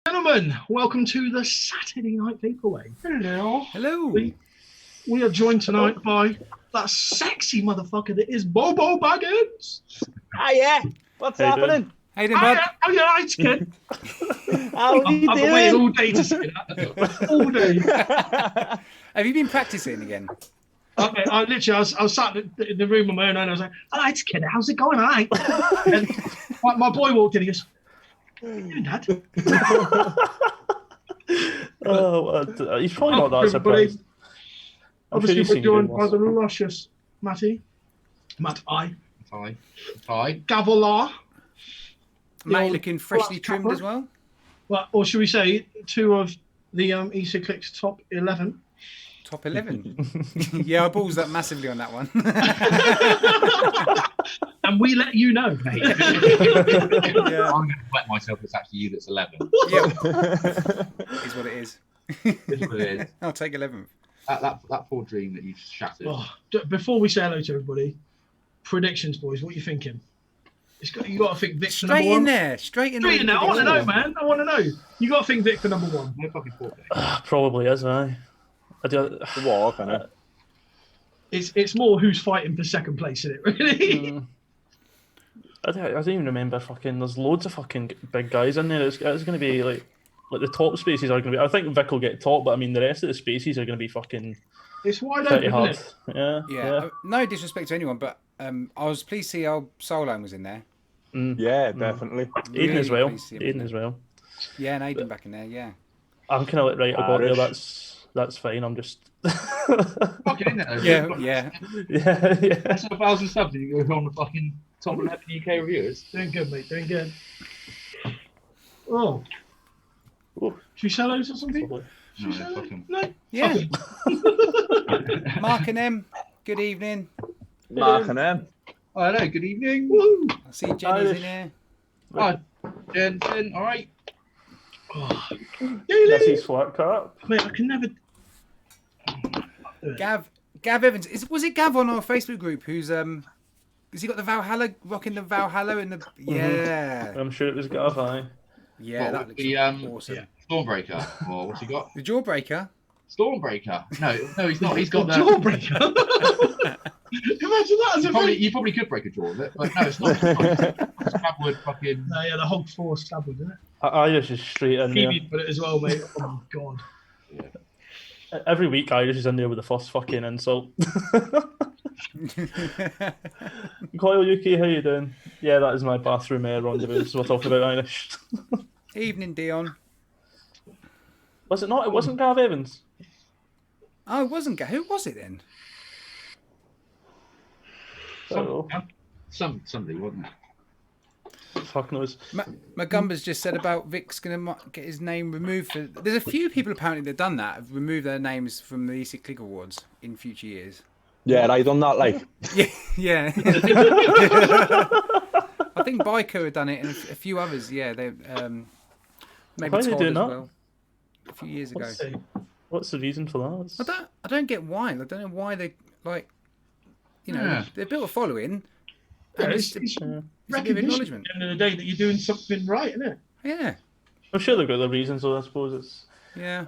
Gentlemen, welcome to the Saturday Night Vape-Away. Hello. Hello. We are joined tonight by that sexy motherfucker that is Bobo Baggins. Hiya. What's happening? How you doing, bud? How you right, kid? How are you I've been waiting all doing? day to say that. All day. Have you been practicing again? Okay, I was sat in the room on my own and I was like, all right, kid, how's it going? All right. And my boy walked in, he goes, what are you doing, Dad? He's probably not that surprised. Obviously, you've we're seen joined good by ones. the luscious Matty. Matt I. Hi. Gavolar. Matty old looking freshly Flatcap trimmed as well. Well, or should we say 2 of the Easy Clicks top 11? Top 11. Yeah, I balls up massively on that one. And we let you know, mate. Yeah. I'm going to wet myself. It's actually you that's 11. Yeah. Is what it is. It's what it is. I'll take 11th. That poor dream that you've shattered. Oh, before we say hello to everybody, predictions, boys. What are you thinking? You got to think Vic's the number Straight one. in there. Straight in Straight in there. I want to know, man. I want to know. You got to think Vic for number 1. No fucking fault. Probably is, aye. I do. The walk, innit? It's more who's fighting for second place, isn't it? Really? I don't even remember fucking. There's loads of fucking big guys in there. It's going to be like the top spaces are going to be. I think Vic will get top, but I mean the rest of the spaces are going to be fucking It's wide pretty open, hard. isn't it? Yeah. Yeah. No disrespect to anyone, but I was pleased to see our Solon was in there. Yeah, definitely. Aiden as Really well. pleased to see him in Aiden there. as well. Yeah, and Aiden back in there, yeah. I'm kind of like right. I got there. Irish. That's fine. I'm just. Fucking in there. Yeah, yeah. yeah. That's 1,000 subs and you go on the fucking top 11 UK reviewers. Doing good, mate. Doing good. Oh. Ooh. Should we sell those or something? Probably. No, fucking. No. Yeah. Mark and M, good evening. Mark and them. Oh, hello, good evening. Woo. I see Jenny's in here. Hi, Jen, all right. Oh. That's his flat cap. Mate, I can never. Gav Evans. Was it Gav on our Facebook group who's has he got the Valhalla, rocking the Valhalla in the I'm sure it was Gav. Aye. Yeah, What, that with looks the, awesome. yeah. Stormbreaker, or what's he got? The Jawbreaker. Stormbreaker. No, he's not. He's got the. Jawbreaker. Imagine that as a You probably could break a jaw with it, but no, it's not. It's Crabwood fucking. No, yeah, the whole force tablet, isn't it? Irish is straight in there. Phoebe put it as well, mate. Oh my god. Every week, Irish is in there with the first fucking insult. Coil UK, how you doing? Yeah, that is my bathroom rendezvous. So we're talking about Irish. Evening, Dion. Was it not? It wasn't Gav Evans. Oh, it wasn't Gav. Who was it then? Oh, Somebody, wasn't it? fuck knows. Magumba's just said about Vic's going to get his name removed. There's a few people apparently that have done that, have removed their names from the EC Click Awards in future years. Yeah, I done that like. Yeah. I think Biker had done it and a few others. Yeah, they maybe Why are they Todd doing as that? well. A few years ago. What's the reason for that? It's- I don't get why. I don't know why they like. Yeah. They built a following. Yeah, And it's it's a bit of recognition acknowledgement. at the end of the day that you're doing something right, isn't it? Yeah. I'm sure they've got their reasons, so I suppose it's Yeah.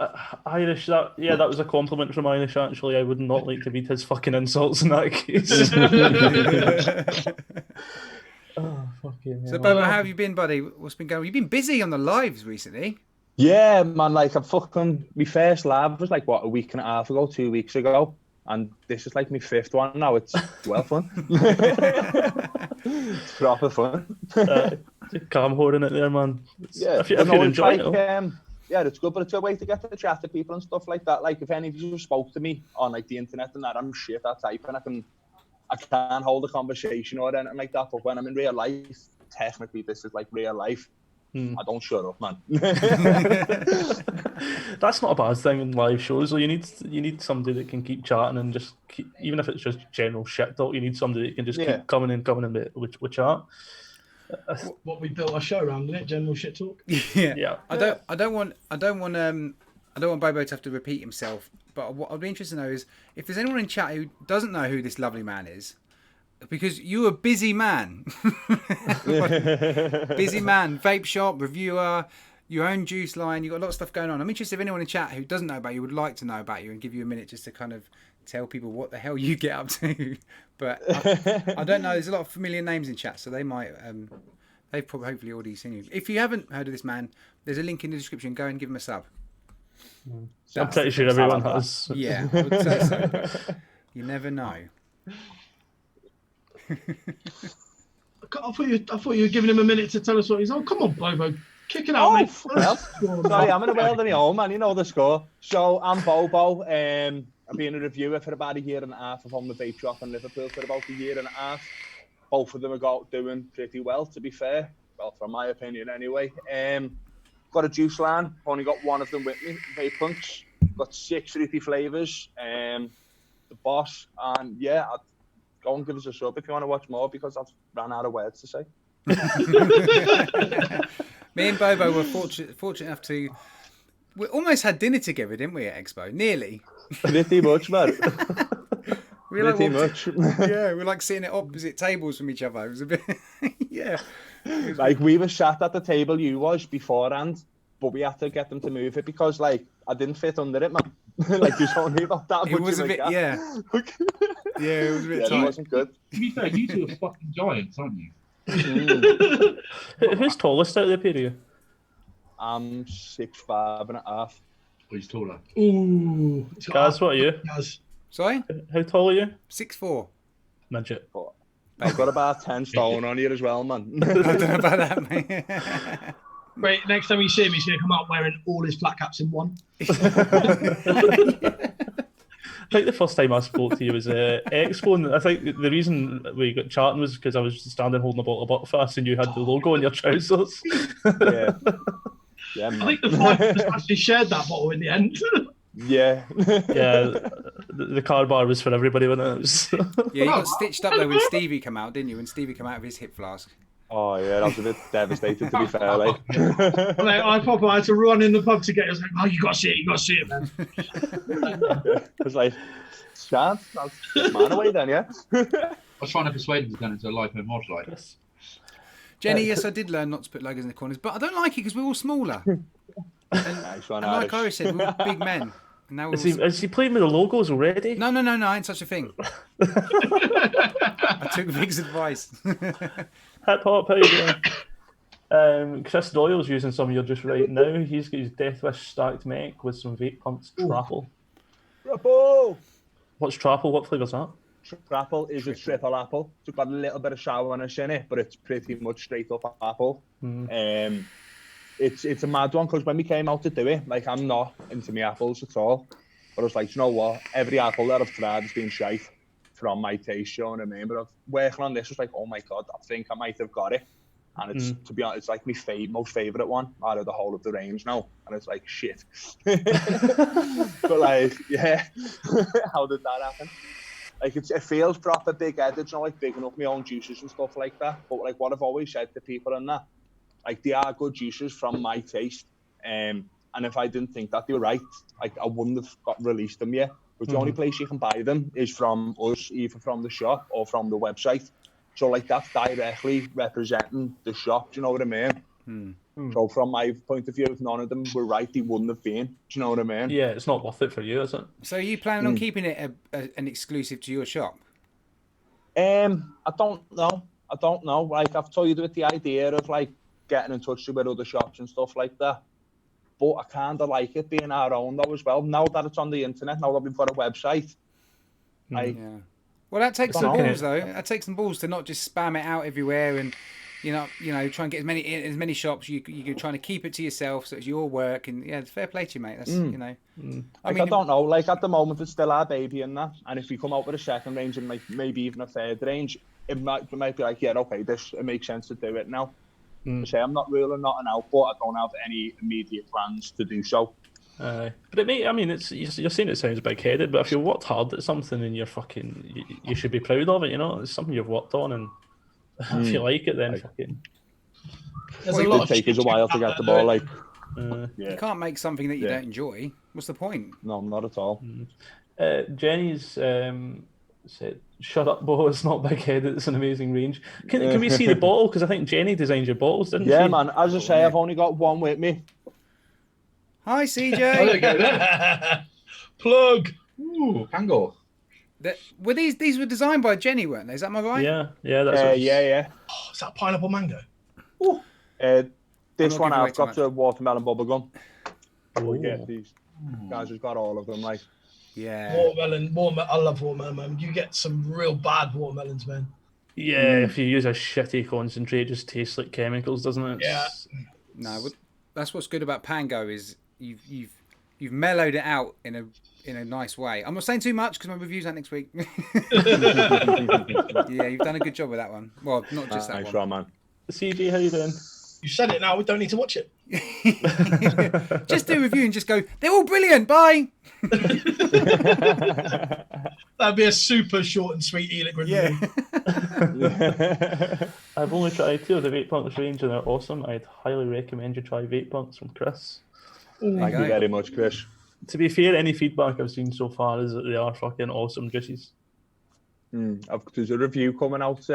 Irish. That was a compliment from Irish. Actually, I would not like to read his fucking insults in that case. Oh fucking hell. So, Bobo, how have you been, buddy? What's been going on? You've been busy on the lives recently. Yeah, man, like I'm fucking. My first lab was like, what, a week and a half ago, 2 weeks ago. And this is like my 5th one now. It's well fun. It's proper fun. Calm holding it there, man. Yeah, If you're it's enjoying like, it. yeah, it's good, but it's a way to get to chat to people and stuff like that. Like, if any of you spoke to me on like the internet and that, I'm shit at typing. I can't hold a conversation or anything like that. But when I'm in real life, technically this is like real life. I don't shut up, man. That's not a bad thing in live shows. So you need somebody that can keep chatting and just keep, even if it's just general shit talk. You need somebody that can just keep coming in with chat. What we built our show around, isn't it? General shit talk. Yeah. I don't want Bobo to have to repeat himself. But what I'd be interested to know is if there's anyone in chat who doesn't know who this lovely man is, because you're a busy man. Busy man, vape shop, reviewer, your own juice line, you've got a lot of stuff going on. I'm interested if anyone in chat who doesn't know about you would like to know about you and give you a minute just to kind of tell people what the hell you get up to. But I don't know, there's a lot of familiar names in chat, so they might they've probably hopefully already seen you. If you haven't heard of this man, there's a link in the description, go and give him a sub. I'm pretty sure everyone has. Yeah, I would say so. But you never know. I thought you were giving him a minute to tell us what he's on. Come on, Bobo. Kick it out, Oh, mate. well, sorry, I'm in a world of my own, man. You know the score. So I'm Bobo. I've been a reviewer for about a year and a half. I've owned the vape shop in Liverpool for about a year and a half. Both of them are doing pretty well, to be fair. Well, from my opinion, anyway. Got a juice line. Only got one of them with me. Vape Punks. Got 6 fruity flavours. The Boss, and yeah, I'd go and give us a sub if you want to watch more because I've ran out of words to say. Me and Bobo were fortunate enough to. We almost had dinner together, didn't we, at Expo? Nearly. Pretty much, man. Pretty much. Yeah, we're like sitting at opposite tables from each other. It was a bit, yeah. Like we were sat at the table you was beforehand, but we had to get them to move it because like I didn't fit under it, man. Like there's only about that much. It was a bit, yeah. Yeah, it was a bit tight. It wasn't good. To be fair, you two are fucking giants, aren't you? Who's tallest out of the pair of you? I'm 6'5.5". Oh, he's taller. Ooh. Gaz, what are you? Sorry? How tall are you? 6'4". Midget. I've got about 10 stone on here as well, man. I don't know about that, mate. Wait, next time you see him, he's going to come out wearing all his flat caps in one. I think the first time I spoke to you was Expo, and I think the reason we got chatting was because I was standing holding a bottle of Buckfast and you had the logo on your trousers. Yeah. Yeah, man. I think the 5 of us actually shared that bottle in the end. Yeah. Yeah, the car bar was for everybody when it was. Yeah, you got stitched up though when Stevie came out, didn't you? When Stevie came out of his hip flask. Oh, yeah, that was a bit devastated, to be fair. Like. I had to run in the pub to get it. I was like, oh, you got to see it, man. It was like, chance, that's man away then, yeah? I was trying to persuade him to turn into a lipo mod like this. Jenny, yes, I did learn not to put logos in the corners, but I don't like it because we're all smaller. Nice one, And like I said, we're all big men. And now Is he playing with the logos already? No, I ain't such a thing. I took Vic's advice. Hip hop, how you doing? Chris Doyle's using some you're just right now. He's got his Death Wish stacked mech with some Vape Punks Trapple. Trapple! What's Trapple? What flavour's that? Trapple is a triple apple. It's got a little bit of sourness in it, but it's pretty much straight up apple. It's a mad one because when we came out to do it, like I'm not into me apples at all. But I was like, you know what? Every apple that I've tried has been shite from my taste, you know what I mean? But working on this was like, oh my God, I think I might have got it. And it's, to be honest, it's like my most favourite one out of the whole of the range now. And it's like, shit. But like, yeah, how did that happen? Like, it feels proper big-headed, you know, like bigging up my own juices and stuff like that. But like what I've always said to people and that, like they are good juices from my taste. And if I didn't think that they were right, like I wouldn't have released them yet. But the only place you can buy them is from us, either from the shop or from the website. So like that's directly representing the shop, do you know what I mean? So from my point of view, if none of them were right, they wouldn't have been. Do you know what I mean? Yeah, it's not worth it for you, is it? So are you planning on keeping it an exclusive to your shop? I don't know. Like I've toyed with the idea of like getting in touch with other shops and stuff like that. But I kind of like it being our own though as well. Now that it's on the internet, now that we've got a website. Yeah. Well, that takes some balls though. That takes some balls to not just spam it out everywhere and you know, try and get as many shops. You're trying to keep it to yourself, so it's your work. And yeah, it's fair play to you, mate. That's you know. I don't know. Like at the moment, it's still our baby and that. And if we come out with a second range and like maybe even a third range, it might be like, yeah, okay, it makes sense to do it now. Say I'm not ruling nothing out, but I don't have any immediate plans to do so. But it may, I mean, you're saying it sounds big-headed, but if you worked hard at something and you're you should be proud of it, you know? It's something you've worked on, and if you like it, then fucking... There's a lot of take us a while to get the ball, like... You can't make something that you don't enjoy. What's the point? No, not at all. Jenny's said, "Shut up, Bo, it's not big-headed, it's an amazing range." Can we see the bottle? Because I think Jenny designed your bottles, didn't she? Yeah, man. As I say, I've only got one with me. Hi, CJ. There you go, there. Plug. Ooh, Kangol. Were these were designed by Jenny, weren't they? Is that my right? Yeah, that's yeah. Oh, is that pineapple mango? This one I've got a watermelon bubblegum. We get these. Guys has got all of them, like. Yeah. Watermelon. I love watermelon, man. You get some real bad watermelons, man. Yeah, if you use a shitty concentrate, it just tastes like chemicals, doesn't it? Yeah. No, that's what's good about Pango is you you've mellowed it out in a nice way. I'm not saying too much because my review's out next week. Yeah, you've done a good job with that one. Well, not just that one. Man. CG, how you doing? You said it now. We don't need to watch it. Just do a review and just go, they're all brilliant. Bye. That'd be a super short and sweet Elix review. Yeah. I've only tried 2 of the Vape Punks range and they're awesome. I'd highly recommend you try Vape Punks from Chris. Thank you very much, Chris. To be fair, any feedback I've seen so far is that they are fucking awesome juices. There's a review coming out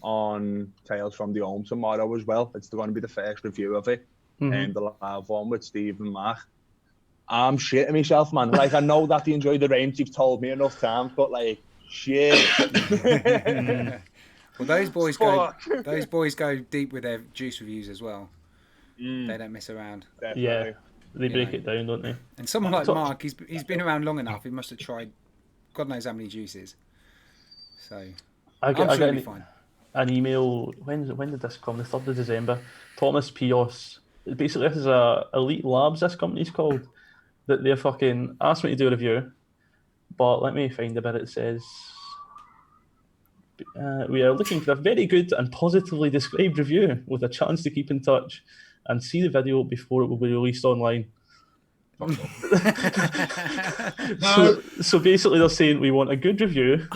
on Tales from the Home tomorrow as well. It's going to be the first review of it, and the live one with Steve and Mark. I'm shitting myself, man. Like, I know that they enjoy the range. You've told me enough times, but like, shit. Well, those boys go deep with their juice reviews as well. They don't mess around. Definitely. Yeah, they break it down, don't they? And someone like Mark, he's been around long enough. He must have tried God knows how many juices. So I got fine. An email. When did this come? The 3rd of December. Thomas Pios. Basically, this is a Elite Labs. This company's called. That they fucking asked me to do a review, but let me find a bit. It says we are looking for a very good and positively described review with a chance to keep in touch and see the video before it will be released online. So basically they're saying we want a good review.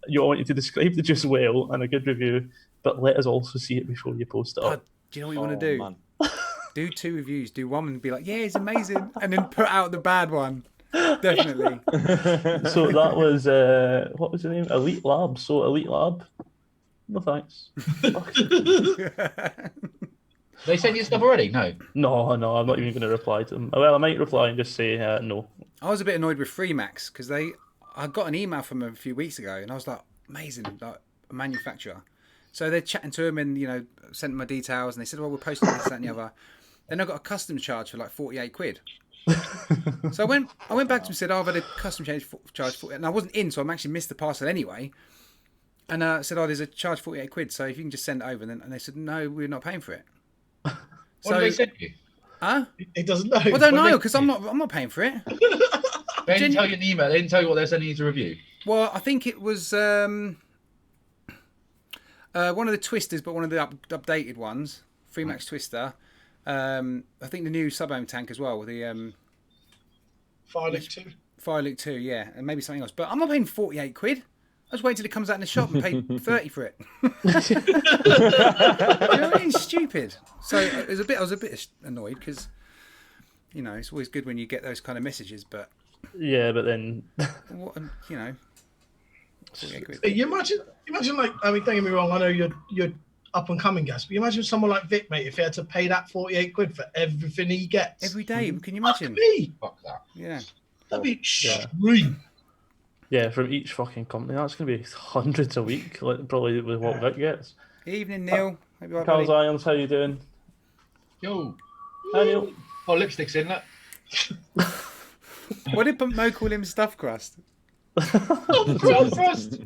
You want you to describe the juice well and a good review, but let us also see it before you post it up. Do you know what you want to do? Man. Do 2 reviews. Do one and be like, yeah, it's amazing, and then put out the bad one. Definitely. So that was what was the name? Elite Lab. So Elite Lab. No thanks. They sent you stuff already? No. No, I'm not even going to reply to them. Well, I might reply and just say no. I was a bit annoyed with Freemax because I got an email from them a few weeks ago, and I was like, amazing, like a manufacturer. So they're chatting to him and sent them my details, and they said, well, we're posting this, that, and the other. Then I got a custom charge for like 48 quid. So I went back to them and said, I've had a custom charge 48, and I wasn't in, so I actually missed the parcel anyway. And I said, there's a charge 48 quid, so if you can just send it over. And they said, no, we're not paying for it. What did they send you? Huh? He doesn't know. Well, I don't know because I'm not paying for it. They didn't tell you in the email. They didn't tell you what they're sending you to review. Well, I think it was one of the twisters, but one of the updated ones, Freemax Twister. I think the new sub-ohm tank as well with the Fire Luke 2, yeah, and maybe something else. But I'm not paying 48 quid. I was waiting till it comes out in the shop and pay 30 for it. It's stupid. So I was a bit annoyed because, it's always good when you get those kind of messages, but yeah, but then what, 48 quid. You imagine like, I mean, don't get me wrong, I know you're up and coming, guys, but you imagine someone like Vic, mate, if he had to pay that 48 quid for everything he gets every day. Can you imagine? Fuck that. Yeah, that'd be extreme. Yeah, from each fucking company, that's going to be hundreds a week, like, probably with what Vic gets. Evening, Neil. Carl Zions, how you doing? Yo. Hi, Neil. Oh, lipstick's in that. What did Mo call him? Stuff crust. Stuff crust.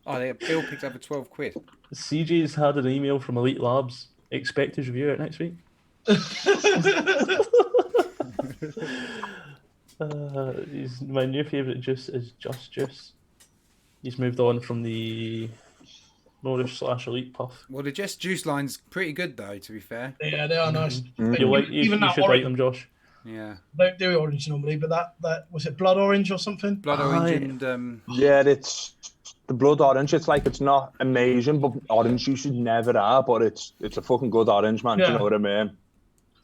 Oh, Bill picked up for 12 quid. CJ's had an email from Elite Labs. Expect his review out next week. My new favourite juice is Just Juice. He's moved on from the Nordish / Elite Puff. Well, the Just Juice line's pretty good though, to be fair. Yeah, they are nice. You should like them, Josh. Yeah. Don't do orange normally, but that was it blood orange or something? Blood orange and yeah, it's the blood orange. It's like, it's not amazing, but orange you should never have, but it's a fucking good orange, man. Yeah. Do you know what I mean?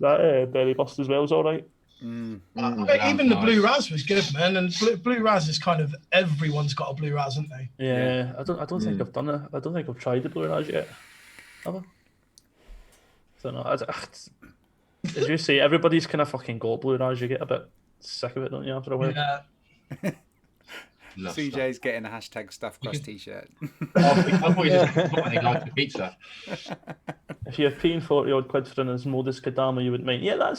That Berry Bust as well is alright. Even the blue raz was good, man, and blue raz is kind of, everyone's got a blue raz, haven't they? Yeah. I don't think I've done it. I don't think I've tried the blue raz yet. Have I? I don't know. As you say, everybody's kind of fucking got blue raz. You get a bit sick of it, don't you, after a while? Yeah. CJ's getting a hashtag stuff crust t-shirt. I thought you just liked the pizza. If you're paying 40 odd quid for an Osmodus Kadama, you wouldn't mind. Yeah, I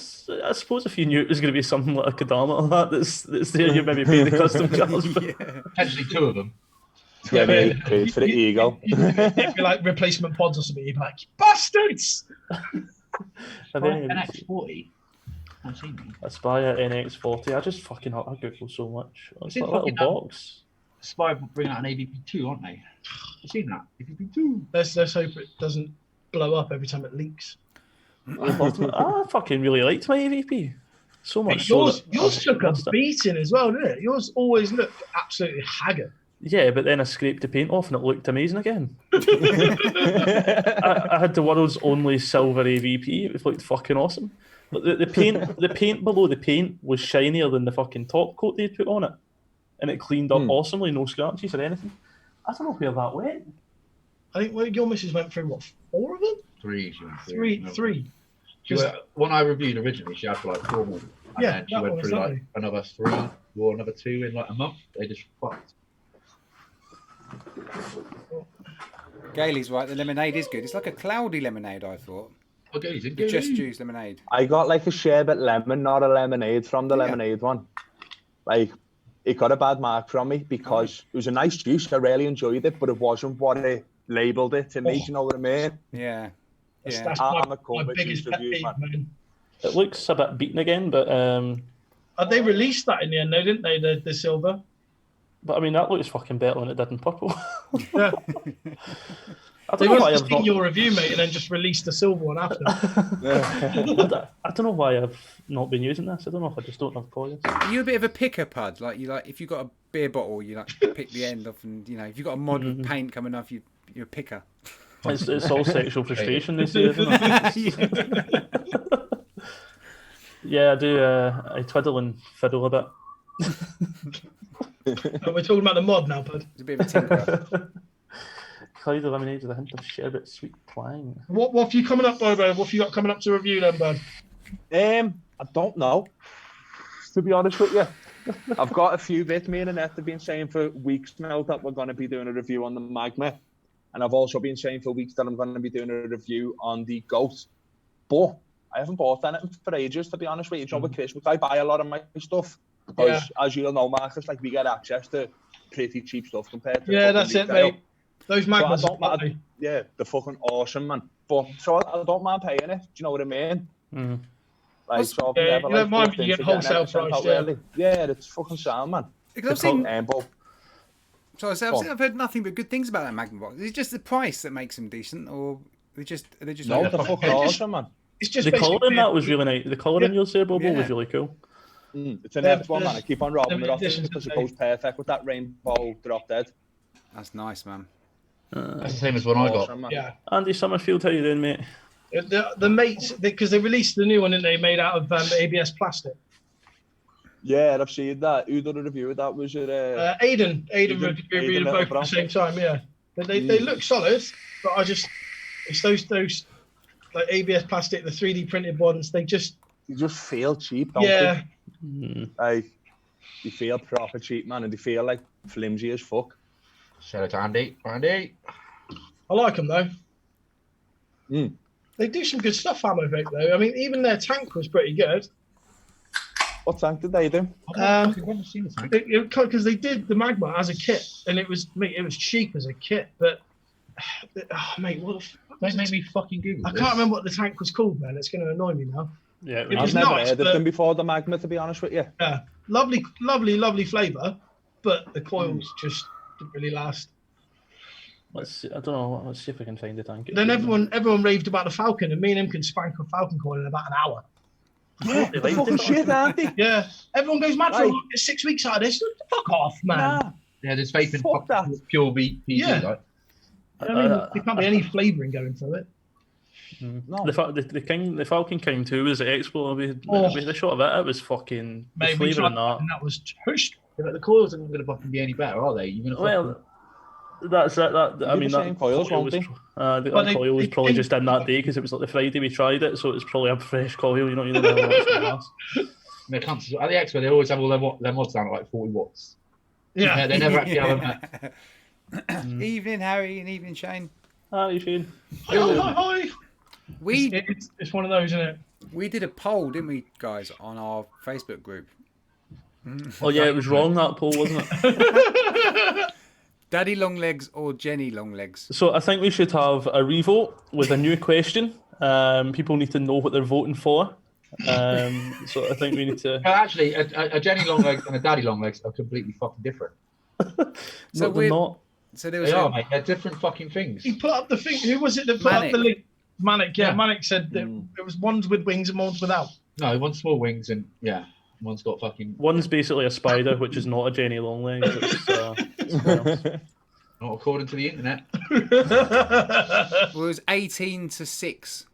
suppose if you knew it was going to be something like a Kadama on that's there, you maybe pay the custom charge. Yeah. Potentially 2 of them. Yeah, paid for the Eagle. If you're like replacement pods or something, you'd be like, bastards! An X40. I've seen them. Aspire NX40. I just fucking I Google so much. It's seen like a little fucking, box. Aspire bringing out an AVP2, aren't they? I've seen that. AVP2. Let's hope it doesn't blow up every time it leaks. I fucking really liked my AVP. So much. Yours so took a beating as well, didn't it? Yours always looked absolutely haggard. Yeah, but then I scraped the paint off and it looked amazing again. I had the world's only silver AVP. It looked fucking awesome. But the paint below the paint was shinier than the fucking top coat they'd put on it, and it cleaned up awesomely, no scratches or anything. I don't know where that went. I think your missus went through what, 4 of them? 3. She went through. Three. She went, when I reviewed originally, she had for like 4 more. And Yeah, then she that went one through was like lovely. another 3 or another 2 in like a month. They just fucked. Gailey's right. The lemonade is good. It's like a cloudy lemonade, I thought. Okay, he's in With just juice lemonade. I got like a sherbet lemon, not a lemonade from the lemonade one. Like, it got a bad mark from me because it was a nice juice. I really enjoyed it, but it wasn't what I labelled it to me. Do you know what I mean? Yeah. That's I'm a my biggest pet reviews, peeve, man. man. It looks a bit beaten again, but They released that in the end, though, didn't they? The silver. I mean that looks fucking better than it did in purple. Yeah. I They don't know must why have I've seen not. your review, mate, and then just released the silver one after. I don't know why I've not been using this. I don't know if I just don't have coils. Are you a bit of a picker, Pud? Like if you got a beer bottle, you like pick the end off, and if you got a mod of paint coming off, you're a picker. It's all sexual frustration, they say, isn't it? Yeah, I do. I twiddle and fiddle a bit. We're talking about the mod now, Pud. It's a bit of a tinker. Cloudy lemonade with a hint of sherbet sweet twang. What have you coming up, Bobo? What have you got coming up to review then, bud? I don't know. To be honest with you, I've got a few bits. Me and Annette have been saying for weeks now that we're going to be doing a review on the Magma, and I've also been saying for weeks that I'm going to be doing a review on the Goat. But I haven't bought anything for ages, to be honest with you. Over Christmas, I buy a lot of my stuff because, as you'll know, Marcus, like we get access to pretty cheap stuff compared to. Yeah, that's it, mate. Those Magmas, they're fucking awesome, man. But so I don't mind paying it. Do you know what I mean? Like, so you don't mind when you get wholesale price, yeah, it's fucking sound, man. Because I've heard nothing but good things about that Magma box. Is it just the price that makes them decent, or are they just no, they're fucking awesome, man. It's just the colour in that was really nice. The colour in your Bobo was really cool. It's an next one, man. I keep on robbing it off because it goes perfect with that rainbow drop dead. That's nice, man. That's the same as one I got. Man. Yeah. Andy Summerfield, how you doing, mate? The mates, because they released the new one, didn't they? Made out of ABS plastic. Yeah, I've seen that. Who did a review of that? Was it Aiden reviewed both at the same time. Yeah, they look solid, but it's those like ABS plastic, the 3D printed ones. They just feel cheap, don't they? Like, they feel proper cheap, man, and they feel like flimsy as fuck. Shout out to Andy. Andy. I like them though. They do some good stuff, Ammo Vape, though. I mean, even their tank was pretty good. What tank did they do? Because they did the Magma as a kit, and it was cheap as a kit. But mate, what the fuck? Don't make me fucking Google. I can't remember what the tank was called, man. It's going to annoy me now. Yeah, I've never heard of them before the Magma, to be honest with you. Yeah, lovely flavour, but the coils just didn't really last. Let's see, I don't know. Let's see if we can find the tank. Then everyone raved about the Falcon, and me and him can spank a Falcon coil in about an hour. Yeah, the fucking shit, aren't they? Yeah, everyone goes mad for 6 weeks out of this. Fuck off, man. Nah. Yeah, there's vaping pure VPG, Yeah. right? I mean, there can't be any flavouring going through it. No. The Falcon King 2 was the Expo. We had a shot of it. It was fucking the flavour in that. And that was toast. Yeah, but the coils aren't going to fucking be any better, are they? You're going to That's it. I mean, that coils, won't they? That coil was probably just in that day because it was like the Friday we tried it, so it's probably a fresh coil. You know how long it's going to last. At the Expo, they always have all their mods down at like 40 watts. Yeah, they never actually have them. Evening, Harry, and evening, Shane. Hi, Shane. Hi. It's one of those, isn't it? We did a poll, didn't we, guys, on our Facebook group? Oh yeah, it was wrong, that poll, wasn't it? Daddy Longlegs or Jenny Longlegs? So I think we should have a revote with a new question. People need to know what they're voting for. So I think we need to. No, actually, a Jenny Longlegs and a Daddy Longlegs are completely fucking different. So They're not. So there was They are, mate. They're different fucking things. He put up the thing. Who was it that put Manic. up the link? Manic. Yeah, Yeah. Manic said that there was ones with wings and ones without. No, one's small wings and one's got fucking. One's basically a spider, which is not a Jenny Longlegs. It's something else. Not according to the internet. Well, it was 18 to 6.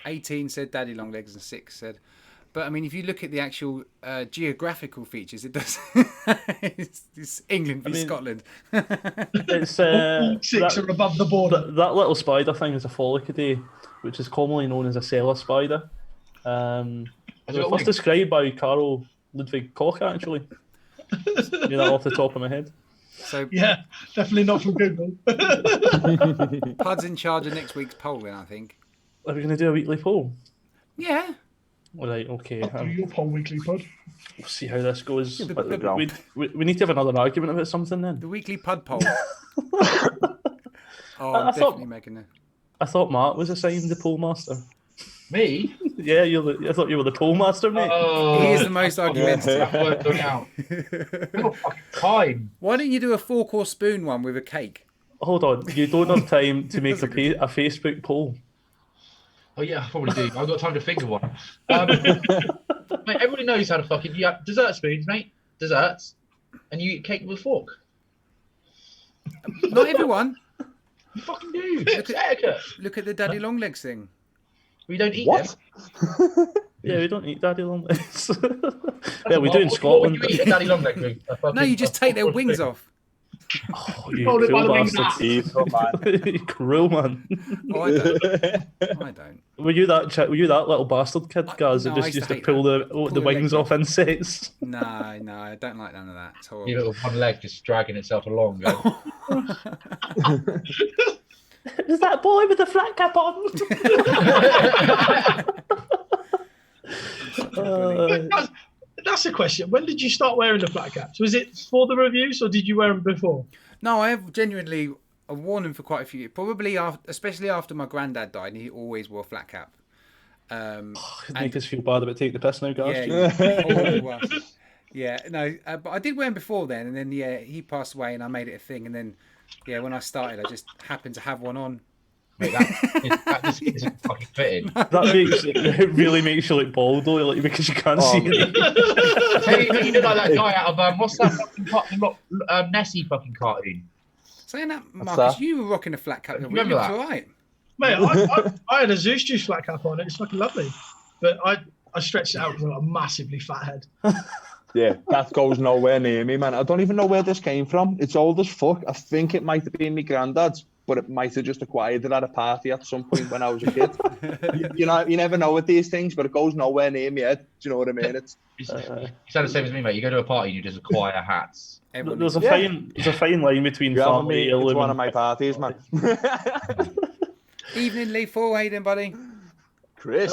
18 said Daddy Longlegs and 6 said. But I mean, if you look at the actual geographical features, it does. it's England v Scotland. It's 6 are above the border. That little spider thing is a Follicaday, which is commonly known as a cellar spider. It was first described by Carl Ludwig Koch, actually. You know that off the top of my head. So Yeah, definitely not from Google. Pud's in charge of next week's poll, then I think. Are we going to do a weekly poll? Yeah. All right, okay. Do your poll weekly, Pud. We'll see how this goes. Yeah, but- We need to have another argument about something then. The weekly Pud poll. Oh, I I'm thought- definitely making a. I thought Mark was assigned the poll master. Me? Yeah, I thought you were the poll master, mate. Oh, He is the most argumentative. that word going out. Got fucking time. Why don't you do a fork or spoon one with a cake? Hold on, you don't have time to make a Facebook poll. Oh yeah, I probably do. I've got time to think of one. Mate, everybody knows how to fucking. You have dessert spoons, mate. Desserts, and you eat cake with a fork. Not everyone. You fucking do. It's etiquette. Look at the Daddy Longlegs thing. We don't eat What? them. Yeah, we don't eat daddy longlegs. Yeah, we do in Scotland. What would you eat a daddy long leg with? No, you just take their wings off. Oh, you Hold it by cruel the wings bastard. Evil, man. You cruel man. Oh, I don't. I don't. Were you that little bastard kid, Gaz, No, that I just used used to to hate pull that. the the wings legs off insects? No, I don't like none of that. It's horrible. Your little one leg just dragging itself along. Going, Is that boy with the flat cap on? That's a question. When did you start wearing the flat caps? Was it for the reviews or did you wear them before? No, I have genuinely. I've worn them for quite a few years. Probably especially after my granddad died, he always wore a flat cap. Make us feel bad about taking the piss now, Gaz. Yeah, no, but I did wear them before then, and then he passed away, and I made it a thing, and then when I started, I just happened to have one on. mate, that just isn't fucking fitting. It really makes you look bald though, like, because you can't see it. Hey, you look like that guy out of what's that fucking Nessie fucking cartoon? Saying that, Marcus, that? you were rocking a flat cap. Remember that? All right. Mate, I had a Zeus Juice flat cap on. It's fucking lovely. But I stretched it out because I've got a massively fat head. Yeah, that goes nowhere near me, man. I don't even know where this came from. It's old as fuck. I think it might have been my granddad's, but it might have just acquired it at a party at some point when I was a kid. you know, you never know with these things, but it goes nowhere near me head. Do you know what I mean? It's You sound the same as me, mate. You go to a party and you just acquire hats. There's a fine line between you haven't family been to heirloom one and of my parties, man. Evening, Lee Hayden, buddy. Chris.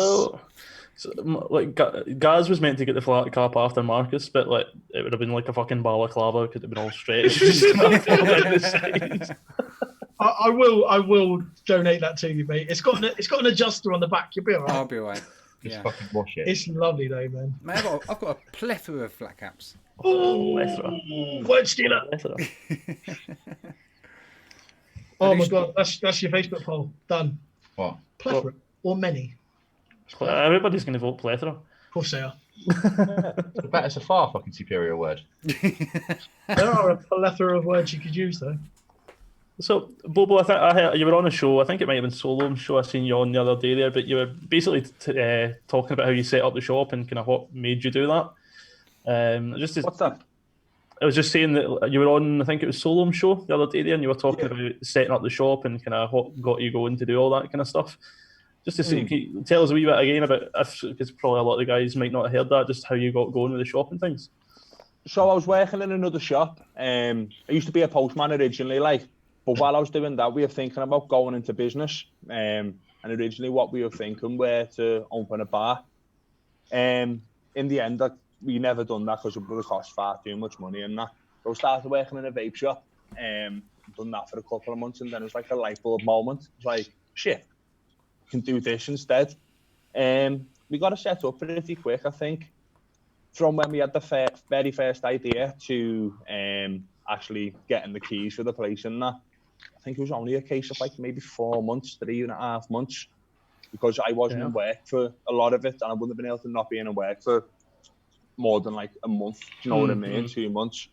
So, like, Gaz was meant to get the flat cap after Marcus, but like it would have been like a fucking balaclava, could have been all stretched. I will donate that to you, mate. It's got an adjuster on the back. You'll be all I'll right. be all right. Just Yeah. fucking wash it. It's lovely though, man. Mate, I've got a plethora of flat caps. Word stealer. Oh my god, that's your Facebook poll. Done. What? Plethora or many? Everybody's going to vote plethora. Of course they are. I bet it's a far fucking superior word. There are a plethora of words you could use though. So, Bobo, I heard you were on a show. I think it might have been Solo's show. I seen you on the other day there, but you were basically talking about how you set up the shop and kind of what made you do that. What's that? I was just saying that you were on, I think it was Solo's show the other day there, and you were talking about setting up the shop and kind of what got you going to do all that kind of stuff. Just to see, can you tell us a wee bit again about, because probably a lot of the guys might not have heard that, just how you got going with the shop and things. So I was working in another shop. I used to be a postman originally, but while I was doing that, we were thinking about going into business. And originally what we were thinking were to open a bar. In the end, we never done that because it would have cost far too much money and that. So I started working in a vape shop. Done that for a couple of months, and then it was like a light bulb moment. It was like, shit, I can do this instead. we got it set up pretty quick, I think. From when we had the very first idea to actually getting the keys for the place and that, I think it was only a case of like maybe 4 months, 3.5 months, because I wasn't in work for a lot of it, and I wouldn't have been able to not be in work for more than like a month. Do you know what I mean? 2 months.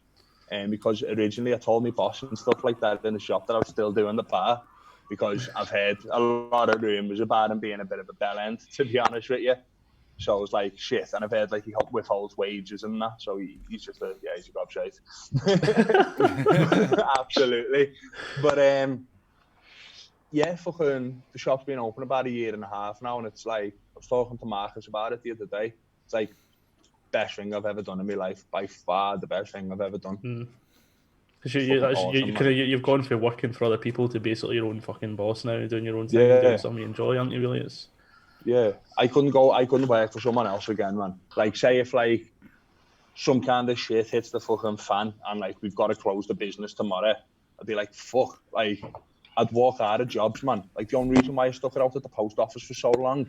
Because originally I told my boss and stuff like that in the shop that I was still doing the bar, because I've heard a lot of rumours about him being a bit of a bell end, to be honest with you. So I was like, shit, and I've heard like he withholds wages and that, so he's just he's a gobshite. Absolutely. But yeah, fucking the shop's been open about 1.5 years now, and it's like, I was talking to Marcus about it the other day. It's like best thing I've ever done in my life, by far the best thing I've ever done. Because you've gone from working for other people to basically your own fucking boss now, doing your own thing, doing something you enjoy, aren't you? Really, it's. Yeah, I couldn't work for someone else again, man. Like, say if like some kind of shit hits the fucking fan and like we've got to close the business tomorrow, I'd be like, fuck, like I'd walk out of jobs, man. Like the only reason why I stuck it out at the post office for so long is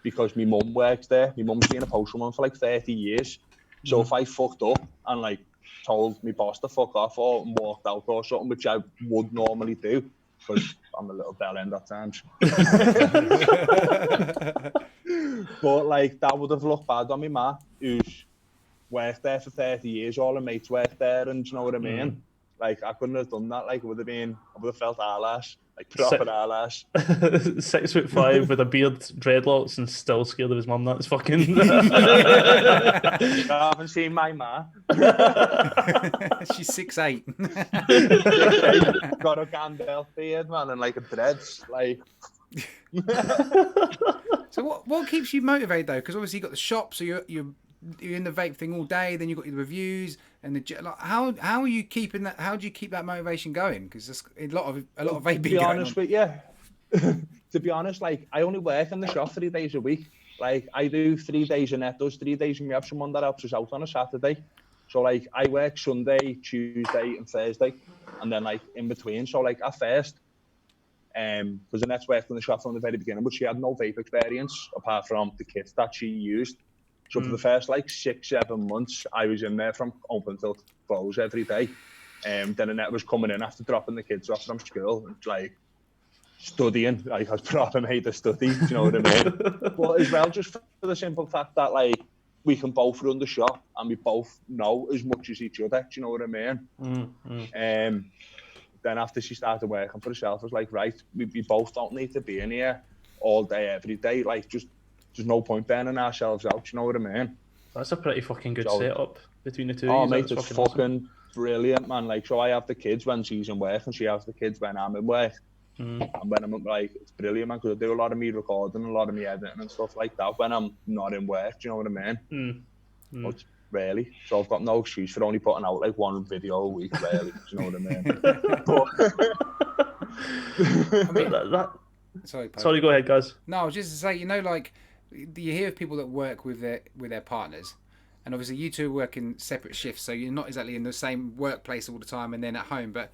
because my mum works there. My mum's been a postwoman for like 30 years. So if I fucked up and like told my boss to fuck off or walked out or something, which I would normally do, because I'm a little bell end at times. But like that would have looked bad on me ma, who's worked there for 30 years, all her mates worked there, and do you know what I mean? Like I couldn't have done that. Like I would have felt our-ass, like proper our-ass. 6'5" with a beard, dreadlocks, and still scared of his mum. That's fucking. I haven't seen my ma. She's 6'8". 6'8", got a Gandalf beard, man, and like a dreads, like. So what keeps you motivated though? Because obviously you got the shop, so you're in the vape thing all day. Then you got the reviews and the like. How are you keeping that? How do you keep that motivation going? Because there's a lot of vaping. To be honest with you, to be honest, like I only work in the shop 3 days a week. Like I do 3 days and Net does 3 days, and we have someone that helps us out on a Saturday. So like I work Sunday, Tuesday, and Thursday, and then like in between. So like at first, because the Net's worked in the shop from the very beginning, but she had no vape experience apart from the kits that she used. So for the first like 6-7 months, I was in there from open till close every day. Then Annette was coming in after dropping the kids off from school and like studying. Like I was proper made to study, do you know what I mean? But as well, just for the simple fact that like we can both run the shop and we both know as much as each other, do you know what I mean? Then after she started working for herself, I was like, right, we both don't need to be in here all day, every day. Like, just there's no point burning ourselves out, you know what I mean? That's a pretty fucking good setup between the two. Oh, mate, it's fucking brilliant, man. Like, so I have the kids when she's in work and she has the kids when I'm in work. And when I'm like, it's brilliant, man, because I do a lot of me recording, a lot of me editing and stuff like that when I'm not in work, do you know what I mean? But really, so I've got no excuse for only putting out like 1 video a week, really, do you know what I mean? Sorry, go ahead, guys. No, I was just to say, you know, like you hear of people that work with their partners, and obviously you two work in separate shifts, so you're not exactly in the same workplace all the time and then at home, but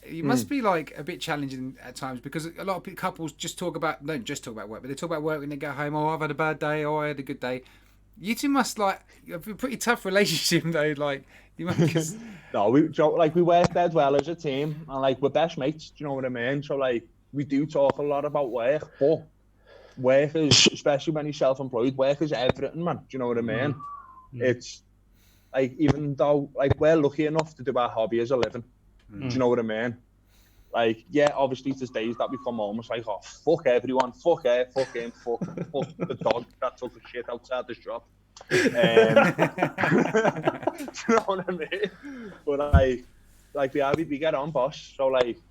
it must be like a bit challenging at times, because a lot of couples don't just talk about work, but they talk about work when they go home. Oh, I've had a bad day. Oh, I had a good day. You two must have a pretty tough relationship though. Like you must. No, we work dead well as a team, and like we're best mates. Do you know what I mean? So like we do talk a lot about work, but work is, especially when you're self-employed, work is everything, man. Do you know what I mean? It's like, even though like we're lucky enough to do our hobby as a living, do you know what I mean? Like, yeah, obviously there's days that we come home, it's like, oh, fuck everyone, fuck her, fuck him, fuck the dog that took a shit outside the shop. Do you know what I mean? But like we get on, boss. So like,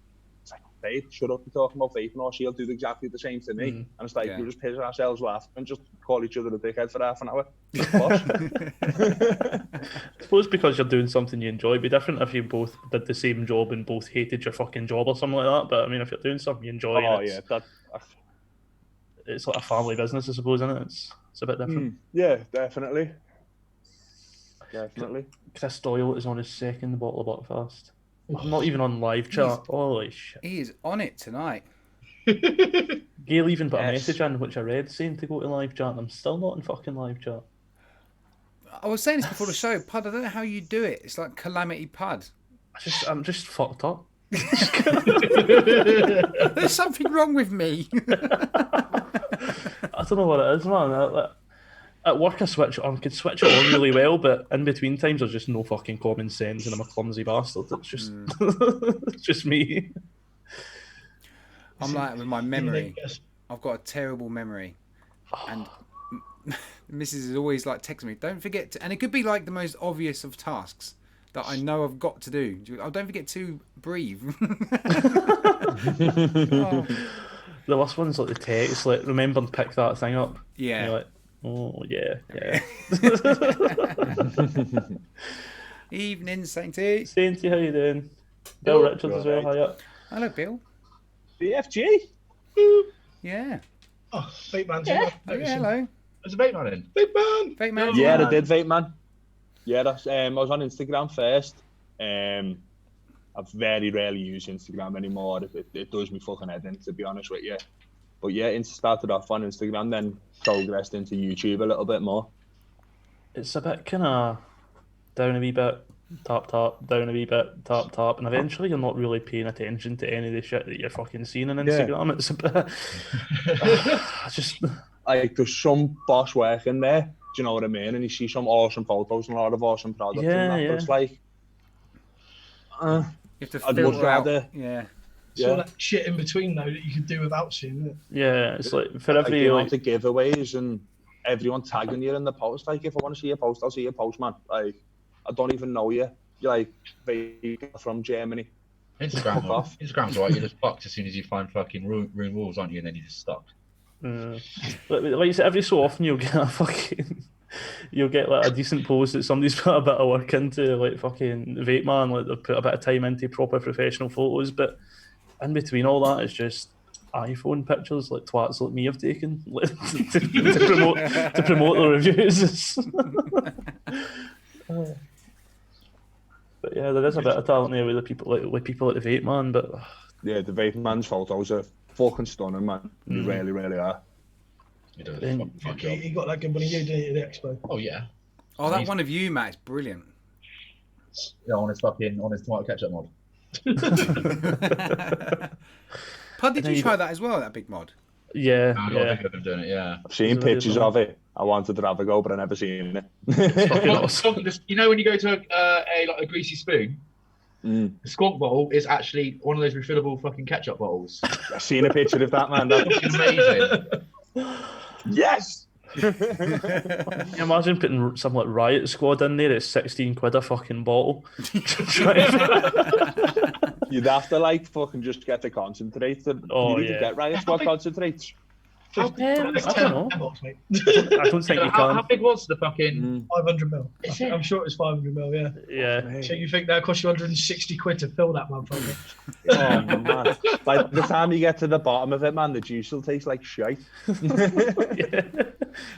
it's like, babe, shut up, you're talking about vaping, or she'll do exactly the same to me. And it's like, we just piss ourselves laughing and just call each other a dickhead for half an hour. Boss. I suppose because you're doing something you enjoy, it'd be different if you both did the same job and both hated your fucking job or something like that. But I mean, if you're doing something you enjoy, it's like a family business, I suppose, isn't it? It's a bit different. Yeah, definitely. Chris Doyle is on his second bottle of Buckfast. I'm not even on live chat. Holy shit. He is on it tonight. Gail even put a Yes. message in which I read saying to go to live chat, and I'm still not in fucking live chat. I was saying this before the show, Pud. I don't know how you do it. It's like Calamity Pud. I'm just fucked up. There's something wrong with me. I don't know what it is, man. At work, I could switch it on really well, but in between times, there's just no fucking common sense, and I'm a clumsy bastard. It's just, it's just me. I'm like with my memory. I've got a terrible memory, and Mrs. is always like texting me, "Don't forget to," and it could be like the most obvious of tasks that I know I've got to do. Oh, don't forget to breathe. Oh. The worst one's like the text, like remember and pick that thing up. Yeah. And you're like, oh yeah. Evening, Sainty. Sainty, how you doing? Bill Richards as well. Hi up. Hello, Bill. BFG. Yeah. Oh, Vape Man's Yeah. Oh, yeah, hello. There's a vape man in. Vape Man. Vape Man. Yeah, I did, Vape Man. Yeah, that's. I was on Instagram first. I very rarely use Instagram anymore. It does me fucking head in, to be honest with you. But yeah, started off on Instagram, then progressed into YouTube a little bit more. It's a bit kind of down a wee bit, tap, down a wee bit, tap, and eventually you're not really paying attention to any of the shit that you're fucking seeing on Instagram. Yeah. It's a bit. I just. Like, there's some boss work in there, do you know what I mean? And you see some awesome photos and a lot of awesome products and that, but it's like, you have to I'd filter much rather, out. Yeah. It's all that shit in between though that you could do without seeing it. Yeah, it's like for like, every the amount of giveaways and everyone tagging you in the post. Like, if I want to see your post, I'll see your post, man. Like, I don't even know you. You're like Vaper from Germany. Instagram's right. You're just fucked as soon as you find fucking ruin walls, aren't you? And then you're just stuck. Like you said, every so often you'll get like a decent post that somebody's put a bit of work into, like fucking Vape Man, like they've put a bit of time into proper professional photos, but in between all that, it's just iPhone pictures like twats like me have taken to promote the reviews. But yeah, there is a bit of talent there with the people like people at the Vape Man, but yeah, the Vape Man's photos are fucking stunning, man. They really, really are. He does He got that good one of you, didn't he, at the expo? Oh yeah. Oh, that one of you, Matt, is brilliant. Yeah, on his tomato ketchup mod. Pud, did you try that as well, that big mod? Yeah, I got a video of him doing it, yeah. I've seen pictures of it. I wanted to have a go, but I never seen it. You know when you go to a greasy spoon, the squonk bottle is actually one of those refillable fucking ketchup bottles. I've seen a picture of that, man. That's amazing. Yes! Imagine putting some like Riot Squad in there. It's 16 quid a fucking bottle. You'd have to like fucking just get the concentrate. Oh, you need to get Riot Squad concentrates. I don't know. I don't think you can. How big was the fucking 500ml? I'm sure it's 500ml. Yeah. Yeah. So you think that cost you 160 quid to fill that motherfucker? Oh man! By the time you get to the bottom of it, man, the juice will taste like shite. Yeah.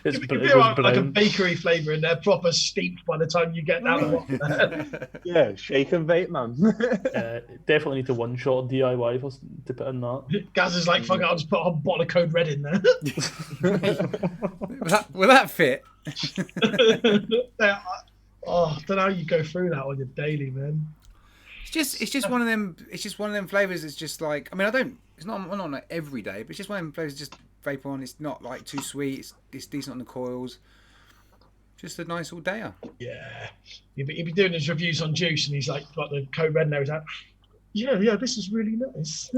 It could be like a bakery flavour in there, proper steeped by the time you get that. Yeah, shake and vape, man. Definitely need to one shot DIY for to put in that. Gaz is like, fuck it, I'll just put a bottle of Code Red in there. Will that fit? Oh, I don't know how you go through that on your daily, man. It's just one of them. It's just one of them flavors. It's just like, I mean, it's not like every day, but it's just one of them flavors. Just vape on. It's not like too sweet. It's decent on the coils. Just a nice all dayer. Yeah, he'd be doing his reviews on juice, and he's like, got the Code Red, and he's like, yeah, this is really nice.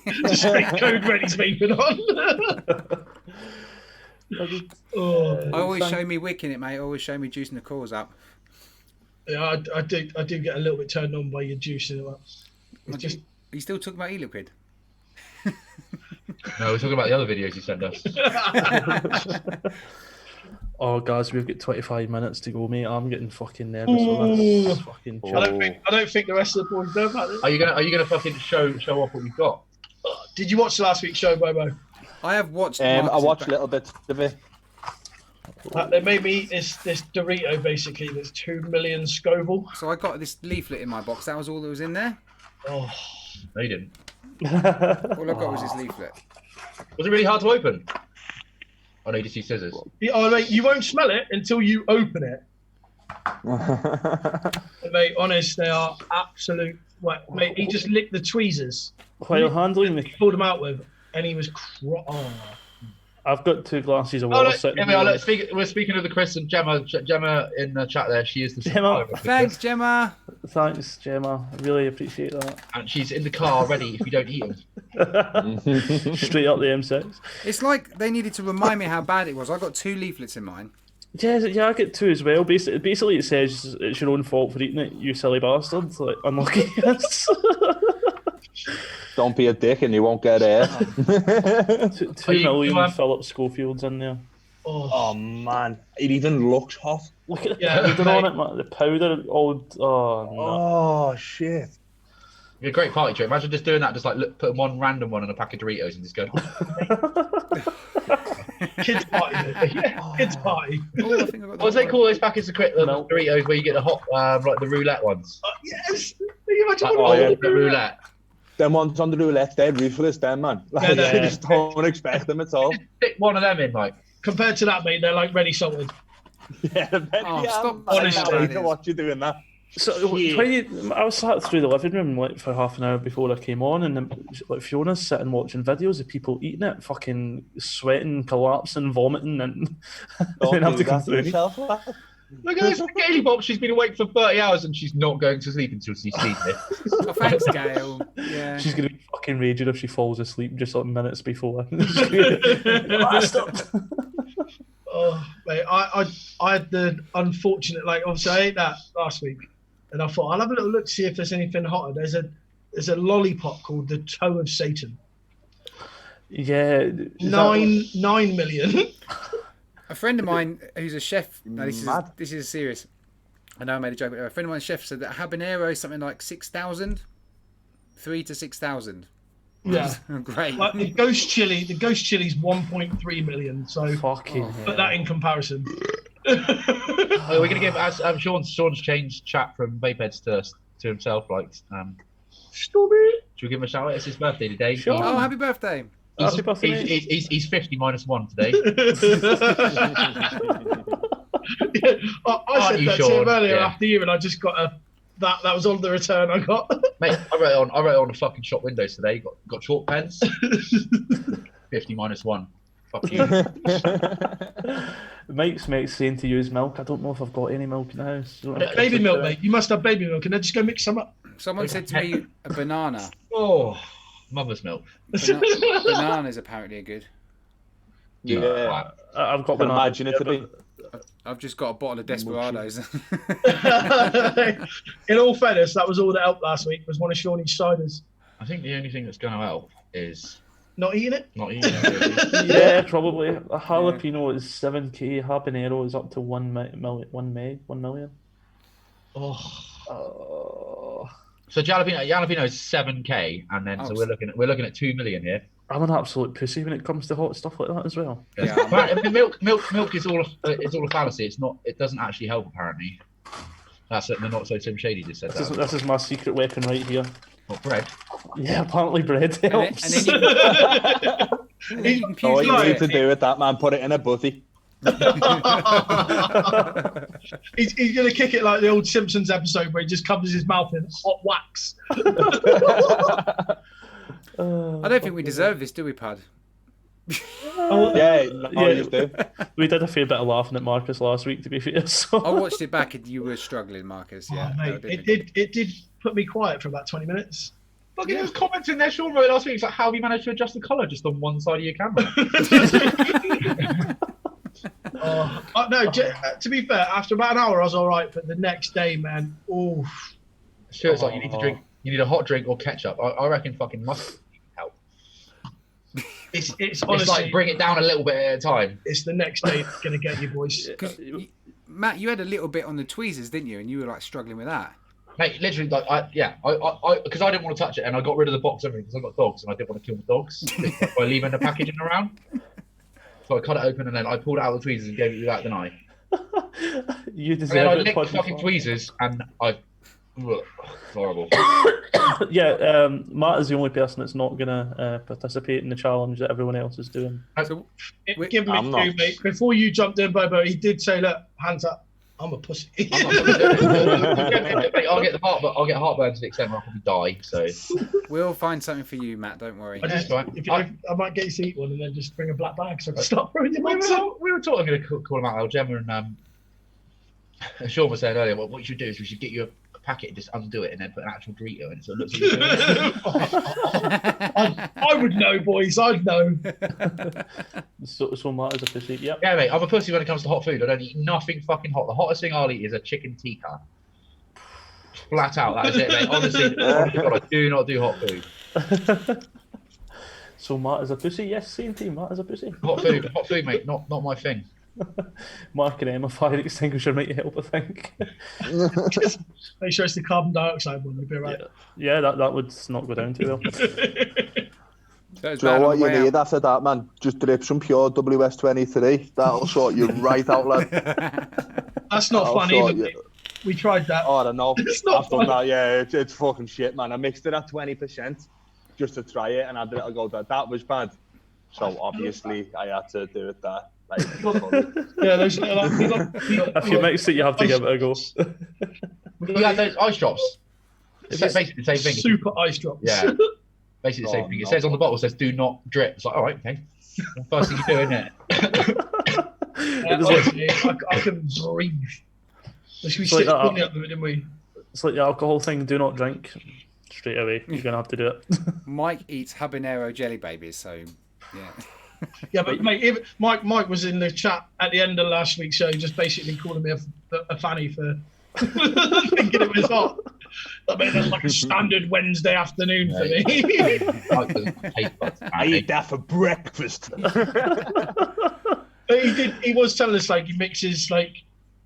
Just straight Code Red he's vaping on. I always show me wicking it, mate. Always show me juicing the coils up. Yeah, I do get a little bit turned on by your juicing it up. Are you still talking about e-liquid? No, we're talking about the other videos you sent us. Oh, guys, we've got 25 minutes to go, mate. I'm getting fucking nervous. That's fucking I don't think the rest of the boys know about this. Are you gonna fucking show off what we've got? Did you watch last week's show, Bobo? I have watched. I watched little bits of it. They made me eat this Dorito basically that's 2 million Scoville. So I got this leaflet in my box. That was all that was in there. Oh, No, you didn't. All I got was this leaflet. Was it really hard to open? Oh no, you just use scissors. Oh, mate, you won't smell it until you open it. Mate, honest, they are absolute. Mate, he just licked the tweezers. While handling the... He pulled them out with, and he was. I've got 2 glasses of water sitting here. We're speaking of the Chris and Gemma. Gemma in the chat there. She is the Gemma. Thanks, Gemma. Thanks, Gemma. I really appreciate that. And she's in the car ready if you don't eat them. Straight up the M6. It's like they needed to remind me how bad it was. I got 2 leaflets in mine. Yeah, I get 2 as well. Basically, it says it's your own fault for eating it, you silly bastard. Like, unlucky. Don't be a dick and you won't get it. 2 million Philip Schofields in there. Oh man, it even looks hot. Look at the powder on it, man. The powder, all. Oh, no. Oh shit. You're a great party trick. Imagine just doing that, just like putting one random one on a pack of Doritos and just going. Kids party. Yeah, kids party. What do they call those packets of Doritos where you get the hot, like the roulette ones? Yes. You imagine the roulette. Them ones on the roulette, they're ruthless, them man. Like, you just don't expect them at all. Stick one of them in, Mike. Compared to that, mate, they're like ready salted. Yeah, stop. Honestly, what you doing that? So I was sat through the living room like for half an hour before I came on, and then, like Fiona's sitting watching videos of people eating it, fucking sweating, collapsing, vomiting, and then have to come through. Look at this Gaily Bob. She's been awake for 30 hours and she's not going to sleep until she's seen it. Oh, thanks, Gail. Yeah. She's gonna be fucking raging if she falls asleep just like minutes before. Oh, mate, I had the unfortunate, like, obviously I ate that last week, and I thought I'll have a little look to see if there's anything hotter. There's a lollipop called the Toe of Satan. Yeah. 9 million. A friend of mine who's a chef. No, this is serious. I know I made a joke, but a friend of mine's chef said that habanero is something like 6,000, 3 to 6,000. Yeah, great. Like the ghost chili's 1.3 million. So fucking put that in comparison. We're gonna give Sean's changed chat from Vapeheads to himself. Like, should we give him a shout out? It's his birthday today. Sure. Oh, happy birthday! He's 50 minus 1 today. I said that to him earlier after you, and I just got that was all the return I got. Mate, I wrote on the fucking shop windows today. Got chalk pens. 50 minus 1. Fuck you. Mike's saying to use milk. I don't know if I've got any milk in the house. Baby milk, mate. You must have baby milk, and then just go mix some up. Someone said to me a banana. Oh, mother's milk. Bananas apparently are good. Yeah, I've got banana. Imagine it to be. I've just got a bottle of Desperados. In all fairness, that was all that helped last week. Was one of Shawnee's ciders. I think the only thing that's going to help is not eating it. Not eating it. Really. Yeah, probably. A jalapeno is 7k. Habanero is up to 1 million. Oh. So jalapeno is 7k, and then so we're looking at 2 million here. I'm an absolute pussy when it comes to hot stuff like that as well. Yeah, but milk is all a fallacy. It doesn't actually help apparently. That's it. The Not So Tim Shady just said that. This is my secret weapon right here. What, bread? Yeah, apparently bread helps. And then you can all you need to do with that, man, put it in a butty. He's gonna kick it like the old Simpsons episode where he just covers his mouth in hot wax. I don't think we deserve this, do we, Pud? You do. We did a fair bit of laughing at Marcus last week, to be fair. So. I watched it back and you were struggling, Marcus. Yeah, mate, it did put me quiet for about 20 minutes. Fucking there was comments in there, Sean wrote last week. It's like, how have you managed to adjust the colour just on one side of your camera? No, to be fair, after about an hour I was all right, but the next day, man, oof. Sure, it's like you need to drink. You need a hot drink or ketchup. I reckon fucking mustard help. It's honestly like bring it down a little bit at a time. It's the next day that's gonna get you, boys. Matt, you had a little bit on the tweezers, didn't you? And you were like struggling with that. Mate, literally, like, I because I didn't want to touch it, and I got rid of the box and everything because I've got dogs, and I didn't want to kill the dogs by leaving the packaging around. So I cut it open, and then I pulled it out of the tweezers and gave it to that, didn't I? You deserve and then I it. licked fucking tweezers, and I Ugh, it's horrible. Yeah, Matt is the only person that's not gonna participate in the challenge that everyone else is doing. So, Give me I'm two, not. mate. Before you jumped in, Bobo, he did say, "Look, hands up. I'm a pussy." I'm not fucking doing it. Mate, I'll get heartburn to the extent where I'll probably die. So we'll find something for you, Matt. Don't worry. I just, Right. I might get you to eat one and then just bring a black bag so I can start throwing your we months out. were talking going to call him out, Gemma, and Sean was saying earlier, what you should do is we should get you a packet and just undo it and then put an actual Dorito in it so it looks like you're doing it. I would know, boys. I'd know. So Matt is a pussy. Yep. Yeah, mate, I'm a pussy when it comes to hot food. I don't eat nothing fucking hot. The hottest thing I'll eat is a chicken tikka. Flat out, that is it, mate. Honestly, God, I do not do hot food. So Matt is a pussy. Yes, same team. Matt is a pussy. Hot food, mate. Not my thing. Mark and Emma fire extinguisher might help, I think. Just make sure it's the carbon dioxide one. You'll be right. Yeah, that would not go down too well. So it's Do you bad know on what the you way need out. after that, man? Just drip some pure WS23. That'll sort you right out, lad. That's not That'll fun sort either. you- Mate. We tried that. Oh, I don't know. It's not I've done fun. that, yeah. It's fucking shit, man. I mixed it at 20% just to try it, and I had a little go that was bad. So obviously, I had to do it that. Like, Yeah, those little. If you mix it, you have to give it a go. You had those ice drops. It's basically the same thing. Super ice drops. Yeah. Basically the same Oh, thing. It no. says on the bottle, it says do not drip. It's like, all right, okay. First thing you do, isn't it? Honestly, I couldn't breathe. We It's like sit that. up there, didn't we? It's like the alcohol thing. Do not drink. Straight away, you're gonna have to do it. Mike eats habanero jelly babies, so yeah. Yeah, but mate, Mike was in the chat at the end of last week's show, just basically calling me a fanny for thinking it was hot. I mean, that's like a standard Wednesday afternoon for me. I eat that for breakfast. But he was telling us like he mixes like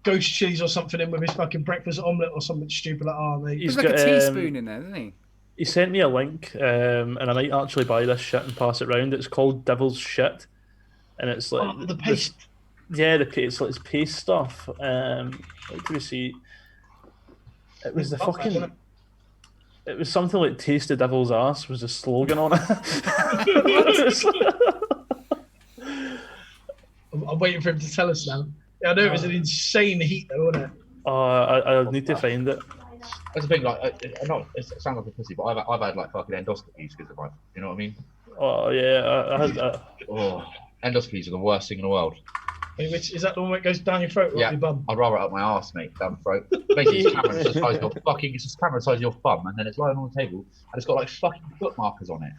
ghost cheese or something in with his fucking breakfast omelette or something stupid like mate. He's There's like a got, teaspoon in there, doesn't he? He sent me a link, and I might actually buy this shit and pass it round. It's called Devil's Shit, and it's like The paste. Yeah, the paste. It's like paste stuff. What do we see? It was the fucking. It was something like "Taste the Devil's Ass" was the slogan on it. I'm waiting for him to tell us now. Yeah, I know it was an insane heat though, wasn't it? I need to find it. That's the thing, like, it sounds like a pussy, but I've had like fucking endoscopies because of like, you know what I mean? Oh yeah, I had. Oh, endoscopies are the worst thing in the world. Which is that the one that goes down your throat or Yeah. up your bum? I'd rather it up my arse, mate, down the throat. Basically, it's camera the size of your fucking. It's just camera the size of your thumb, and then it's lying on the table, and it's got like fucking foot markers on it.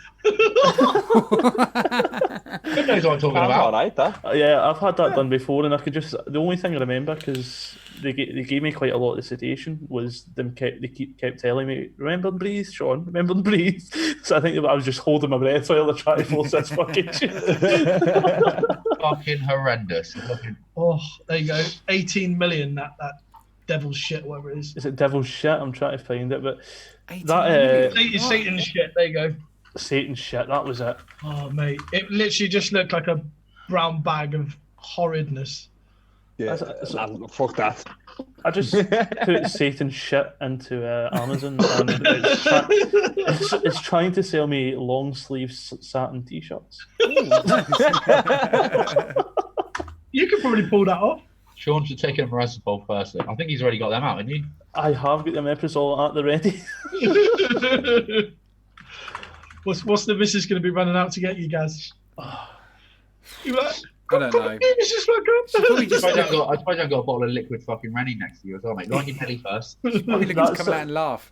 Who knows what I'm talking That's about? alright, that. Yeah, I've had that done before, and I could just. The only thing I remember, because they gave me quite a lot of sedation, was kept telling me, "Remember and breathe, Sean. Remember and breathe." So I think I was just holding my breath while I tried to force this fucking shit. Fucking horrendous. Oh, there you go. 18 million that devil's shit, whatever it is. Is it Devil's Shit? I'm trying to find it, but 18 that million. It's Satan's shit. There you go. Satan's shit. That was it. Oh, mate. It literally just looked like a brown bag of horridness. Yeah, fuck that. I just put Satan's shit into Amazon, and it's trying to sell me long sleeve satin t-shirts. You could probably pull that off. Sean should take a Marazipol firstly. I think he's already got them out, hasn't he? I have got the Meprisol at the ready. What's the missus going to be running out to get you guys? You like? I don't know. Mrs. Fucker. Probably just I suppose I've got a bottle of liquid fucking Rennie next to you as well, mate. Line your belly first. probably looking to come out and laugh.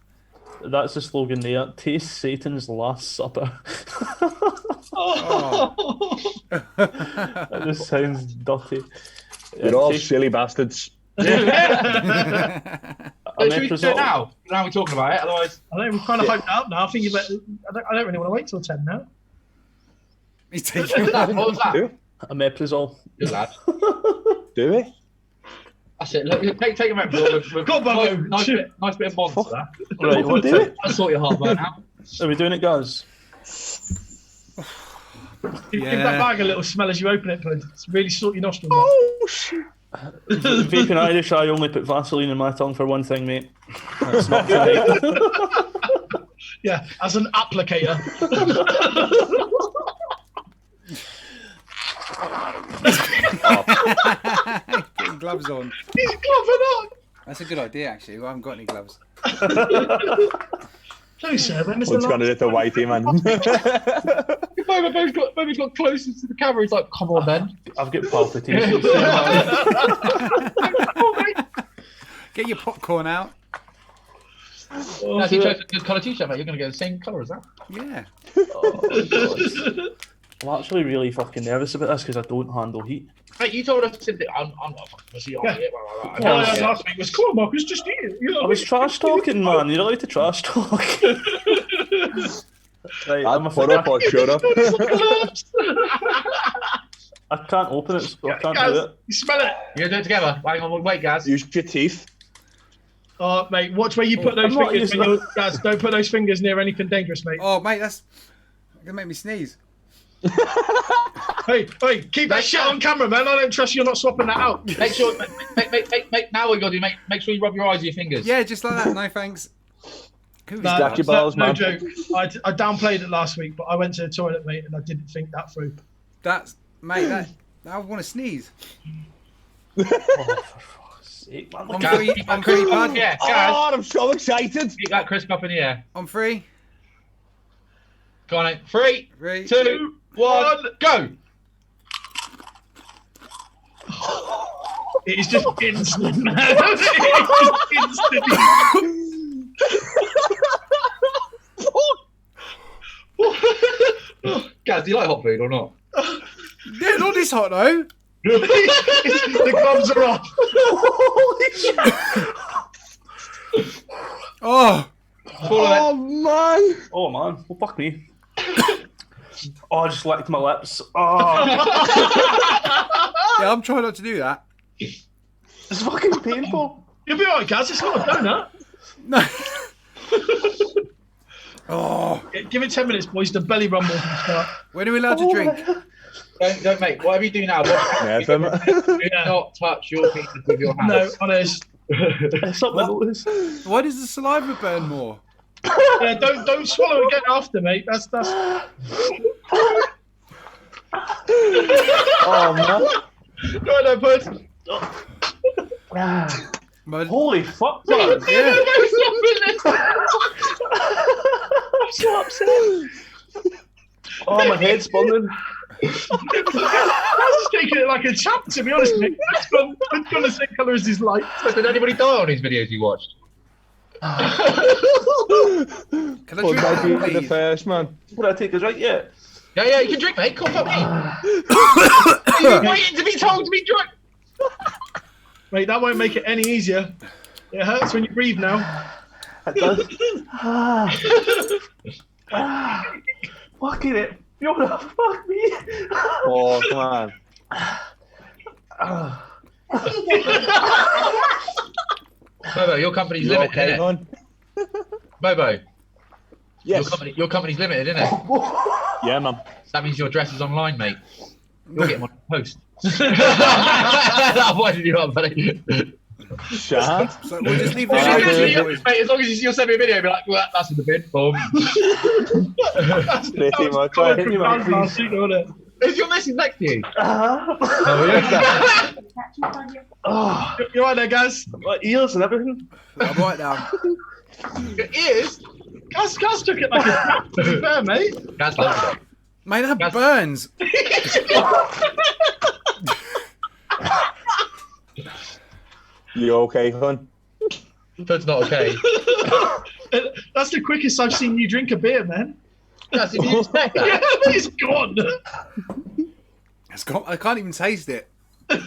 That's the slogan there. Taste Satan's Last Supper. Oh. That just sounds dirty. You're all silly bastards. Should we do it now? Now we're talking about it. Otherwise, I know we're kind of hyped out now. I think you better. I don't really want to wait till 10 now. He's taking what was that? Do A Meprisol. Good lad. we? That's it. Look, take a member. Go on, Bobo. Nice bit of monster. Right, Fucking do it. I'll sort your heartburn out. Are we doing it, guys? Give Yeah. that bag a little smell as you open it, Pud. It's really sort your nostrils. Oh shit. Vaping Irish, I only put Vaseline in my tongue for one thing, mate. It's not for me. Yeah, as an applicator. Getting gloves on. He's gloving on. That's a good idea, actually. I haven't got any gloves. No, sir, man. What's going to do the whitey, man? Bobo's got closest to the camera. He's like, come on, then. I've got palpitations. Get your popcorn out. Oh, That's you chose a good colour t-shirt, mate. You're going to go the same colour as that. Yeah. I'm actually really fucking nervous about this because I don't handle heat. Mate, you told us to. I'm not fucking pussy. Yeah. Last week was, come on, Marcus, just eat it. You know, I was trash talking, man. You're allowed to trash talk. Right, I'm Put up or shut up. I can't open it, so I can't Gaz, do it. you smell it. You're going to do it together. Hang on, wait, Gaz. Use your teeth. Oh, mate, watch where you put those I'm not fingers. using Guys, don't put those fingers near anything dangerous, mate. Oh, mate, that's going to make me sneeze. Hey, keep that shit on camera, man. I don't trust you're not swapping that out. Make sure, now what you got to do, make sure you rub your eyes with your fingers. Yeah, just like that. No, thanks. Who is No, Stack your balls, no man. joke. I downplayed it last week, but I went to the toilet, mate, and I didn't think that through. That's, mate, that I want to sneeze. Oh, for fuck's sake, man. I'm Gaz, free, keep I'm that free, crisp up in Pud. the air. Gaz, Oh, I'm so excited. keep that crisp up in the air. I'm free. Go on, mate. 3, 3, 2, 1, go! It is just instant, man. It is just instant. Gaz, do you like hot food or not? Yeah, not this hot though. The gloves are off. Oh, Oh, man. Oh, man. Well, fuck me. Oh, I just licked my lips. Oh, yeah, I'm trying not to do that. it's fucking painful. You'll be alright, Gaz. It's not a donut. No. Oh, Give it 10 minutes, boys. The belly rumble can start. when are we allowed to drink? Don't mate. Whatever you do now, do not touch your penis with your hands. No, honest. It's up my nose. Why does the saliva burn more? Yeah, don't swallow again after, mate. That's. Oh, man. Go on, then, Pud. Mud. Holy fuck, man. Yeah. I'm so upset. Oh, my head's burning. That's just taking it like a champ, to be honest, mate. That's gone the same colour as his light. Did anybody die on these videos you watched? Can I Well, drink might be that, the please? first, man. Would I take a drink yet? Yeah, you can drink, mate. Come fuck me. You've been waiting to be told to be drunk. Mate, that won't make it any easier. It hurts when you breathe now. It does. Fucking it. You wanna fuck me? Oh, come on. Bobo, your company's You limited, okay, isn't it? man? Bobo, Yes. your company's limited, isn't it? Yeah, man. That means your address is online, mate. You'll get them on the post. I'm winding you up, buddy. Shad. So we'll just leave the Yeah, show yeah, to yeah. you. Mate, as long as you'll send me a video, be like, well, that's in the bin. Boom. Pretty much. Coming Right. from Grandma's, you know that. Is your missus next to you? Oh, yeah. Oh, You right there, guys? my ears and everything. I'm right now. Your ears? Gus took it like a champ, to be fair, mate. That's like Mate, that That's- burns. You okay, hun? That's not okay. That's the quickest I've seen you drink a beer, man. That's if you expect that. Yeah, it's gone. It's got, I can't even taste it. This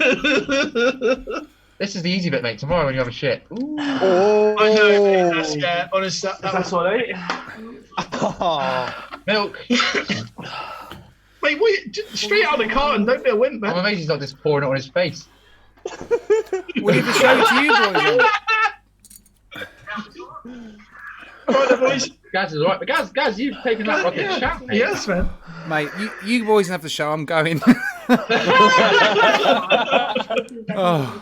is the easy bit, mate. Tomorrow when you have a shit. Ooh. Oh. I know, mate. That's, yeah, honest, that was... That's alright. Milk. Mate, wait, straight out of the carton, don't be a wimp, I'm man. amazed he's not just pouring it on his face. We'll leave the show to you, boys. All right, then, boys. Gaz is alright, but Gaz, you've taken that like a champ, mate. Yes, man. Mate, you boys have the show. I'm going. Oh.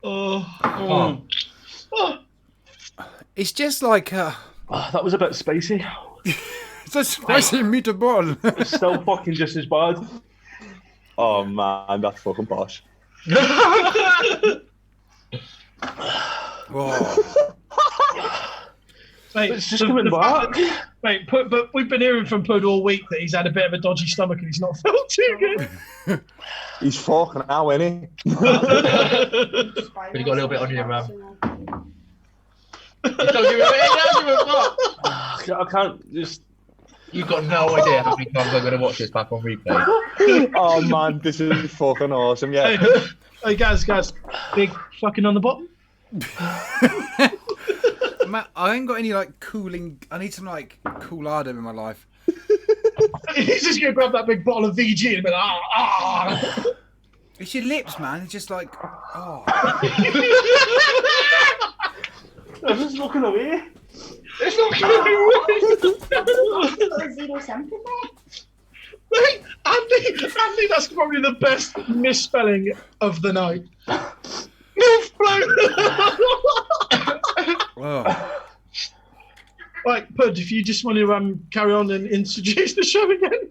Oh. Oh. Oh. It's just like That was a bit spicy. it's a spicy meatball. It's still fucking just as bad. Oh man, that's fucking posh. Whoa. Mate, It's just coming back. Mate, but we've been hearing from Pud all week that he's had a bit of a dodgy stomach and he's not felt too good. He's fucking now, isn't he? But you got a little bit on your You don't give a fuck. I can't just. You've got no idea how many times I'm going to watch this back on replay. Oh man, this is fucking awesome. Yeah. Hey guys, big fucking on the bottom. Matt, I ain't got any like cooling. I need some like coolado in my life. He's just gonna grab that big bottle of VG and be like, ah. It's your lips, man. It's just like, oh. I'm just looking away. It's not gonna be Zero something Mate, Andy, that's probably the best misspelling of the night. Milf blow. Oh. Right, Pud, if you just want to carry on and introduce the show again.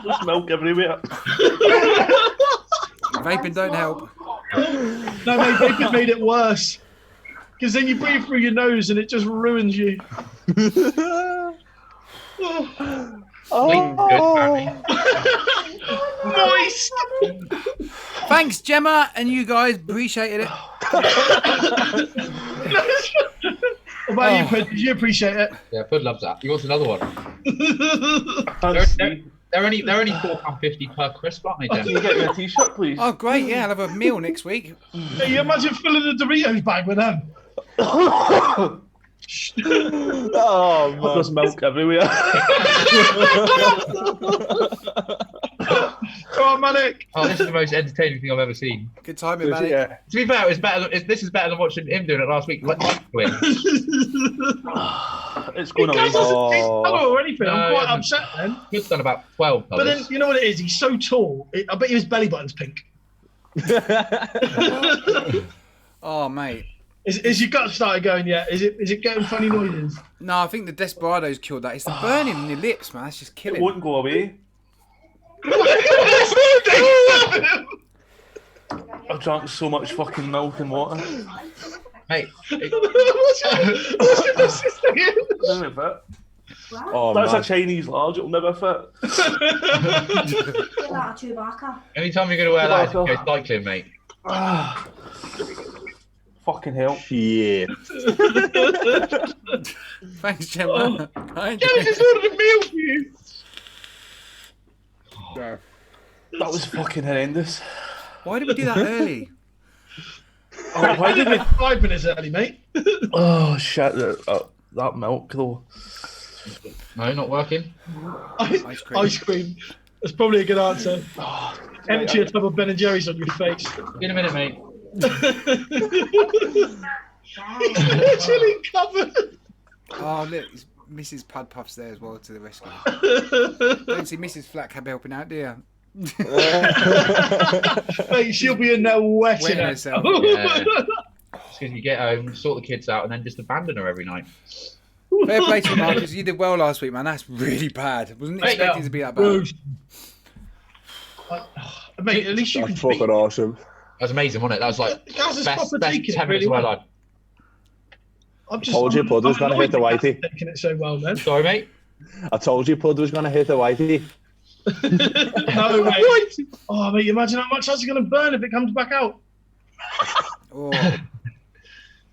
There's milk everywhere. Vaping don't help. No, mate, vaping made it worse. Because then you breathe through your nose and it just ruins you. Moist. Thanks, Gemma, and you guys appreciated it. What about you, Pud? Did you appreciate it? Yeah, Pud loves that. He wants another one. They're only £4.50 per crisp, aren't they, Can you get me a t-shirt, please? Oh, great! Yeah, I'll have a meal next week. Hey, you imagine filling a Doritos bag with them? Oh man. There's milk everywhere. Come on, Manic. Oh, this is the most entertaining thing I've ever seen. Good timing, man. Yeah. To be fair, this is better than watching him doing it last week. Like, win. It's He going away. doesn't taste colour or anything. No, I'm quite he upset then. He's done about 12 But then, colours. you know what it is? He's so tall. I bet his belly button's pink. Oh, mate. Is your gut started going yet? Is it getting funny noises? No, I think the Desperado's killed that. It's the burning in your lips, man. It's just It killing. won't go away. I've drank so much fucking milk and water. Mate, What's this thing? Doesn't fit. Oh That's man. a Chinese large. It'll never fit. Give that a Chewbacca. anytime you're going to wear that, it's go cycling, mate. Ah. Fucking hell. Shit. Thanks, Gemma. I I just ordered a meal for you. That was fucking horrendous. Why did we do that early? Oh, why did we? 5 minutes early, mate. Oh shit! That milk though. No, not working. Ice cream. Ice cream. That's probably a good answer. Empty a tub of Ben and Jerry's on your face. In a minute, mate. It's literally covered. Oh, look, it's Mrs. Pud Puffs there as well to the rescue. Don't see Mrs. Flatcap helping out, do you? Mate, she'll be in there wetting Wetting herself. herself. Yeah. Just because you get home, sort the kids out, and then just abandon her every night. Fair play to you, Marcus. You did well last week, man. That's really bad. Wasn't Mate, expecting yeah. to be that bad. Mate, at least you can That's speak. fucking awesome. That was amazing, wasn't it? That was like Gaz is best proper 10 taking it minutes really of my well. life. I'm just, Told you Pud was gonna hit the annoyed that whitey. Gaz's taking it so well, man. Sorry, mate. I told you Pud was going to hit the whitey. No, mate. Oh, mate, imagine how much that's going to burn if it comes back out. Oh,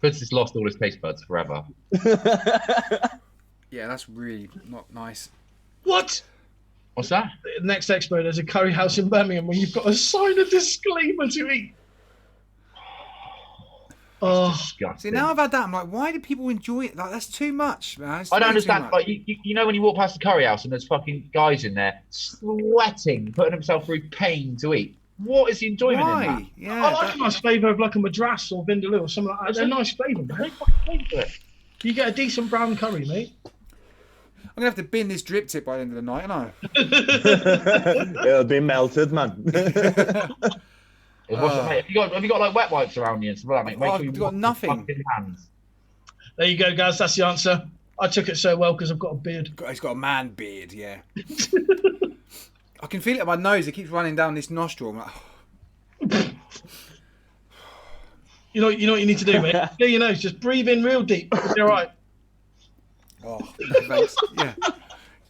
Pud's just lost all his taste buds forever. yeah, that's really not nice. What? What's that? Next expo, there's a curry house in Birmingham where you've got to sign a disclaimer to eat. Oh, Disgusting. See, now I've had that, I'm like, why do people enjoy it? Like, that's too much, man. It's I don't way too understand. much. Like you know when you walk past the curry house and there's fucking guys in there sweating, putting themselves through pain to eat. What is the enjoyment in that? Why? Yeah. I like a nice flavour of like a madras or vindaloo or something like that. They're nice flavour, man. They fucking pay for it. You get a decent brown curry, mate. I'm gonna have to bin this drip tip by the end of the night, aren't I? It'll be melted, man. Mate, have you got like wet wipes around you and stuff like that, mate? Make I've sure you got wash your nothing. fucking hands. There you go, guys. That's the answer. I took it so well because I've got a beard. He's got a man beard, yeah. I can feel it in my nose. It keeps running down this nostril. I'm like, You know what you need to do, mate? Clear your nose. Just breathe in real deep. You'll be all right. oh, thanks. Yeah.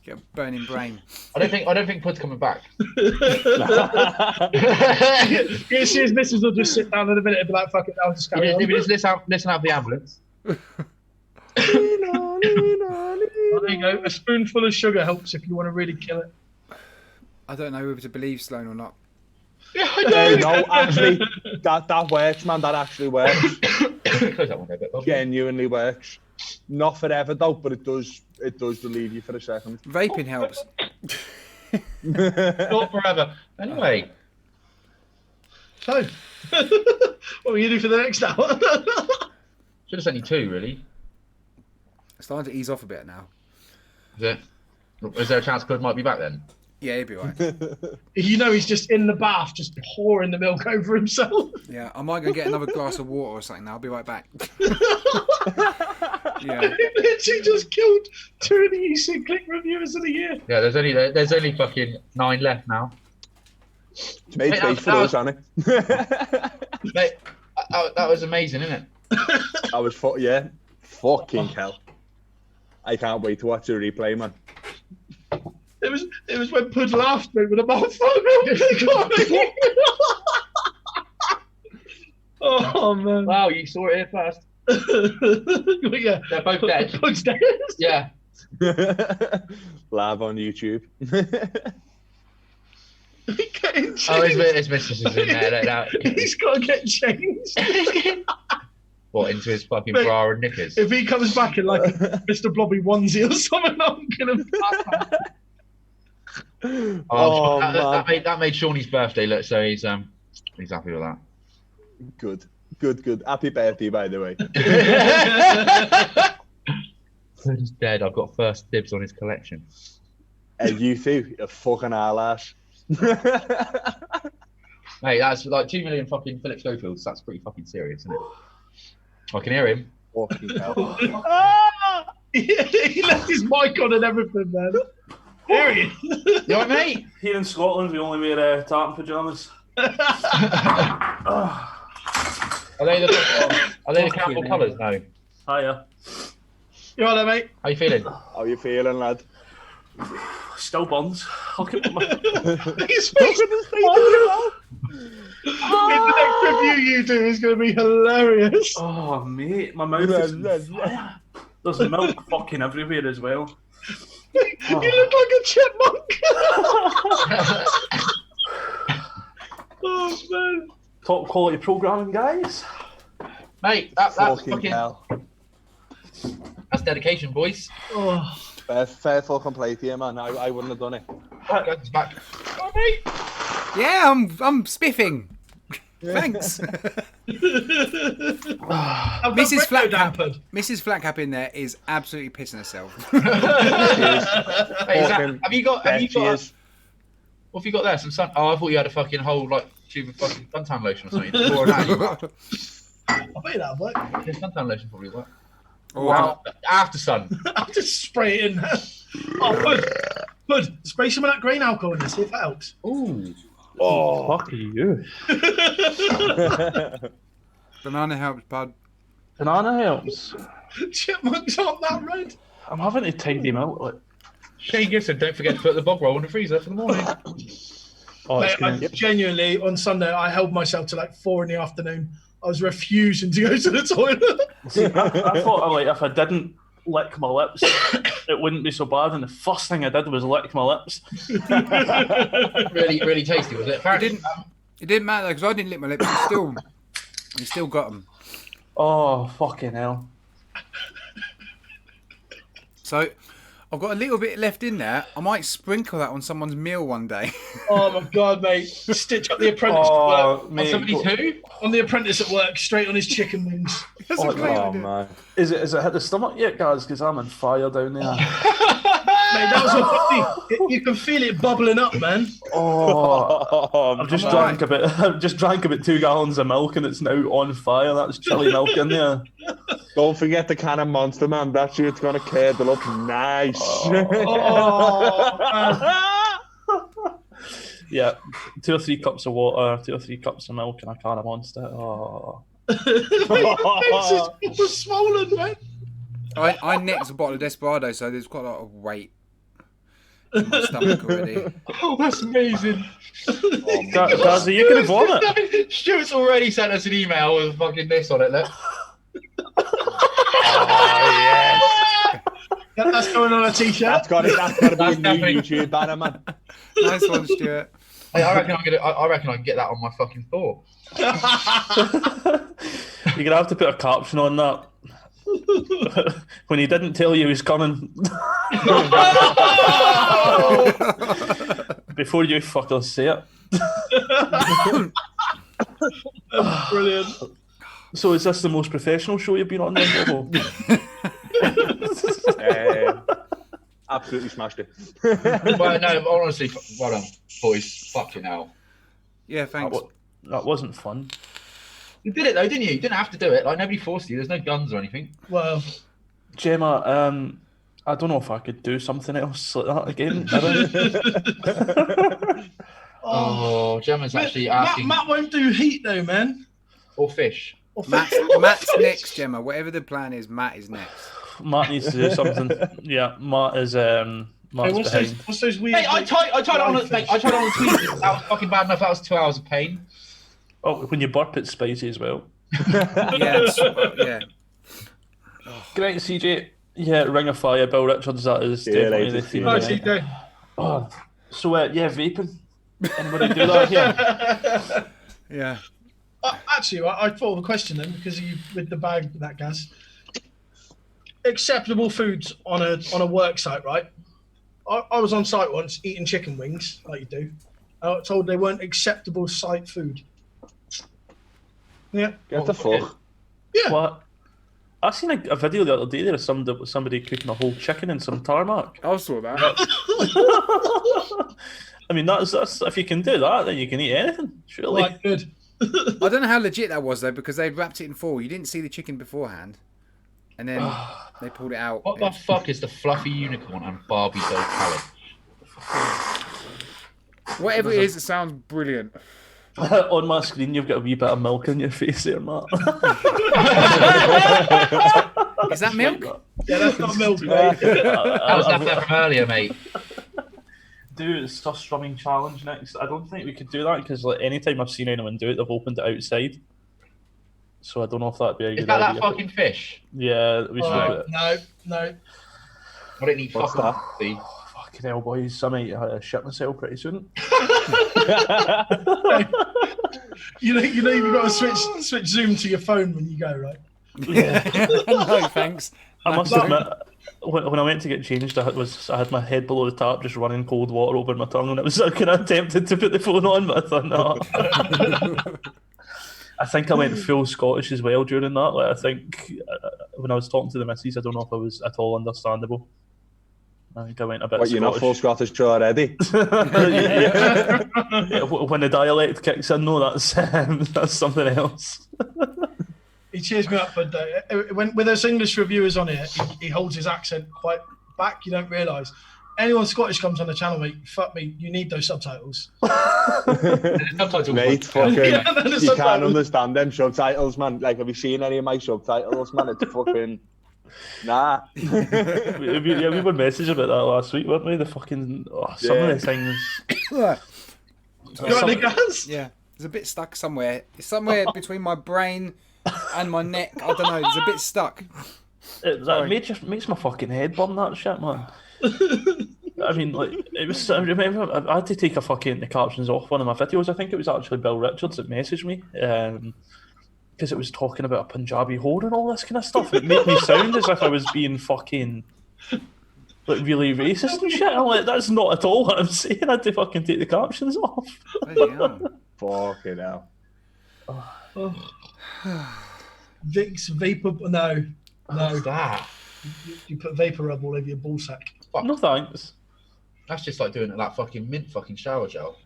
Get a burning brain. I don't think Pud's coming back. You see his missus will just sit down in a minute and be like, fuck it, I'll just carry on. If you just listen out the ambulance. Well, there you go. A spoonful of sugar helps if you want to really kill it. I don't know whether to believe Sloan or not. Yeah, I know. No, actually, that works, man. That actually works. Close that one a bit, Bob. Genuinely works. Not forever though, but it does relieve you for a second. Vaping helps. Not forever. Anyway. So, what will you do for the next hour? Should have sent you 2, really. It's starting to ease off a bit now. Is there a chance Pud might be back then? Yeah, he'll be right. You know he's just in the bath, just pouring the milk over himself. Yeah, I might go get another glass of water or something now. I'll be right back. Yeah. He literally just killed 2 of the UC Click reviewers of the year. Yeah, there's only fucking 9 left now. It's made Mate, space for us, hasn't it? Mate, that was amazing, isn't it? I was fucking hell. I can't wait to watch the replay, man. It was when Pud laughed mate, with a mouthful of milk. Oh man! Wow, you saw it here first. Yeah, They're both dead. Pud's dead. Yeah. Live on YouTube. Oh, his missus is in there. Now. He's got to get changed. What, into his fucking Mate, bra and knickers? If he comes back in like a Mr. Blobby onesie or something, I'm gonna. That made Shawnee's birthday look, so he's happy with that. Good. Happy birthday, by the way. He's dead. I've got first dibs on his collection. You too, a fucking eyelash. Mate, that's like 2 million fucking Philip Schofields. That's pretty fucking serious, isn't it? I can hear him. Fucking hell. He left his mic on and everything, man. There he is. You all right, mate? Here in Scotland, we only wear tartan pyjamas. Are they the Campbell colours? No. Hiya. You all right, mate? How you feeling? How you feeling, lad? Still buns. I'll keep my... He's making his face. The next review you do is going to be hilarious. Oh, mate, my mouth is on fire. There's milk fucking everywhere as well. You look like a chipmunk. Oh, man. Top quality programming, guys. Mate, that's Fucking fucking... hell. That's dedication, boys. Oh. Fair fucking play to you, man. I wouldn't have done it. Guys, back. Oh, mate. Yeah, I'm spiffing. Thanks. Mrs. Flatcap in there is absolutely pissing herself. Hey, have you got? What have you got there? Some sun? Oh, I thought you had a fucking whole like tube of fucking suntan lotion or something. I bet that'll work. Yeah, suntan lotion probably work. Oh, Wow. After sun. I'll just spray it in there. Oh, Pud, spray some of that grain alcohol in there, see if that helps. Ooh. Oh, fuck you. Banana helps, Pud. Banana helps. Chipmunks aren't that red. I'm having to tidy them out. Like... Shane Gibson, don't forget to put the bog roll in the freezer for the morning. Oh, Mate, I genuinely, on Sunday, I held myself to like 4 in the afternoon. I was refusing to go to the toilet. See, I thought like if I didn't lick my lips, it wouldn't be so bad. And the first thing I did was lick my lips. Really, really tasty, was it? Apparently, It didn't matter because I didn't lick my lips. You still got them. Oh, fucking hell. So, I've got a little bit left in there. I might sprinkle that on someone's meal one day. Oh my god, mate! Stitch up the Apprentice at work. On somebody's who? On the Apprentice at work, straight on his chicken wings. That's a great idea. man. Is it hit the stomach yet, guys? Because I'm on fire down there. Mate, that was what you can feel it bubbling up, man. Oh, I've just drank about 2 gallons of milk and it's now on fire. That's chilly milk in there. Don't forget the can of Monster, man. That shit's gonna curdle up nice. Yeah, 2 or 3 cups of water, 2 or 3 cups of milk, and a can of Monster. Oh. It was swollen, man. I necked a bottle of Desperado, so there's quite a lot of weight in my stomach already. Oh, that's amazing. Guys, are you going to vomit? Stuart's already sent us an email with fucking this on it, look. That's going on a t-shirt. That's gotta be a new YouTube banner, man. Nice one, Stuart. Hey, I reckon I can get that on my fucking Thor. You're going to have to put a caption on that. When he didn't tell you he was coming. Before you fuckers say it. Brilliant. So is this the most professional show you've been on then, Bobo? Absolutely smashed it. Well, no, honestly, well done, boys. Fucking hell. Yeah, thanks. That wasn't fun. You did it though, didn't you? You didn't have to do it. Like nobody forced you. There's no guns or anything. Well, Gemma, I don't know if I could do something else like that again. Oh, Gemma's actually asking. Matt won't do heat though, man. Or fish. Matt's next, Gemma. Whatever the plan is, Matt is next. Matt needs to do something. Yeah, Matt is Matt's behind. What's those weird? Hey, I tried it on the tweet. That was fucking bad enough. That was 2 hours of pain. Oh, when you burp, it's spicy as well. Yeah. Great, CJ. Yeah, Ring of Fire, Bill Richards. That is definitely the theme. Nice, CJ. Oh, so yeah, vaping. Anybody do that here? Yeah. Actually, I thought of a question then because you with the bag that gas. Acceptable foods on a work site, right? I was on site once eating chicken wings, like you do. I was told they weren't acceptable site food. Yeah. Get the fuck. Yeah. What? I seen a video the other day. There was somebody cooking a whole chicken in some tarmac. I saw that. I mean, that's if you can do that, then you can eat anything. Surely. Right, good. I don't know how legit that was though, because they'd wrapped it in foil. You didn't see the chicken beforehand, and then they pulled it out. What the fuck is the fluffy unicorn and Barbie doll palette? Whatever it is, it sounds brilliant. On my screen, you've got a wee bit of milk in your face there, Matt. Is that milk? Yeah, that's not milk, mate. That was left from earlier, mate. Do the stuff strumming challenge next. I don't think we could do that because like anytime I've seen anyone do it, they've opened it outside. So I don't know if that'd be a good idea. Is that fucking fish? Yeah, we should. No. I didn't eat What's fucking that? see. Fucking hell, boys! I might shit myself pretty soon. You know you've got to switch zoom to your phone when you go, right? Yeah. No, thanks. I must admit, when I went to get changed, I had my head below the tap, just running cold water over my tongue, and I was kind of tempted to put the phone on, but I thought no. I think I went full Scottish as well during that. Like I think when I was talking to the missus, I don't know if I was at all understandable. I think I went a bit. What, you're not full Scottish already? Yeah, when the dialect kicks in, no, that's something else. He cheers me up, but when with those English reviewers on here, he holds his accent quite back. You don't realise. Anyone Scottish comes on the channel, mate, fuck me, you need those subtitles. Mate, fucking, you can't understand them subtitles, man. Like, have you seen any of my subtitles, man? It's fucking... Nah. we were messaging about that last week, weren't we? The fucking... some of the things... You got any guns? Yeah, there's a bit stuck somewhere. It's somewhere between my brain and my neck. I don't know, there's a bit stuck. It makes my fucking head burn, that shit, man. I mean, like, it was. I remember I had to take the captions off one of my videos. I think it was actually Bill Richards that messaged me because it was talking about a Punjabi hole and all this kind of stuff. It made me sound as if I was being fucking like really racist and shit. I'm like, that's not at all what I'm saying. I had to fucking take the captions off. Bloody hell. Fucking hell. Vicks Vapor. No. What's that? You put vapor rub all over your ball sack. Fuck. No thanks. That's just like doing that fucking mint fucking shower gel.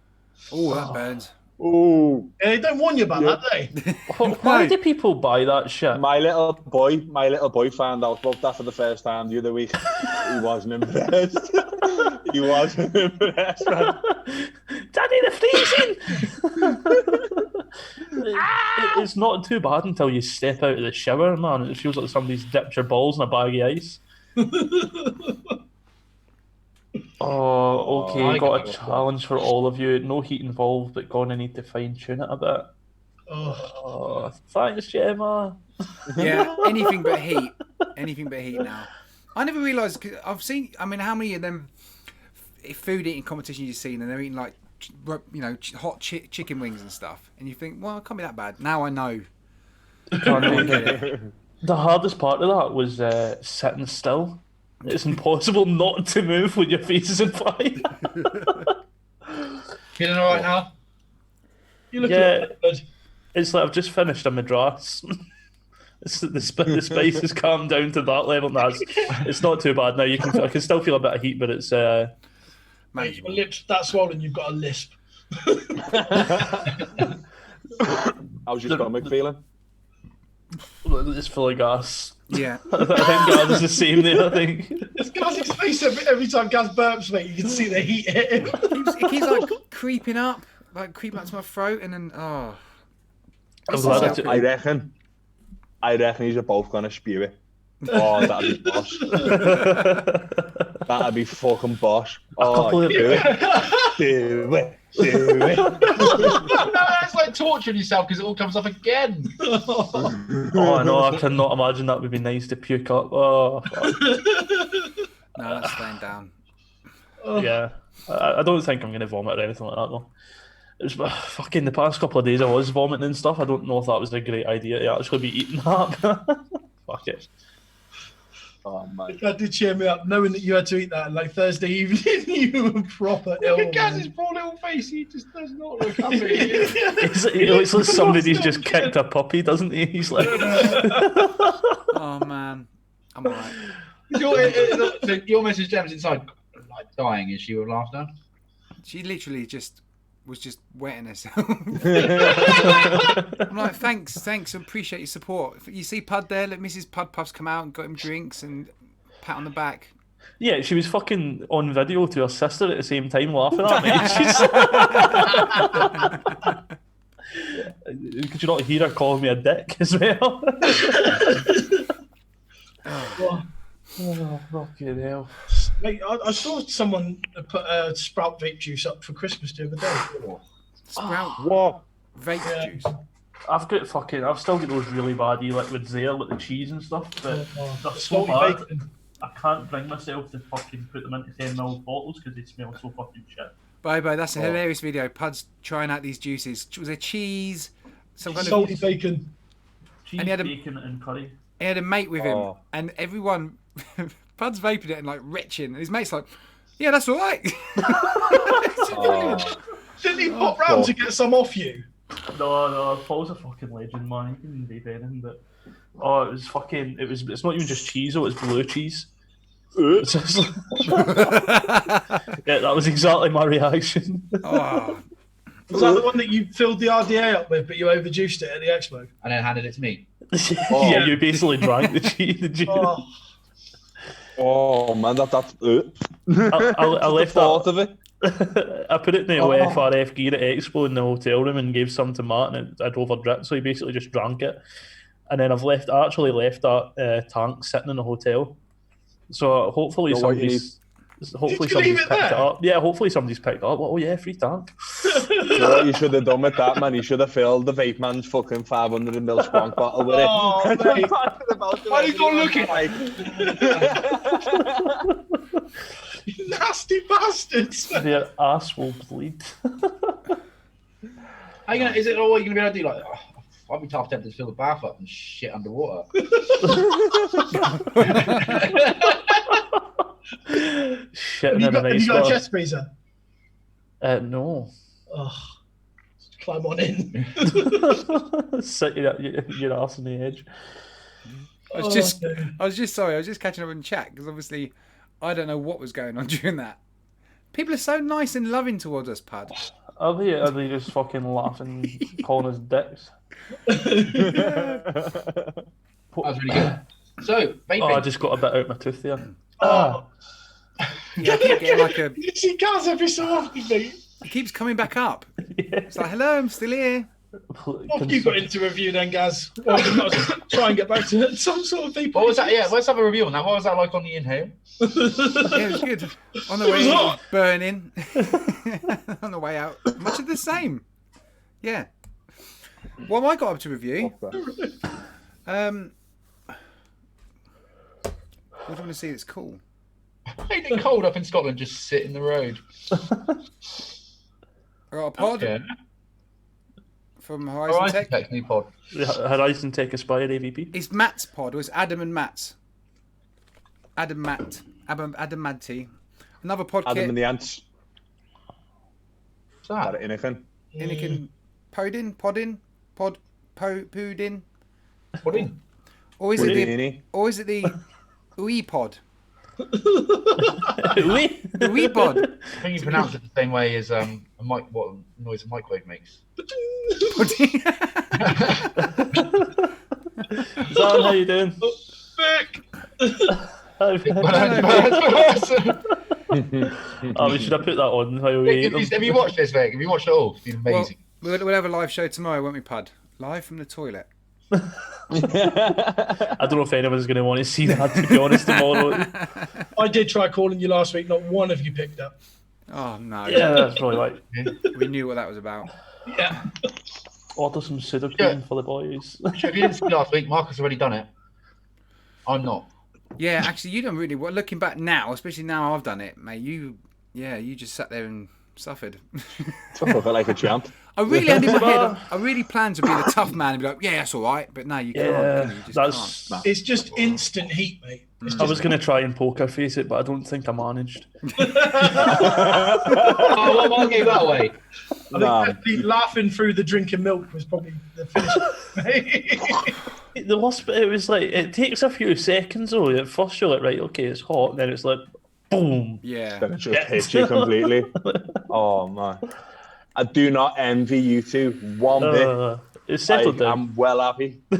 Oh, that burns. Ooh. Yeah, they don't warn you about that, do they? Why do people buy that shit? My little boy found out about that for the first time the other week. He wasn't impressed. He wasn't impressed, man. Daddy, the freezing! It's not too bad until you step out of the shower, man. It feels like somebody's dipped your balls in a bag of ice. Oh, okay. I Got got a it. challenge for all of you. No heat involved, but gonna need to fine tune it a bit. Oh, Oh, thanks, Gemma. Yeah, anything but heat. Anything but heat now. I never realised, because I've seen, I mean, how many of them food eating competitions you've seen, and they're eating like, you know, hot chicken wings and stuff, and you think, well, it can't be that bad. Now I know. The hardest part of that was sitting still. It's impossible not to move when your face is in fire. Feeling alright now? you look Yeah. good. It's like I've just finished a madras. The space has calmed down to that level. No, it's not too bad now. I can still feel a bit of heat, but it's Mate, your lips that swollen, you've got a lisp. How's your stomach feeling? it's full of gas. Yeah. I think gas is the same there. I think. It's Gaz's face every time Gaz burps, mate. You can see the heat hit him. It keeps like creeping up to my throat, and then I'm glad I reckon he's both gonna spew it. Oh, that'd be boss. That'd be fucking boss. Oh, do it. It's like torturing yourself because it all comes off again. Oh no, I cannot imagine that would be nice to puke up. Oh, fuck. no, that's staying down. Yeah. I don't think I'm gonna vomit or anything like that though. It was fucking the past couple of days I was vomiting and stuff. I don't know if that was a great idea to actually be eating that. Fuck it. Oh man. That did cheer me up, knowing that you had to eat that like Thursday evening. You were proper ill. Look at Gaz's poor little face. He just does not look happy. It looks like somebody's just kicked a puppy, doesn't he? He's like, Oh man, I'm alright. Your Mrs. Gem's inside, like dying. Is she with laughter? She literally was just wetting herself. I'm like, thanks, appreciate your support. You see Pud there? Let Mrs. Pud Puffs come out and got him drinks and pat on the back. yeah, she was fucking on video to her sister at the same time laughing at me. Could you not hear her calling me a dick as well? Oh, fucking hell. Mate, I saw someone put Sprout vape juice up for Christmas the other day. Sprout What? vape juice. I've still got those really bad e-liquids there, like the cheese and stuff, but they're so Salty bad. bacon. I can't bring myself to fucking put them into 10ml bottles because they smell so fucking shit. Bye, that's a hilarious video. Pud's trying out these juices. Was there cheese? Some kind Salty of bacon. Cheese, And he had a- bacon, and curry. He had a mate with him, Oh. and everyone, Pud's vaping it and like retching, and his mate's like, "Yeah, that's all right." Didn't he pop round to get some off you? No, Paul's a fucking legend, man. He can vape anything, but it was fucking. It's not even just cheese, though. It's blue cheese. It's just like- yeah, that was exactly my reaction. Oh, Was that the one that you filled the RDA up with, but you overjuiced it at the expo? And then handed it to me. Yeah, you basically drank the cheese. The juice. Oh man, that's I left thought that. of it. I put it in the FRF gear at Expo in the hotel room and gave some to Matt, and I'd overdripped, so he basically just drank it. And then I actually left that tank sitting in the hotel. So hopefully somebody's picked it up. Yeah, hopefully somebody's picked it up. Oh yeah, free tank. You know what you should have done with that, man? You should have filled the vape man's fucking 500ml spunk bottle with it. Oh, mate. Why are you not looking? like? You nasty bastards! Their ass will bleed. How you gonna? Is it all you're gonna be able to do? Like, I'd be half tempted to fill the bath up and shit underwater. Shitting you in an got ice a water. chest freezer? No. Oh, climb on in. Sit your arse on the edge. I was just catching up in chat because obviously I don't know what was going on during that. People are so nice and loving towards us, Pud. Are they just fucking laughing, calling us dicks? That was really good. So, vaping. Oh, I just got a bit out my tooth there. Oh. Yeah, I keep getting like a. You see Gaz every so often, mate. It keeps coming back up. Yeah. It's like, hello, I'm still here. What have you got into review then, Gaz? Well, we've got to try and get back to some sort of people. What was that? Yeah, let's have a review on that. What was that like on the inhale? Yeah, it was good. On the way in, it was burning. On the way out, much of the same. Yeah. What have I got up to review? What do you want to see that's cool? Ain't it cold up in Scotland? Just sit in the road. I got a pod Okay. from Horizon Tech. New pod. Horizon Tech Aspire AVP. It's Matt's pod. It was Adam and Matt's. Adam Madty. Another pod Adam kit. and the Ants. What's that? That anything? Inikin Podin. Poodin. Pudding. Or is it the Ui pod? The Ui pod. I think you pronounce it the same way as a mic. What noise a microwave makes? Pudding. Zan, how you doing? Oh, we should have put that on. Have you watched this, Vic? Have you watched it all? It's been amazing. Well, we'll have a live show tomorrow, won't we, Pud? Live from the toilet. I don't know if anyone's going to want to see that, to be honest, tomorrow. I did try calling you last week. Not one of you picked up. Oh, no. Yeah, that's probably right. We knew what that was about. Yeah. Order some Sudocrem for the boys. If you didn't see last week, Mark has already done it. I'm not. Yeah, actually, you don't really. Well, looking back now, especially now I've done it, mate. You just sat there and suffered. Talk like a champ. I really had in my head. I really planned to be the tough man and be like, yeah, that's all right. But no, you can't. Yeah, You just can't. It's just instant heat, mate. I was going to try and poker face it, but I don't think I managed. Oh, what Mark gave that away? I think definitely laughing through the drinking milk was probably the finish. The worst bit, it was like, it takes a few seconds though. At first you're like, right, okay, it's hot, and then it's like, boom. Yeah. Then it just hits you completely. Oh, man. I do not envy you two one bit. It's settled down. I'm well happy. Yeah.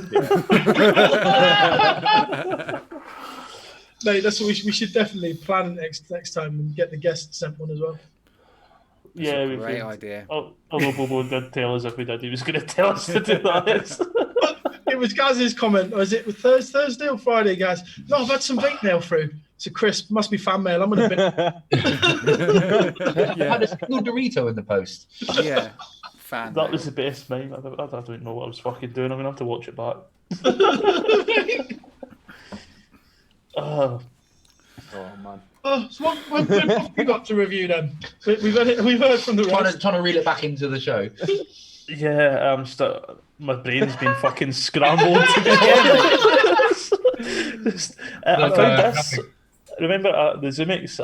Mate, that's what we should definitely plan next time and get the guest sent one as well. Yeah, That's a great idea. Although Bobo did tell us if we did, he was going to tell us to do that. It was Gaz's comment. Was it Thursday or Friday, Gaz? No, I've had some vape mail through. It's a crisp. Must be fan mail. I'm going to I had a single Dorito in the post. Yeah. Fan. That was the best meme. I don't know what I was fucking doing. I'm going to have to watch it back. Oh, man. Oh, so what have you got to review then? We've heard from the rest. Trying to reel it back into the show. Yeah, my brain's been fucking scrambled together. I found this. Remember the Zoomix?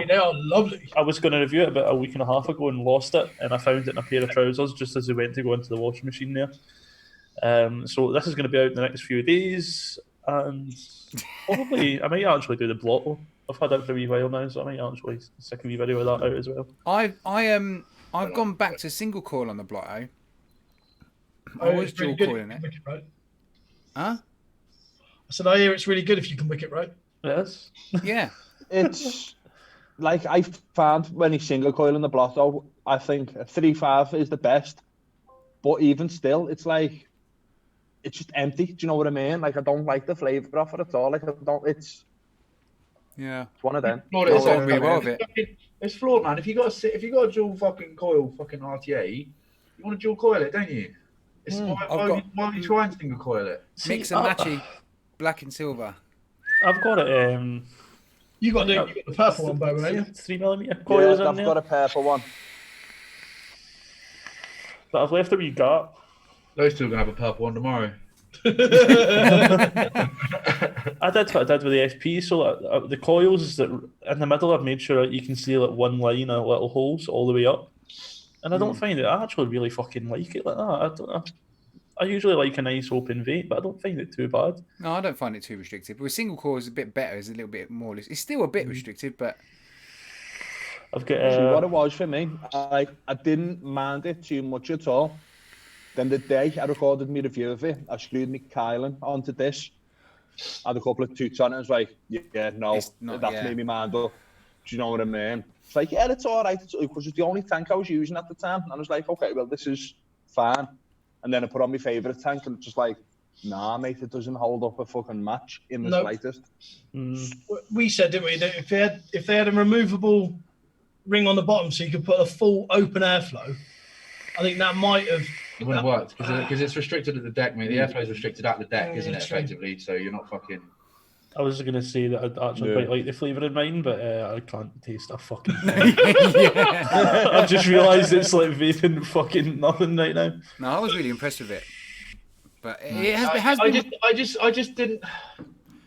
They are lovely. I was going to review it about a week and a half ago and lost it, and I found it in a pair of trousers just as we went to go into the washing machine there. So this is going to be out in the next few days, and probably I might actually do the blotto. I've had it for a wee while now, so I might actually stick a wee video of that out as well. I've gone back to single coil on the blotto. I Oh, was it's really dual good coiling if you it. can wick it right. Huh? I said, I hear it's really good if you can wick it right. Yes. Yeah. It's like I found when he's single coiling the blotto, I think a 3.5 is the best. But even still, it's like it's just empty. Do you know what I mean? Like I don't like the flavour of it at all. Like I don't. It's one of them. It's on really well with it. It's flawed, man. If you got a dual fucking coil, fucking RTA, you want to dual coil it, don't you? It's why are you trying to single coil it? Mix and matchy, black and silver. I've got it. You got the purple one, Bobo, haven't you? 3mm coils Yeah, in I've there. got a purple one. But I've left a wee gap. Those two are gonna have a purple one tomorrow. I did what I did with the SP. So the coils is that in the middle, I've made sure you can see like one line of little holes all the way up, and I don't find it. I actually really fucking like it like that. I don't know. I usually like a nice open vape, but I don't find it too bad. No, I don't find it too restrictive. But with single core is a bit better. It's a little bit more. It's still a bit restrictive, but I've got See, what it was for me, I didn't mind it too much at all. Then the day I recorded my review of it, I screwed my Kylan onto this. I had a couple of toots on it. I was like, yeah, no, It's not- that's yeah. made me mind up. Do you know what I mean? It's like, yeah, it's all right. Because it's the only tank I was using at the time. And I was like, okay, well, this is fine. And then I put on my favourite tank and it's just like, nah, mate, it doesn't hold up a fucking match in the Nope. slightest. We said, didn't we, that if they had a removable ring on the bottom so you could put a full open airflow, I think that might have. It wouldn't have worked because it's restricted at the deck, mate. The airflow is restricted at the deck, isn't it? true. Effectively, so you're not fucking. I was going to say that I'd actually Yeah. quite like the flavour in mine, but I can't taste a fucking thing. yeah. I've just realised it's like vaping fucking nothing right now. No, I was really impressed with it. But it has been. I just didn't.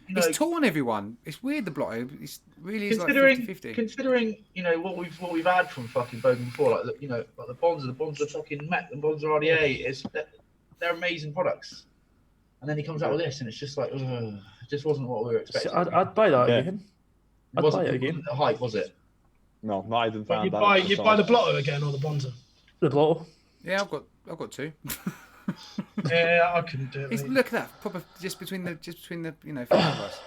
You know, It's torn everyone. It's weird. The blotto. It's really is like considering 50-50. considering what we've had from fucking Bogan before, like the Bonds are fucking Met, the Bonds are RDA. They're amazing products, and then he comes out with this, and it's just like, ugh, it just wasn't what we were See, expecting. I'd buy that Yeah. again. It I'd wasn't buy it again. the hype, was it? No, I didn't find You that. buy the blotto again or the Bonza? The blotto. Yeah, I've got two. Yeah, I couldn't do it. It's, mate. look at that. Proper just between the five of us.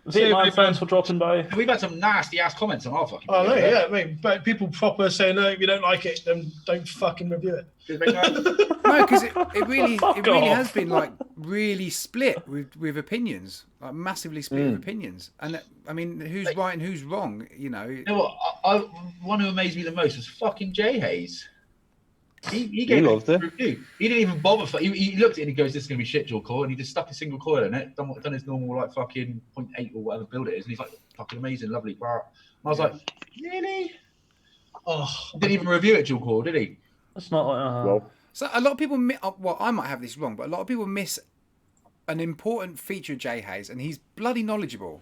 Vape Man, mate, thanks for dropping by. We've had some nasty ass comments on our fucking. Oh no, video, yeah, mate. But people proper saying, no, if you don't like it, then don't fucking review it. Cheers, mate, guys. No, because it really Fuck off. has been like really split with opinions, like massively split with opinions. And I mean, who's right and who's wrong? You know. You know what? One who amazed me the most was fucking Jay Hayes. He gave loved a it. review. He didn't even bother. He looked at it and he goes, "This is gonna be shit, dual core," and he just stuck a single coil in it, done his normal like fucking 0.8 or whatever build it is, and he's like, "Fucking amazing, lovely." And I was like, "Really?" Oh, Didn't even review it, dual core, did he? It's not like Well, So a lot of people, well, I might have this wrong, but a lot of people miss an important feature of Jay Hayes, and he's bloody knowledgeable.